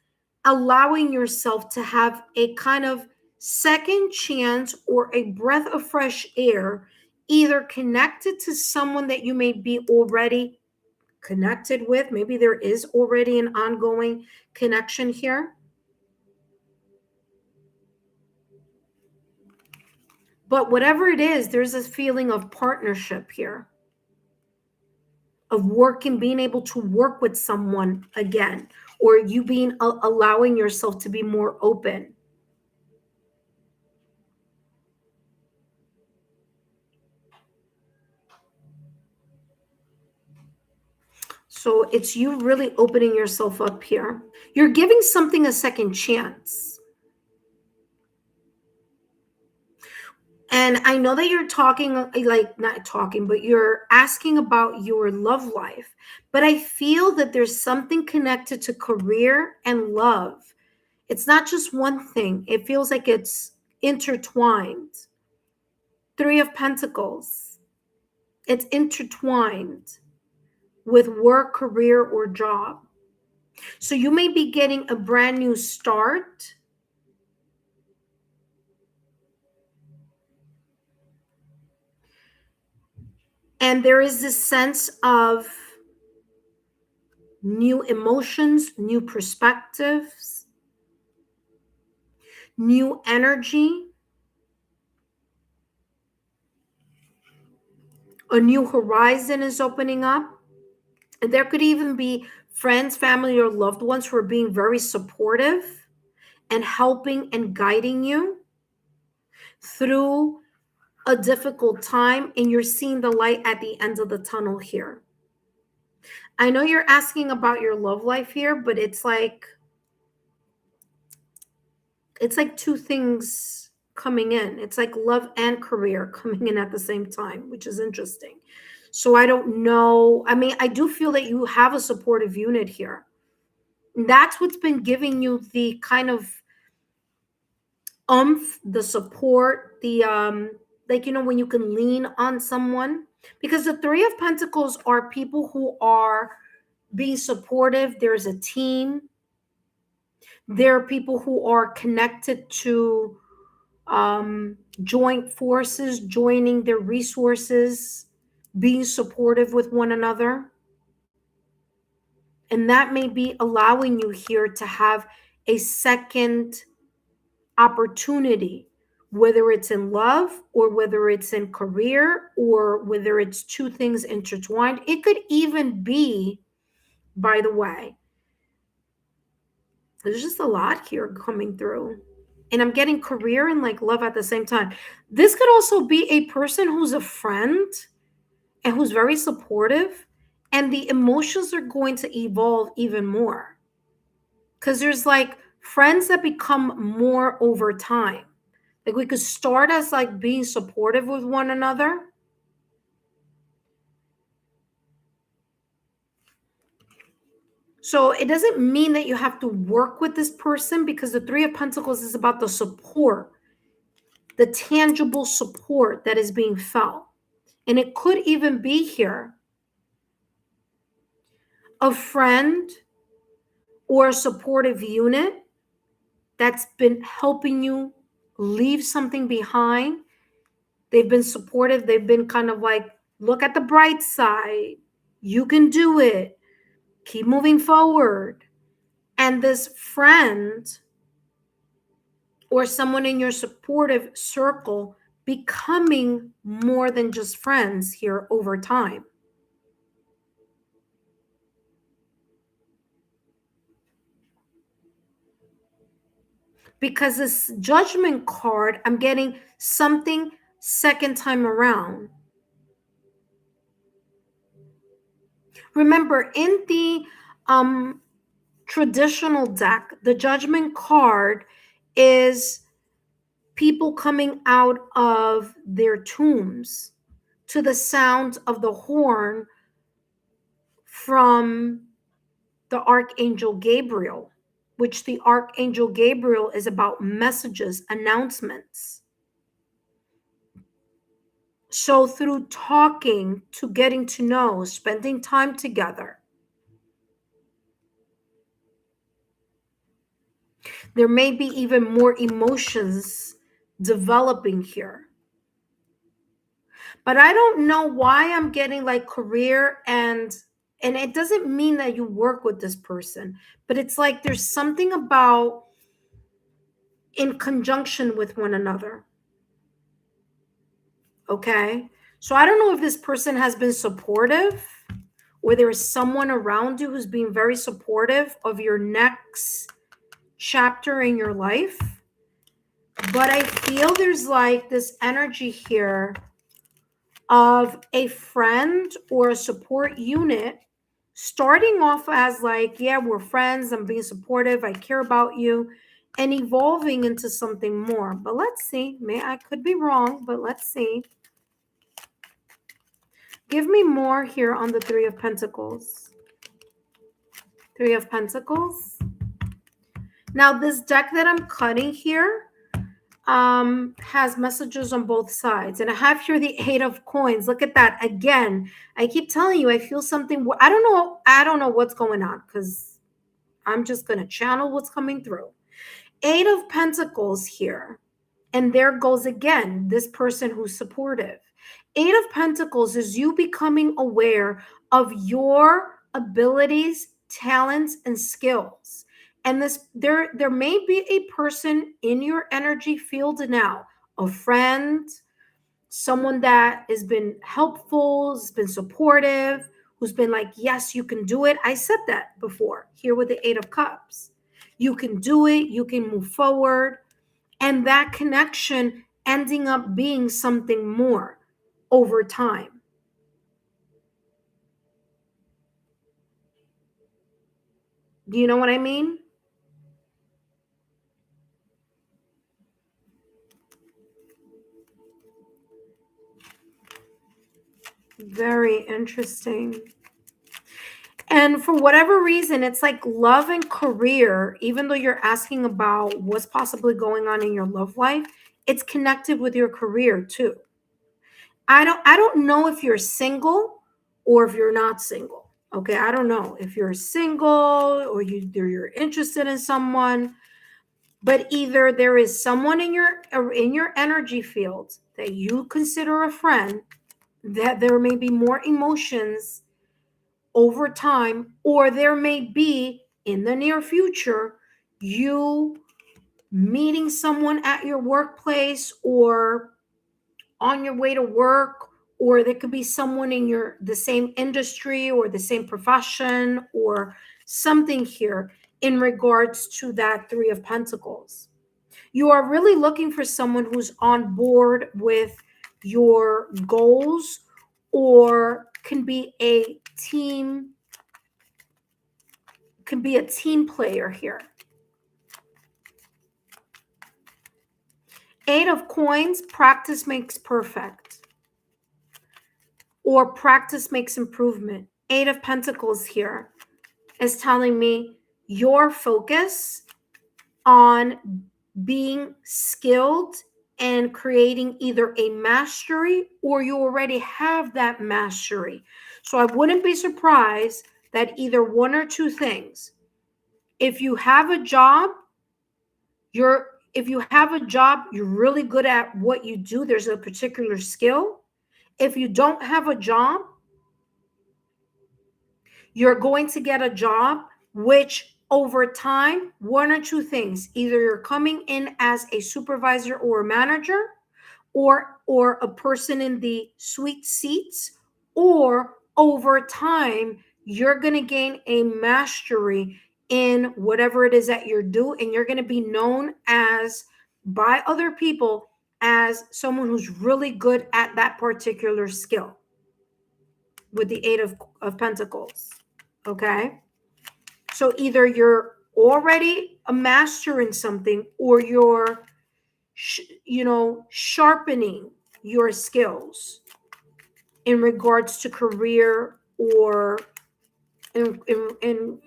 S1: allowing yourself to have a kind of second chance or a breath of fresh air, either connected to someone that you may be already connected with. Maybe there is already an ongoing connection here. But whatever it is, there's this feeling of partnership here, of working, being able to work with someone again, or you being allowing yourself to be more open. So it's you really opening yourself up here. You're giving something a second chance. And I know that you're talking, like not talking, but you're asking about your love life. But I feel that there's something connected to career and love. It's not just one thing, it feels like it's intertwined. Three of Pentacles, it's intertwined with work, career, or job. So you may be getting a brand new start. And there is this sense of new emotions, new perspectives, new energy, a new horizon is opening up. And there could even be friends, family, or loved ones who are being very supportive and helping and guiding you through a difficult time. And you're seeing the light at the end of the tunnel here. I know you're asking about your love life here, but it's like It's like two things coming in. It's like love and career coming in at the same time, which is interesting. So I don't know. I mean, I do feel that you have a supportive unit here. And that's what's been giving you the kind of the support, the like, when you can lean on someone, because the Three of Pentacles are people who are being supportive. There's a team. There are people who are connected to joint forces, joining their resources, being supportive with one another. And that may be allowing you here to have a second opportunity, whether it's in love or whether it's in career or whether it's two things intertwined. It could even be, by the way, there's just a lot here coming through. And I'm getting career and like love at the same time. This could also be a person who's a friend and who's very supportive, and the emotions are going to evolve even more. Because there's like friends that become more over time. Like we could start as like being supportive with one another. So it doesn't mean that you have to work with this person, because the Three of Pentacles is about the support, the tangible support that is being felt. And it could even be here a friend or a supportive unit that's been helping you leave something behind. They've been supportive. They've been kind of like, look at the bright side. You can do it. Keep moving forward. And this friend or someone in your supportive circle becoming more than just friends here over time. Because this Judgment card, I'm getting something second time around. Remember, in the traditional deck, the Judgment card is people coming out of their tombs to the sound of the horn from the Archangel Gabriel, which the Archangel Gabriel is about messages, announcements. So through talking, to getting to know, spending time together, there may be even more emotions developing here. But I don't know why I'm getting like career, and it doesn't mean that you work with this person, but it's like there's something about in conjunction with one another. Okay? So I don't know if this person has been supportive, or there is someone around you who's being very supportive of your next chapter in your life. But I feel there's like this energy here of a friend or a support unit starting off as like, yeah, we're friends, I'm being supportive, I care about you, and evolving into something more. But let's see. I could be wrong, but let's see. Give me more here on the Three of Pentacles. Three of Pentacles. Now, this deck that I'm cutting here has messages on both sides. And I have here the Eight of Coins. Look at that. Again, I keep telling you, I feel something. I don't know what's going on, because I'm just going to channel what's coming through. Eight of Pentacles here. And there goes again, this person who's supportive. Eight of Pentacles is you becoming aware of your abilities, talents, and skills. And this there may be a person in your energy field now, a friend, someone that has been helpful, has been supportive, who's been like, yes, you can do it. I said that before here with the Eight of Cups. You can do it, you can move forward. And that connection ending up being something more over time. Do you know what I mean? Very interesting. And for whatever reason, it's like love and career, even though you're asking about what's possibly going on in your love life, it's connected with your career too. I don't know if you're single or if you're not single. Okay, I don't know if you're single or you're interested in someone, but either there is someone in your energy field that you consider a friend, that there may be more emotions over time, or there may be in the near future you meeting someone at your workplace or on your way to work, or there could be someone in your the same industry or the same profession or something here in regards to that 3 of Pentacles. You are really looking for someone who's on board with your goals, or can be a team player here. 8 of Coins, practice makes perfect, or practice makes improvement. 8 of Pentacles here is telling me your focus on being skilled and creating either a mastery, or you already have that mastery. So I wouldn't be surprised that either one or two things. If you have a job, you're really good at what you do. There's a particular skill. If you don't have a job, you're going to get a job, which over time, one or two things: either you're coming in as a supervisor or a manager, or a person in the sweet seats, or over time you're going to gain a mastery in whatever it is that you're doing, and you're going to be known as by other people as someone who's really good at that particular skill with the of Pentacles. Okay, so either you're already a master in something, or you're sharpening your skills in regards to career, or in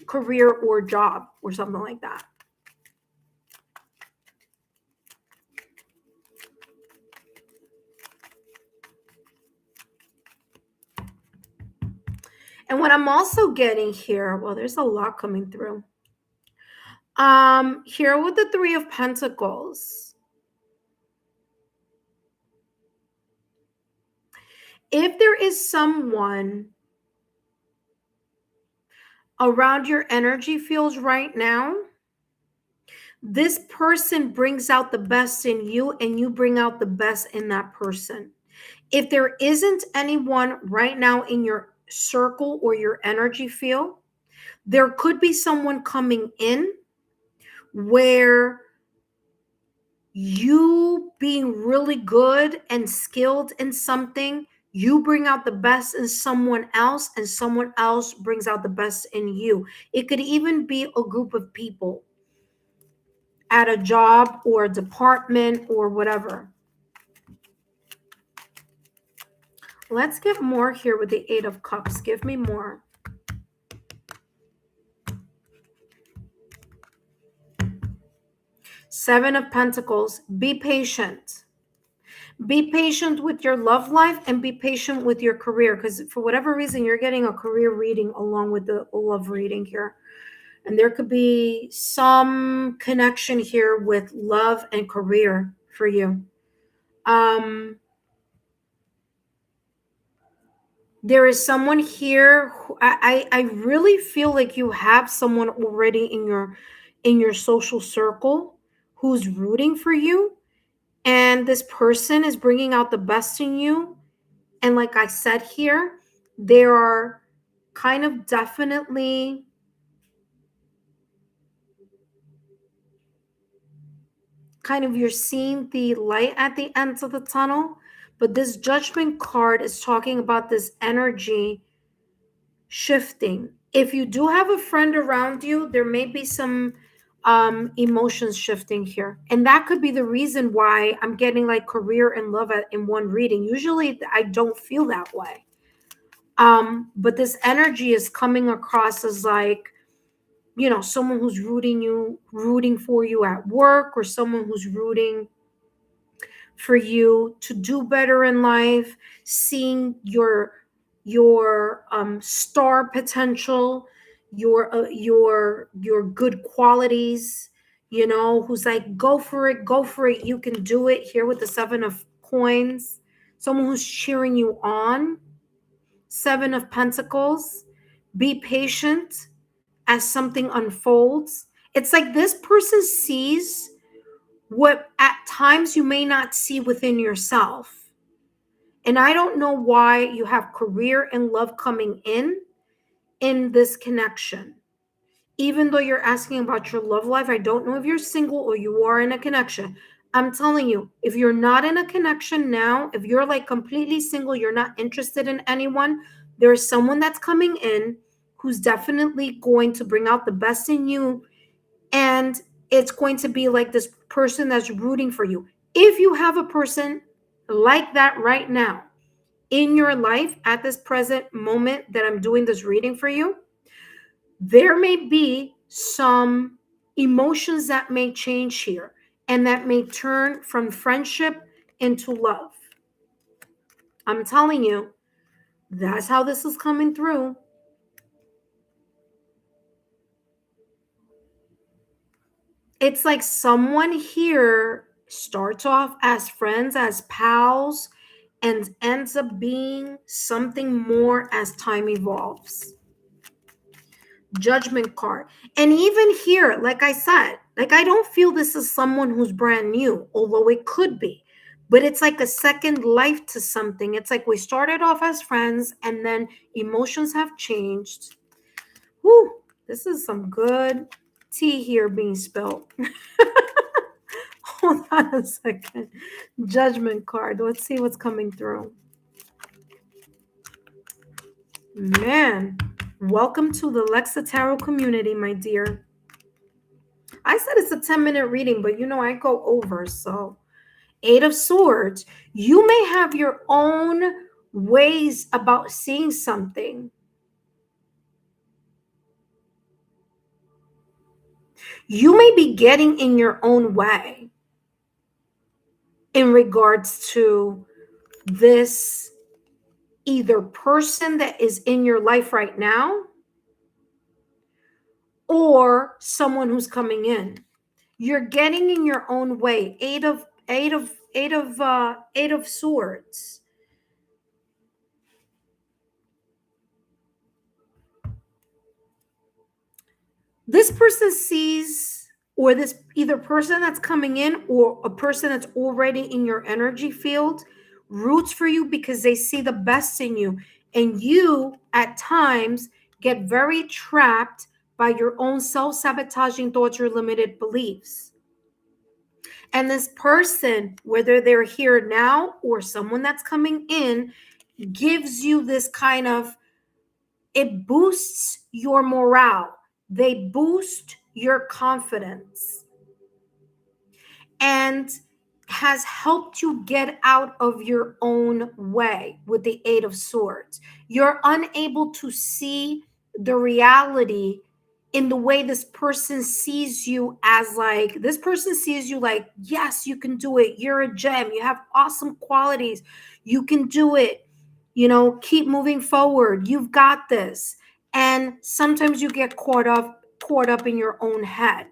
S1: career or job or something like that. And what I'm also getting here, well, there's a lot coming through. Here with the 3 of Pentacles, if there is someone around your energy fields right now, this person brings out the best in you, and you bring out the best in that person. If there isn't anyone right now in your circle or your energy field, there could be someone coming in where you being really good and skilled in something, you bring out the best in someone else, and someone else brings out the best in you. It could even be a group of people at a job or a department or whatever. Let's get more here with the 8 of Cups. Give me more. Seven of Pentacles. Be patient. Be patient with your love life, and be patient with your career, because for whatever reason, you're getting a career reading along with the love reading here. And there could be some connection here with love and career for you. There is someone here who I really feel like you have someone already in your social circle who's rooting for you, and this person is bringing out the best in you. And like I said here, there are kind of definitely you're seeing the light at the end of the tunnel, but this Judgment card is talking about this energy shifting. If you do have a friend around you, there may be some emotions shifting here, and that could be the reason why I'm getting like career and love in one reading. Usually I don't feel that way. But this energy is coming across as like, someone who's rooting for you at work, or someone who's rooting for you to do better in life, seeing your star potential, your good qualities, who's like, go for it, go for it, you can do it. Here with the 7 of coins, someone who's cheering you on. 7 of pentacles, be patient as something unfolds. It's like this person sees what at times you may not see within yourself. And I don't know why you have career and love coming in this connection. Even though you're asking about your love life, I don't know if you're single or you are in a connection. I'm telling you, if you're not in a connection now, if you're like completely single, you're not interested in anyone, there's someone that's coming in who's definitely going to bring out the best in you. And it's going to be like this person that's rooting for you. If you have a person like that right now in your life at this present moment that I'm doing this reading for you, there may be some emotions that may change here, and that may turn from friendship into love. I'm telling you, that's how this is coming through. It's like someone here starts off as friends, as pals, and ends up being something more as time evolves. Judgment card. And even here, like I said, like I don't feel this is someone who's brand new, although it could be. But it's like a second life to something. It's like we started off as friends and then emotions have changed. Whew, this is some good tea here being spilled. Hold on a second. Judgment card. Let's see what's coming through. Man, welcome to the Lexa Tarot community, my dear. I said it's a 10-minute reading, but I go over. So, 8 of Swords. You may have your own ways about seeing something. You may be getting in your own way in regards to this either person that is in your life right now or someone who's coming in. You're getting in your own way. Eight of Swords. This person sees, or this either person that's coming in or a person that's already in your energy field roots for you because they see the best in you. And you at times get very trapped by your own self-sabotaging thoughts or limited beliefs. And this person, whether they're here now or someone that's coming in, gives you this kind of, it boosts your morale. They boost your confidence and has helped you get out of your own way with the 8 of Swords. You're unable to see the reality in the way this person sees you, as like, this person sees you like, yes, you can do it. You're a gem. You have awesome qualities. You can do it. Keep moving forward. You've got this. And sometimes you get caught up in your own head.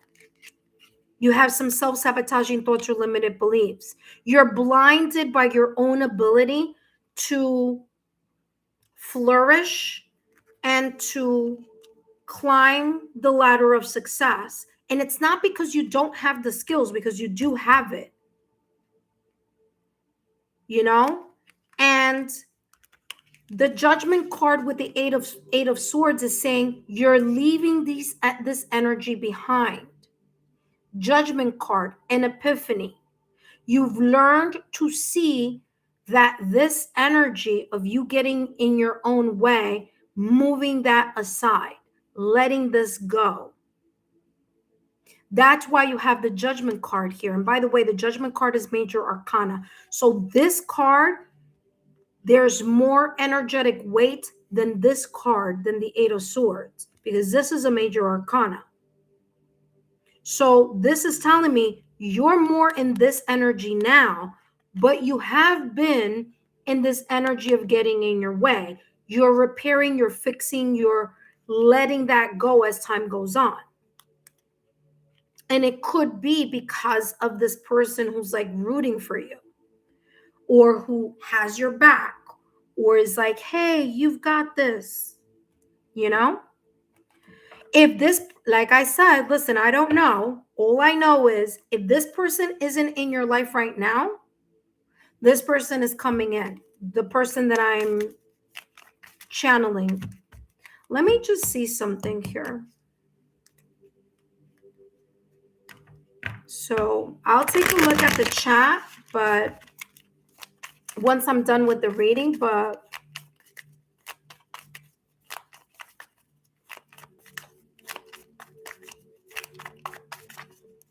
S1: You have some self-sabotaging thoughts or limited beliefs. You're blinded by your own ability to flourish and to climb the ladder of success. And it's not because you don't have the skills, because you do have it. And the Judgment card with the eight of Swords is saying you're leaving this energy behind. Judgment card, an epiphany. You've learned to see that this energy of you getting in your own way, moving that aside, letting this go. That's why you have the Judgment card here. And by the way, the Judgment card is major arcana. So this card, there's more energetic weight than this card, than the Eight of Swords, because this is a major arcana. So this is telling me you're more in this energy now, but you have been in this energy of getting in your way. You're repairing, you're fixing, you're letting that go as time goes on. And it could be because of this person who's like rooting for you, or who has your back, or is like, hey, you've got this, you know? If this, like I said, listen, I don't know. All I know is if this person isn't in your life right now, this person is coming in. The person that I'm channeling. Let me just see something here. So I'll take a look at the chat, but once I'm done with the reading, but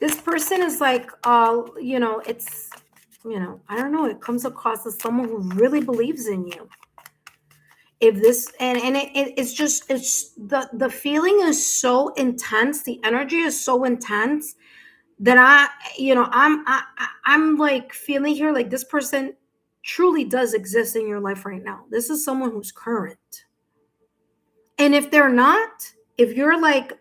S1: this person is like, it's, I don't know, it comes across as someone who really believes in you. If this, and it's just, it's the feeling is so intense, the energy is so intense that I'm like feeling here like this person truly does exist in your life right now. This is someone who's current. And if they're not, if you're like,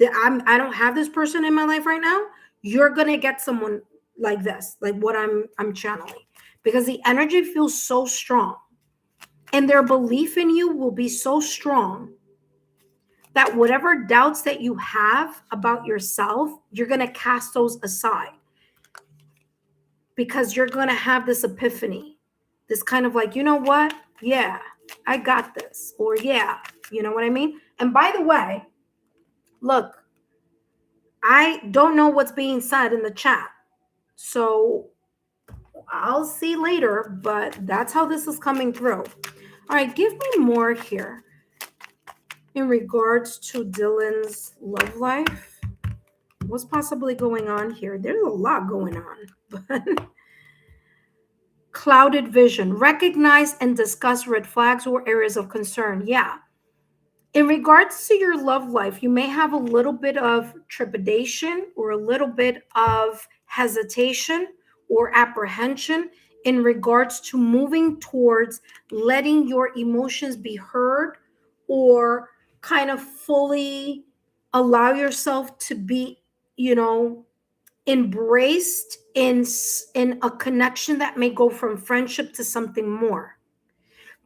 S1: I don't have this person in my life right now, you're gonna get someone like this, like what I'm channeling, because the energy feels so strong, and their belief in you will be so strong that whatever doubts that you have about yourself, you're gonna cast those aside, because you're gonna have this epiphany, this kind of like, you know what? Yeah, I got this, or yeah, you know what I mean? And by the way, look, I don't know what's being said in the chat. So I'll see later, but that's how this is coming through. All right, give me more here in regards to Dylan's love life. What's possibly going on here? There's a lot going on, but clouded vision. Recognize and discuss red flags or areas of concern. Yeah. In regards to your love life, you may have a little bit of trepidation or a little bit of hesitation or apprehension in regards to moving towards letting your emotions be heard, or kind of fully allow yourself to be, embraced in a connection that may go from friendship to something more.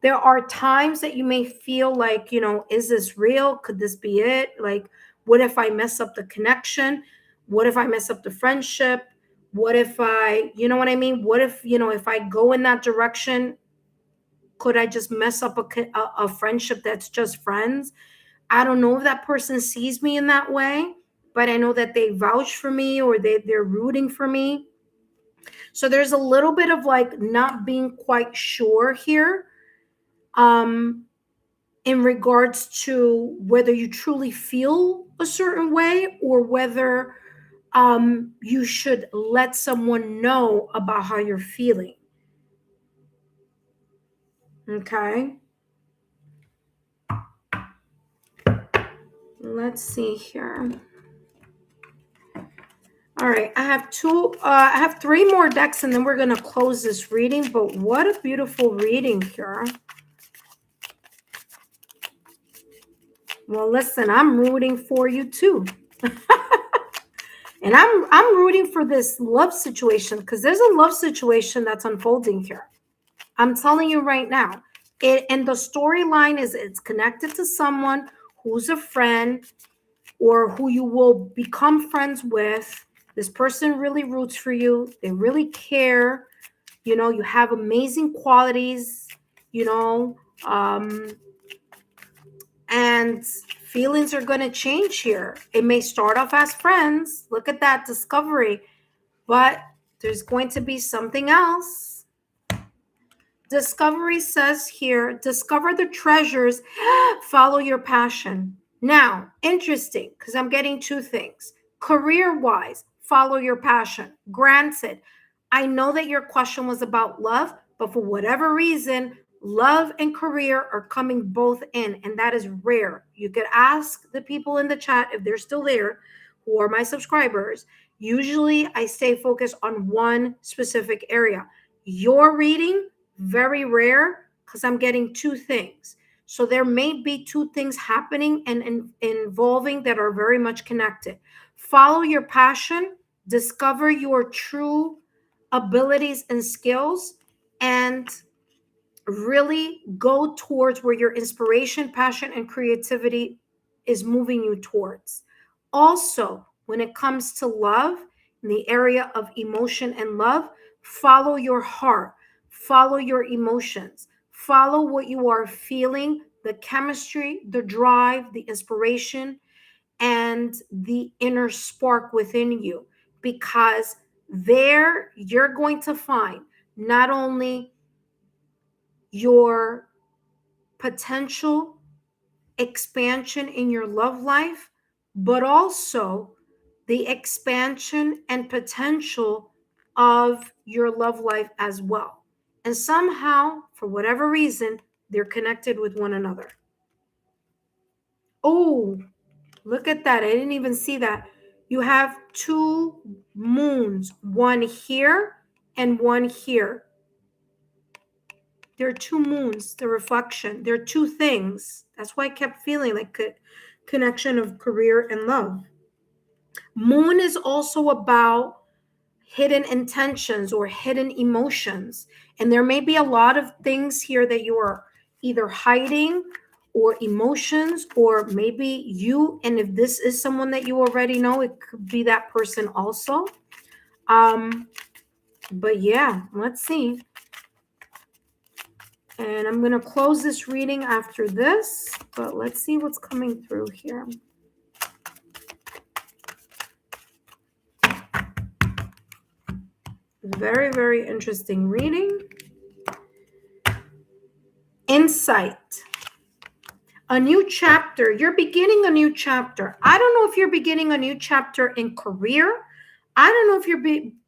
S1: There are times that you may feel like, is this real? Could this be it? Like, what if I mess up the connection? What if I mess up the friendship? What if you know what I mean? What if, if I go in that direction, could I just mess up a friendship that's just friends? I don't know if that person sees me in that way, but I know that they vouch for me, or they're rooting for me. So there's a little bit of like not being quite sure here. In regards to whether you truly feel a certain way, or whether you should let someone know about how you're feeling. Okay. Let's see here. All right, I have three more decks, and then we're going to close this reading. But what a beautiful reading here. Well, listen, I'm rooting for you too. And I'm rooting for this love situation, because there's a love situation that's unfolding here. I'm telling you right now. And the storyline is it's connected to someone who's a friend, or who you will become friends with. This person really roots for you. They really care. You have amazing qualities, and feelings are going to change here. It may start off as friends. Look at that discovery. But there's going to be something else. Discovery says here, discover the treasures, follow your passion. Now, interesting, because I'm getting two things. Career-wise, follow your passion. Granted, I know that your question was about love, but for whatever reason, Love and career are coming both in, and that is rare. You could ask the people in the chat if they're still there, who are my subscribers. Usually I stay focused on one specific area. Your reading, very rare, because I'm getting two things. So there may be two things happening and involving that are very much connected. Follow your passion, discover your true abilities and skills, and really go towards where your inspiration, passion, and creativity is moving you towards. Also, when it comes to love, in the area of emotion and love, follow your heart, follow your emotions, follow what you are feeling, the chemistry, the drive, the inspiration, and the inner spark within you, because there you're going to find not only your potential expansion in your love life, but also the expansion and potential of your love life as well. And somehow, for whatever reason, they're connected with one another. Oh, look at that. I didn't even see that. You have two moons, one here and one here. There are two moons, the reflection. There are two things. That's why I kept feeling like a connection of career and love. Moon is also about hidden intentions or hidden emotions. And there may be a lot of things here that you are either hiding or emotions, or maybe you, and if this is someone that you already know, it could be that person also. But yeah, let's see. And I'm going to close this reading after this, but let's see what's coming through here. Very, very interesting reading. Insight. A new chapter. You're beginning a new chapter. I don't know if you're beginning a new chapter in career. I don't know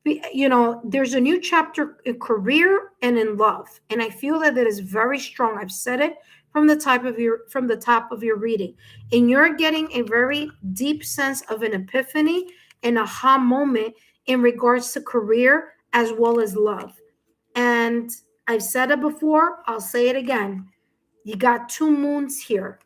S1: if there's a new chapter in career and in love. And I feel that is very strong. I've said it from the top of your reading. And you're getting a very deep sense of an epiphany and aha moment in regards to career as well as love. And I've said it before, I'll say it again. You got two moons here.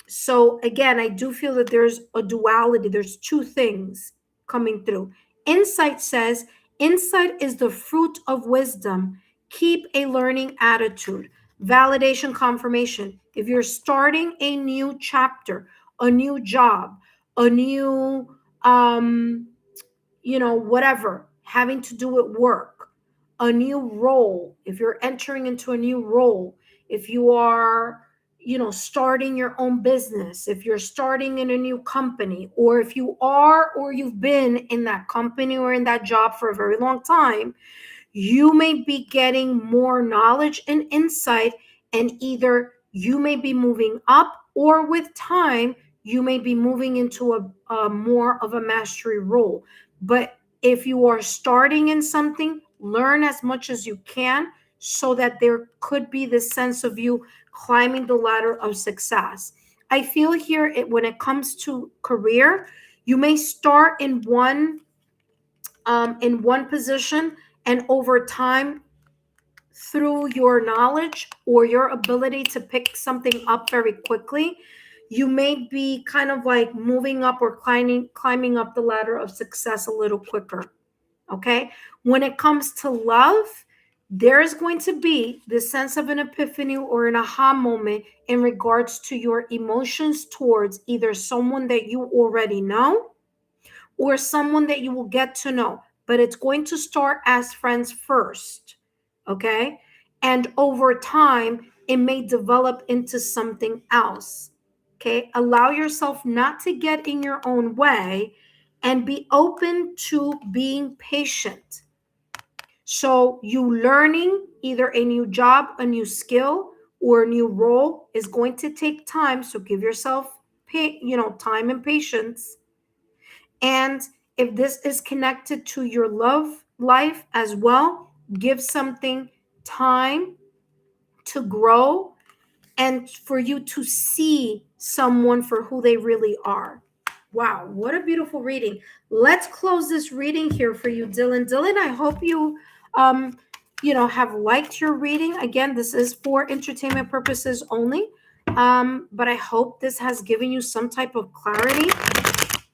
S1: So again, I do feel that there's a duality. There's two things coming through. Insight says, insight is the fruit of wisdom. Keep a learning attitude. Validation, confirmation. If you're starting a new chapter, a new job, a new, whatever, having to do with work, a new role, if you're entering into a new role, if you are, starting your own business, if you're starting in a new company, or if you are or you've been in that company or in that job for a very long time, you may be getting more knowledge and insight, and either you may be moving up, or with time, you may be moving into a more of a mastery role. But if you are starting in something, learn as much as you can so that there could be this sense of you climbing the ladder of success. I feel here when it comes to career, you may start in one position, and over time, through your knowledge or your ability to pick something up very quickly, you may be kind of like moving up or climbing up the ladder of success a little quicker. Okay. When it comes to love, there's going to be this sense of an epiphany or an aha moment in regards to your emotions towards either someone that you already know or someone that you will get to know. But it's going to start as friends first. Okay. And over time, it may develop into something else. Okay. Allow yourself not to get in your own way and be open to being patient. So you learning either a new job, a new skill, or a new role is going to take time. So give yourself time and patience. And if this is connected to your love life as well, give something time to grow and for you to see someone for who they really are. Wow, what a beautiful reading. Let's close this reading here for you, Dylan. Dylan, I hope you have liked your reading. Again, this is for entertainment purposes only. But I hope this has given you some type of clarity.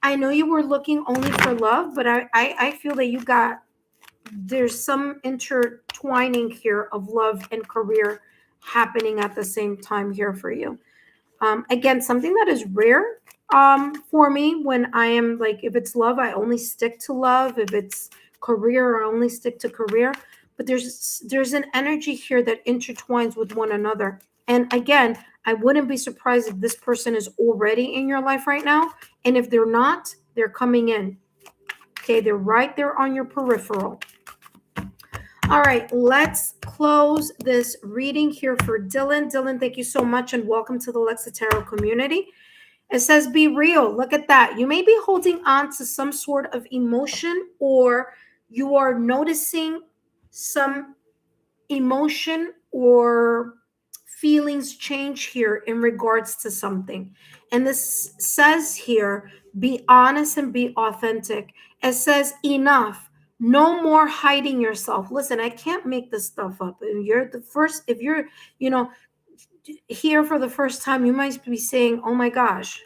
S1: I know you were looking only for love, but I feel that there's some intertwining here of love and career happening at the same time here for you. Again, something that is rare for me when I am like, if it's love, I only stick to love. If it's career, I only stick to career. But there's an energy here that intertwines with one another. And again, I wouldn't be surprised if this person is already in your life right now. And if they're not, they're coming in. Okay, they're right there on your peripheral. All right, let's close this reading here for Dylan. Dylan, thank you so much and welcome to the Lexa Tarot community. It says, be real. Look at that. You may be holding on to some sort of emotion, or you are noticing some emotion or feelings change here in regards to something. And this says here, be honest and be authentic. It says, enough. No more hiding yourself. Listen, I can't make this stuff up. If you're, here for the first time, you might be saying, oh my gosh,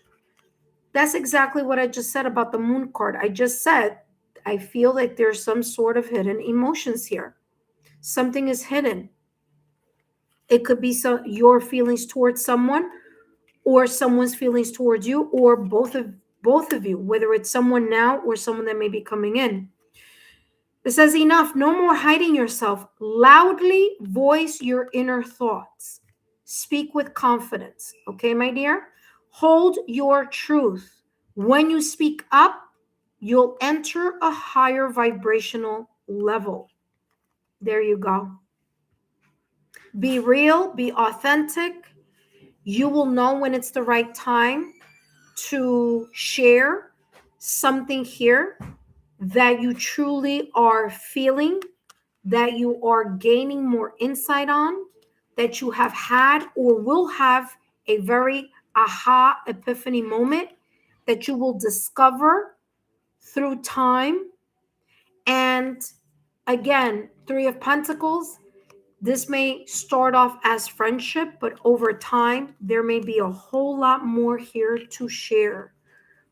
S1: that's exactly what I just said about the moon card. I just said, I feel like there's some sort of hidden emotions here. Something is hidden. It could be your feelings towards someone, or someone's feelings towards you, or both of you, whether it's someone now or someone that may be coming in. It says, enough. No more hiding yourself. Loudly voice your inner thoughts. Speak with confidence. Okay, my dear? Hold your truth. When you speak up, you'll enter a higher vibrational level. There you go. Be real, be authentic. You will know when it's the right time to share something here that you truly are feeling, that you are gaining more insight on, that you have had or will have a very aha epiphany moment that you will discover through time. And again, Three of Pentacles, this may start off as friendship, but over time, there may be a whole lot more here to share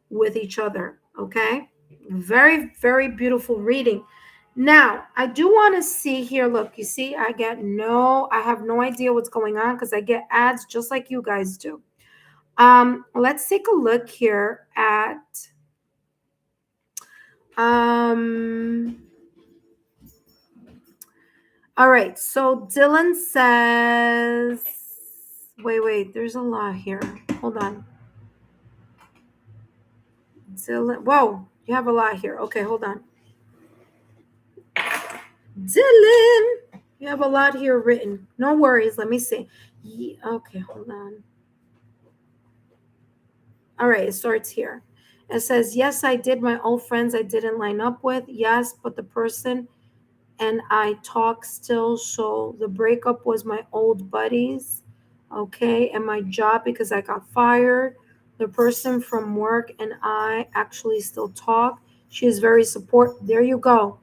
S1: with each other, okay? Very, very beautiful reading. Now, I do want to see here, look, you see, I have no idea what's going on because I get ads just like you guys do. Let's take a look here at, all right, so Dylan says, wait, there's a lot here. Hold on. Dylan, whoa, you have a lot here. Okay, hold on. Dylan, you have a lot here written. No worries, let me see. Okay, hold on. All right, it starts here. It says, yes, I did. My old friends I didn't line up with. Yes, but the person and I talk still. So the breakup was my old buddies. Okay, and my job because I got fired. The person from work and I actually still talk. She is very supportive. There you go.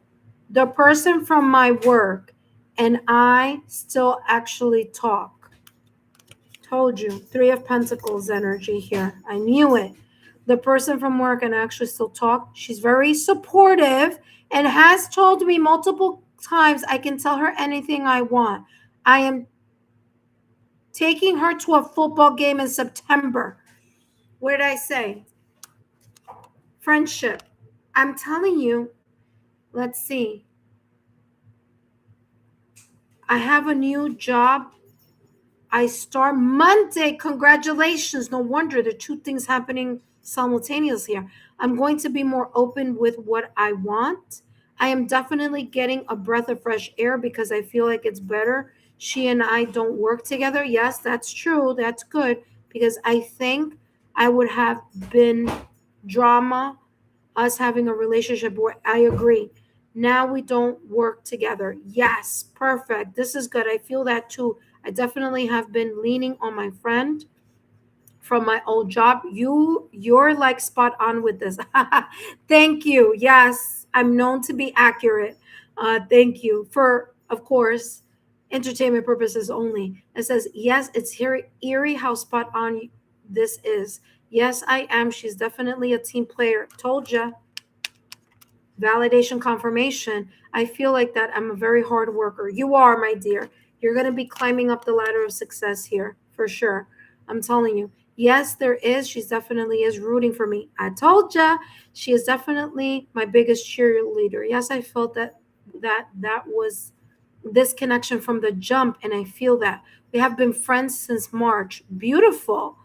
S1: The person from my work and I still actually talk. Told you. Three of Pentacles energy here. I knew it. The person from work and I actually still talk. She's very supportive and has told me multiple times I can tell her anything I want. I am taking her to a football game in September. What did I say? Friendship. I'm telling you, let's see. I have a new job. I start Monday. Congratulations. No wonder there are two things happening simultaneously here. I'm going to be more open with what I want. I am definitely getting a breath of fresh air because I feel like it's better. She and I don't work together. Yes, that's true. That's good because I think I would have been drama, us having a relationship where I agree. Now we don't work together. Yes, perfect. This is good. I feel that too. I definitely have been leaning on my friend from my old job. You're like spot on with this. Thank you. Yes, I'm known to be accurate. Thank you for, of course, entertainment purposes only. It says yes, it's here eerie how spot on this is. Yes, I am. She's definitely a team player. Told ya. Validation confirmation. I feel like that I'm a very hard worker. You are, my dear. You're going to be climbing up the ladder of success here for sure. I'm telling you. Yes, there is. She's definitely is rooting for me. I told ya. She is definitely my biggest cheerleader. Yes, I felt that was this connection from the jump, and I feel that we have been friends since March. Beautiful.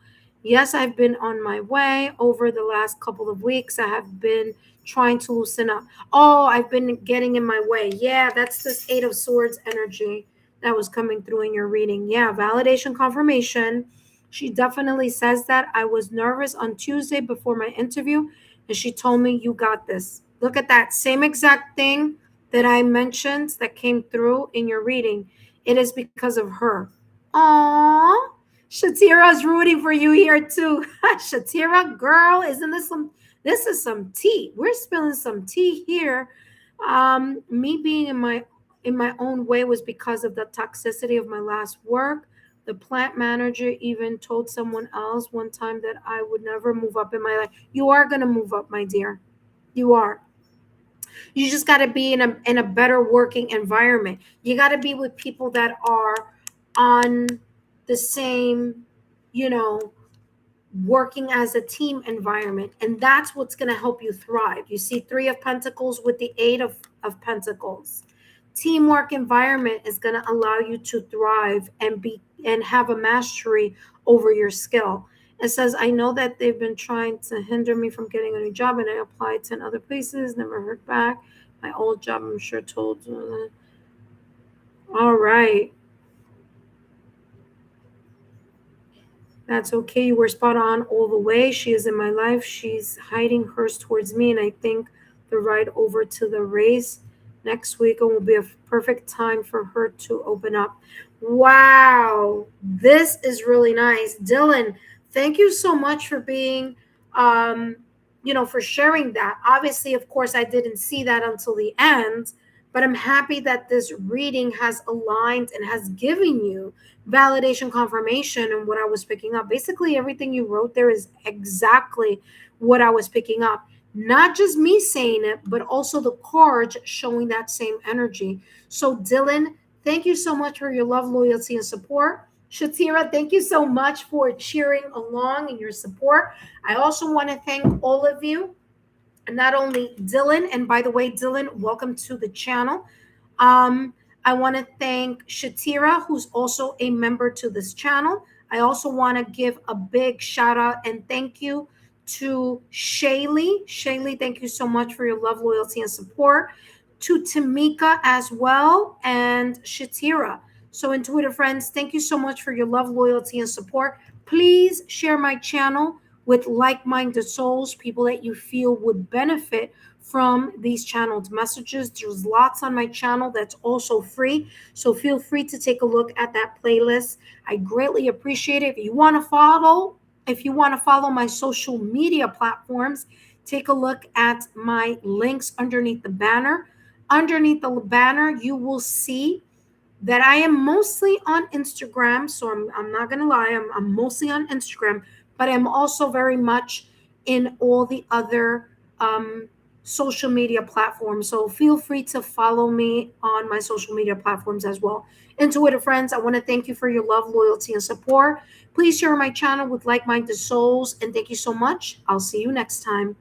S1: Yes, I've been on my way over the last couple of weeks. I have been trying to loosen up. Oh, I've been getting in my way. Yeah, that's this Eight of Swords energy that was coming through in your reading. Yeah, validation confirmation. She definitely says that. I was nervous on Tuesday before my interview, and she told me, you got this. Look at that. Same exact thing that I mentioned that came through in your reading. It is because of her. Aww. Shatira's rooting for you here too. Shatira, girl, isn't this some? This is some tea. We're spilling some tea here. Me being in my own way was because of the toxicity of my last work. The plant manager even told someone else one time that I would never move up in my life. You are gonna move up, my dear. You are. You just got to be in a better working environment. You got to be with people that are on the same, you know, working as a team environment, and that's what's going to help you thrive. You see Three of Pentacles with the Eight of Pentacles. Teamwork environment is going to allow you to thrive and have a mastery over your skill. It says, I know that they've been trying to hinder me from getting a new job, and I applied 10 other places, never heard back. My old job, I'm sure, told. All right. That's okay. You were spot on all the way. She is in my life. She's hiding hers towards me. And I think the ride over to the race next week will be a perfect time for her to open up. Wow. This is really nice. Dylan, thank you so much for being, um, for sharing that. Obviously, of course, I didn't see that until the end, but I'm happy that this reading has aligned and has given you validation confirmation and what I was picking up. Basically, everything you wrote there is exactly what I was picking up. Not just me saying it, but also the cards showing that same energy. So, Dylan, thank you so much for your love, loyalty, and support. Shatira, thank you so much for cheering along and your support. I also want to thank all of you, not only Dylan, and by the way, Dylan, welcome to the channel. Um, I want to thank Shatira, who's also a member to this channel. I also want to give a big shout out and thank you to Shaylee. Shaylee, thank you so much for your love, loyalty, and support. To Tamika as well, and Shatira. So, intuitive friends, thank you so much for your love, loyalty, and support. Please share my channel with like-minded souls, people that you feel would benefit from these channeled messages. There's lots on my channel that's also free, so feel free to take a look at that playlist. I greatly appreciate it. If you want to follow my social media platforms, take a look at my links underneath the banner. Underneath the banner, you will see that I am mostly on Instagram. So I'm not going to lie, I'm mostly on Instagram, but I'm also very much in all the other social media platforms. So feel free to follow me on my social media platforms as well. Intuitive friends, I want to thank you for your love, loyalty, and support. Please share my channel with like minded souls. And thank you so much. I'll see you next time.